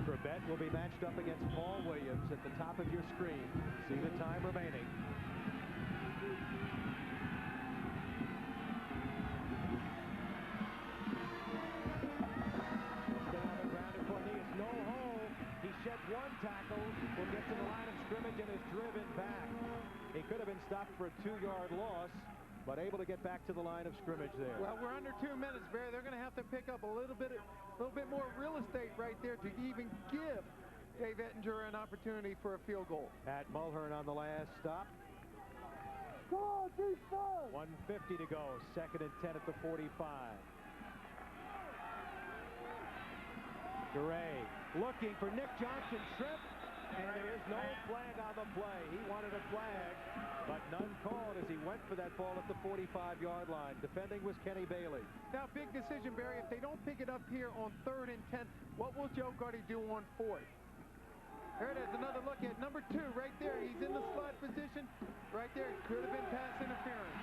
Corbett will be matched up against Paul Williams at the top of your screen. See the time remaining. No hole. He sheds one tackle, will get to the line of scrimmage and is driven back. He could have been stopped for a 2-yard loss, but able to get back to the line of scrimmage there. Well, we're under 2 minutes, Barry. They're going to have to pick up a little bit more real estate right there to even give Dave Ettinger an opportunity for a field goal. Pat Mulhern on the last stop. 1:50 to go. 2nd and 10 at the 45. Gray looking for Nick Johnson trip, and there is no flag on the play. He wanted a flag, but none called as he went for that ball at the 45-yard line. Defending was Kenny Bailey. Now, big decision, Barry. If they don't pick it up here on 3rd and 10, what will Joe Gardy do on 4th? There it is, another look at number 2 right there. He's in the slot position. Right there, it could have been pass interference.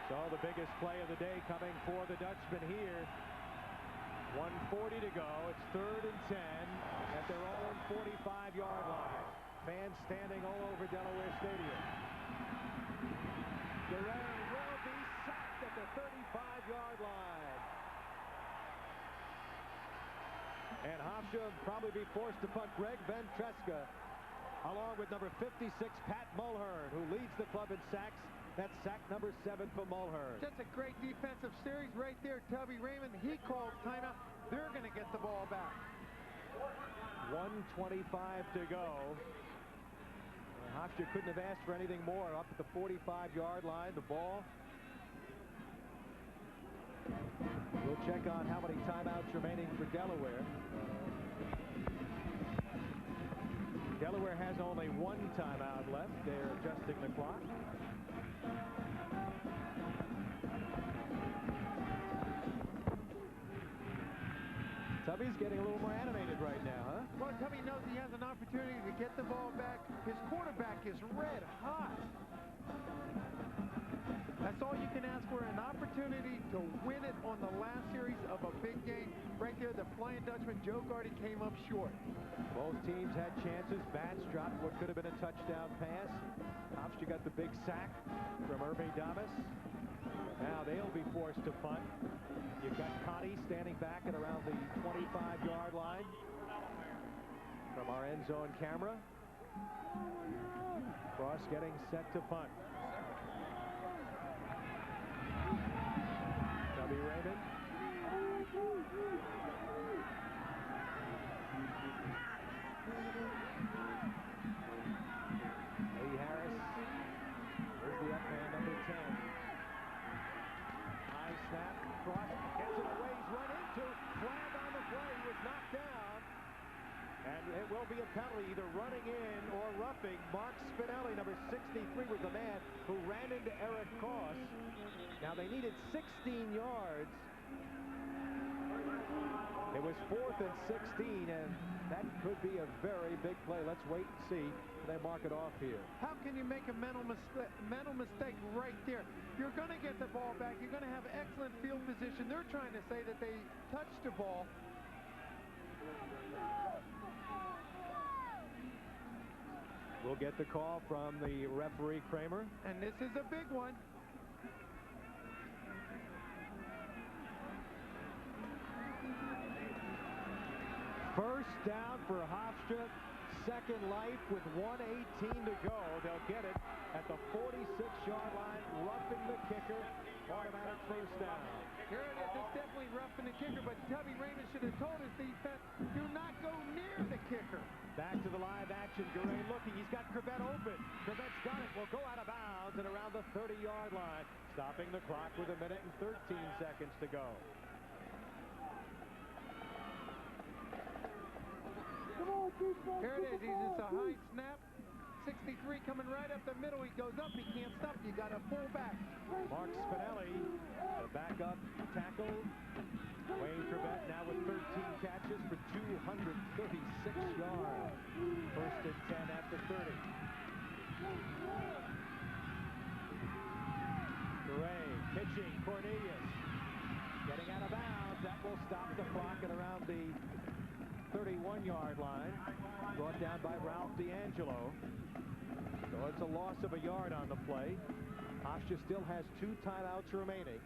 So the biggest play of the day coming for the Dutchman here. 1:40 to go. It's 3rd and 10 at their own 45-yard line. Fans standing all over Delaware Stadium. Gray will be sacked at the 35-yard line. And Hofstra will probably be forced to punt. Greg Ventresca, along with number 56, Pat Mulhern, who leads the club in sacks. That's sack number 7 for Mulhern. Just a great defensive series right there. Tubby Raymond, he calls timeout. They're going to get the ball back. 1:25 to go. Hofstra couldn't have asked for anything more. Up at the 45-yard line, the ball. We'll check on how many timeouts remaining for Delaware. Delaware has only 1 timeout left. They're adjusting the clock. Tubby's getting a little more animated right now, huh? Well, Tubby knows he has an opportunity to get the ball back. His quarterback is red hot. That's all you can ask for, an opportunity to win it on the last series of a big game. Right there, the Flying Dutchman, Joe Gardy, came up short. Both teams had chances. Batts dropped what could have been a touchdown pass. Hofstra got the big sack from Hervé Damas. Now they'll be forced to punt. You've got Connie standing back at around the 25-yard line from our end zone camera. Cross getting set to punt. Tubby Raymond. Lee Harris. Here's the up man, number 10. High snap, cross, gets it away, he's run into, flag on the play, he was knocked down. And it will be a penalty, either running in or roughing. Mark Spinelli, number 63, was the man who ran into Eric Koss. Now they needed 16 yards. It was 4th and 16, and that could be a very big play. Let's wait and see. They mark it off here. How can you make a mental mistake right there? You're going to get the ball back. You're going to have excellent field position. They're trying to say that they touched the ball. We'll get the call from the referee, Kramer. And this is a big one. First down for Hofstra. Second life with 1:18 to go. They'll get it at the 46-yard line, roughing the kicker. Automatic first down. Here it is. It's definitely roughing the kicker, but Tubby Raymond should have told his defense, do not go near the kicker. Back to the live action. Garay looking. He's got Corbett open. Corbett's got it. Will go out of bounds and around the 30-yard line, stopping the clock with 1 minute and 13 seconds to go. Here it is. It's a high snap. 63 coming right up the middle. He goes up. He can't stop. You got to pull back. Mark Spinelli, the backup tackle. Wayne Corbett now with 13 catches for 236 yards. First and 10 at the 30. Garay pitching. Cornelius getting out of bounds. That will stop the clock at around the 31-yard line. Brought down by Ralph D'Angelo. So it's a loss of a yard on the play. Hofstra still has 2 timeouts remaining.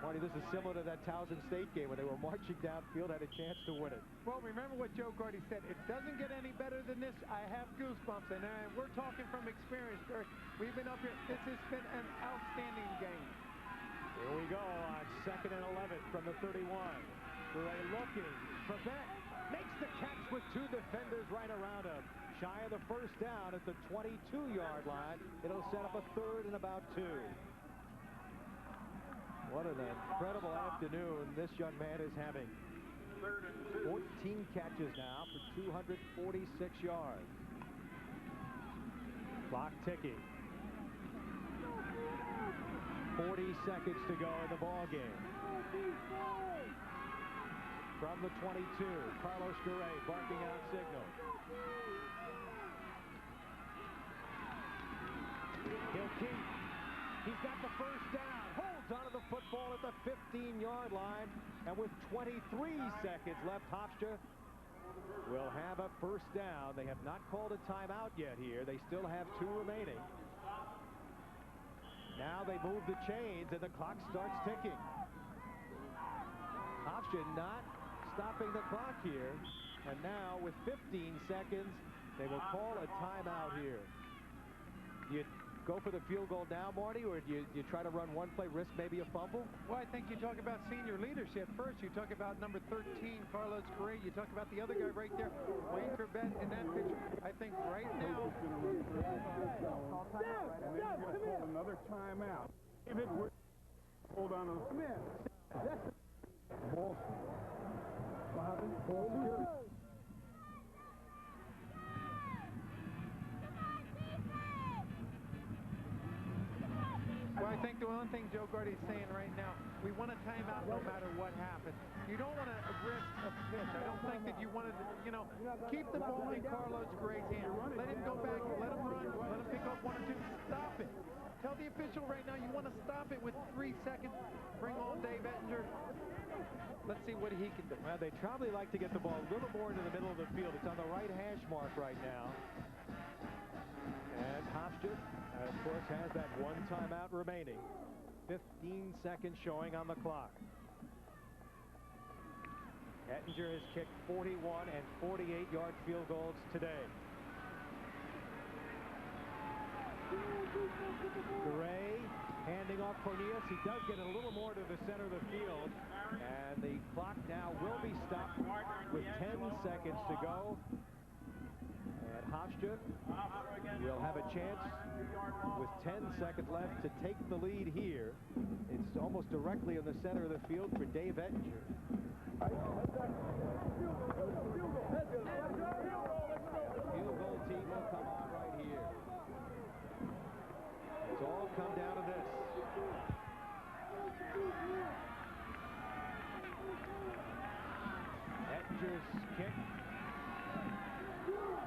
Marty, this is similar to that Towson State game when they were marching downfield, had a chance to win it. Well, remember what Joe Gardy said. It doesn't get any better than this. I have goosebumps, and we're talking from experience, Derrick. We've been up here. This has been an outstanding game. Here we go on 2nd and 11 from the 31. Garay looking. Corbett makes the catch with 2 defenders right around him. Shy of the first down at the 22-yard line. It'll set up a 3rd and about 2. What an incredible afternoon this young man is having. 14 catches now for 246 yards. Clock ticking. 40 seconds to go in the ball game. From the 22, Carlos Garay barking out signal. He'll keep. He's got the first down. Holds onto the football at the 15-yard line. And with 23 seconds left, Hofstra will have a first down. They have not called a timeout yet here. They still have 2 remaining. Now they move the chains and the clock starts ticking. Hofstra not stopping the clock here. And now with 15 seconds, they will call a timeout here. Do you go for the field goal now, Marty, or do you try to run one play, risk maybe a fumble? Well, I think you talk about senior leadership first. You talk about number 13, Carlos Garay. You talk about the other guy right there, Wayne Corbett, in that picture. I think right now. And then you're going to call another timeout. David, hold on a minute. Ball. Well, I think the one thing Joe Gardy is saying right now, we want a timeout no matter what happens. You don't want to risk a pitch. I don't think that you want to, keep the ball in Carlos Garay's hand. Let him go back, let him run, let him pick up 1 or 2. Stop it. Tell the official right now you want to stop it with 3 seconds. Bring on Dave Ettinger. Let's see what he can do. Well, they'd probably like to get the ball a little more into the middle of the field. It's on the right hash mark right now. And Hofstra, of course, has that 1 timeout remaining. 15 seconds showing on the clock. Ettinger has kicked 41 and 48-yard field goals today. Garay handing off Cornelius. He does get a little more to the center of the field. And the clock now will be stopped with 10 seconds to go. And Hofstra will have a chance with 10 seconds left to take the lead here. It's almost directly in the center of the field for Dave Ettinger. The field goal team will come on right here. It's all come down to this. Ettinger's kick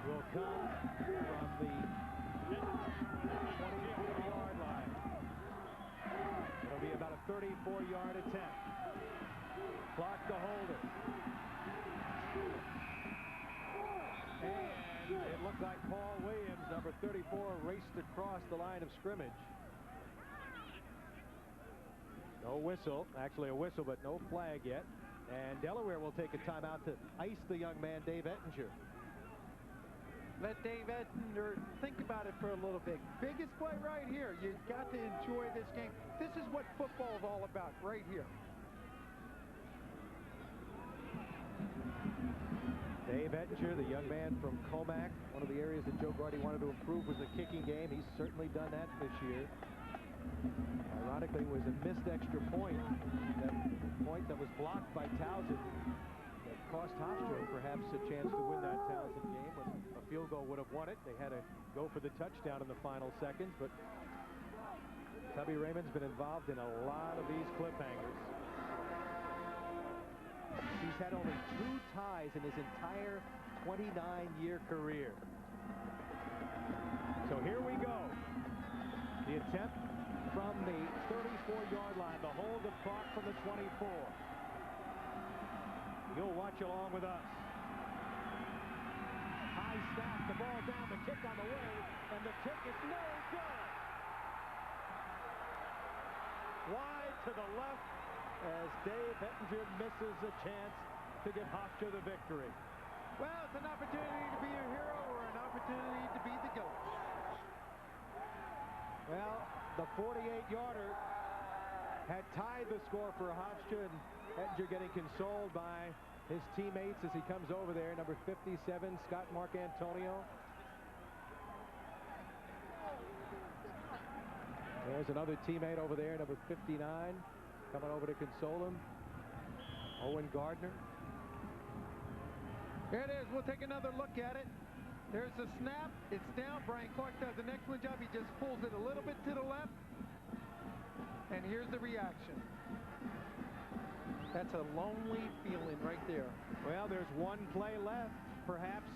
will come from the 24-yard line. It'll be about a 34-yard attempt. Clock to hold it. And it looked like Paul Williams, number 34, raced across the line of scrimmage. No whistle, actually a whistle, but no flag yet. And Delaware will take a timeout to ice the young man, Dave Ettinger. Let Dave Ettinger think about it for a little bit. Biggest play right here. You've got to enjoy this game. This is what football is all about right here. Dave Ettinger, the young man from Comac. One of the areas that Joe Gardy wanted to improve was the kicking game. He's certainly done that this year. Ironically, it was a missed extra point. That point that was blocked by Townsend that cost Hofstra perhaps a chance to win that Townsend game. When a field goal would have won it, they had to go for the touchdown in the final seconds. But Tubby Raymond's been involved in a lot of these cliffhangers. He's had only 2 ties in his entire 29-year career. So here we go. The attempt from the 34-yard line, the hold of clock from the 24. You'll watch along with us. High snap, the ball down, the kick on the way, and the kick is no good. Wide to the left as Dave Ettinger misses a chance to give Hofstra the victory. Well, it's an opportunity to be a hero or an opportunity to be the GOAT. Well, the 48-yarder had tied the score for Hofstra, and Ettinger getting consoled by his teammates as he comes over there. Number 57, Scott Marcantonio. There's another teammate over there, number 59, coming over to console him. Owen Gardner. Here it is. We'll take another look at it. There's the snap. It's down. Brian Clark does an excellent job. He just pulls it a little bit to the left. And here's the reaction. That's a lonely feeling right there. Well, there's one play left, perhaps,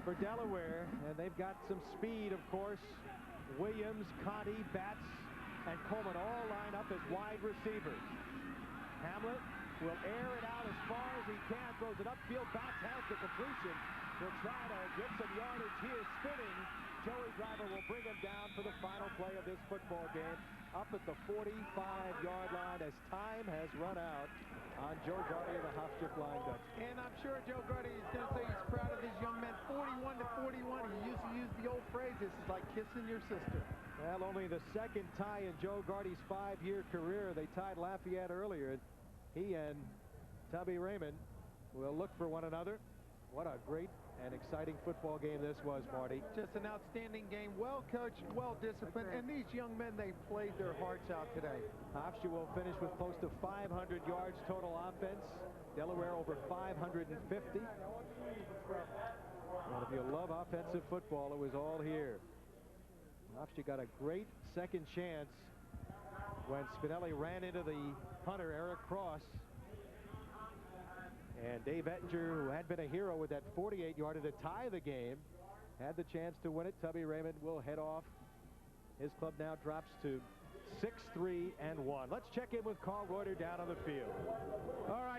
for Delaware. And they've got some speed, of course. Williams, Conti, Batts, and Coleman all line up as wide receivers. Hamlet will air it out as far as he can. Throws it upfield. Batts has the completion. Will try to get some yardage here, spinning. Joey Driver will bring him down for the final play of this football game, up at the 45-yard line as time has run out on Joe Gardy of the Hofstra Flying Dutch. And I'm sure Joe Gardy is going to say he's proud of his young men. 41 to 41. He used to use the old phrase, this is like kissing your sister. Well, only the second tie in Joe Gardy's 5-year career. They tied Lafayette earlier. He and Tubby Raymond will look for one another. What a great and exciting football game this was, Marty. Just an outstanding game. Well coached, well disciplined, and these young men, they played their hearts out today. Hofstra will finish with close to 500 yards total offense. Delaware over 550. And if you love offensive football, it was all here. Hofstra got a great second chance when Spinelli ran into the punter, Eric Cross. And Dave Ettinger, who had been a hero with that 48-yarder to tie the game, had the chance to win it. Tubby Raymond will head off. His club now drops to 6-3-1. Let's check in with Carl Reuter down on the field. All right.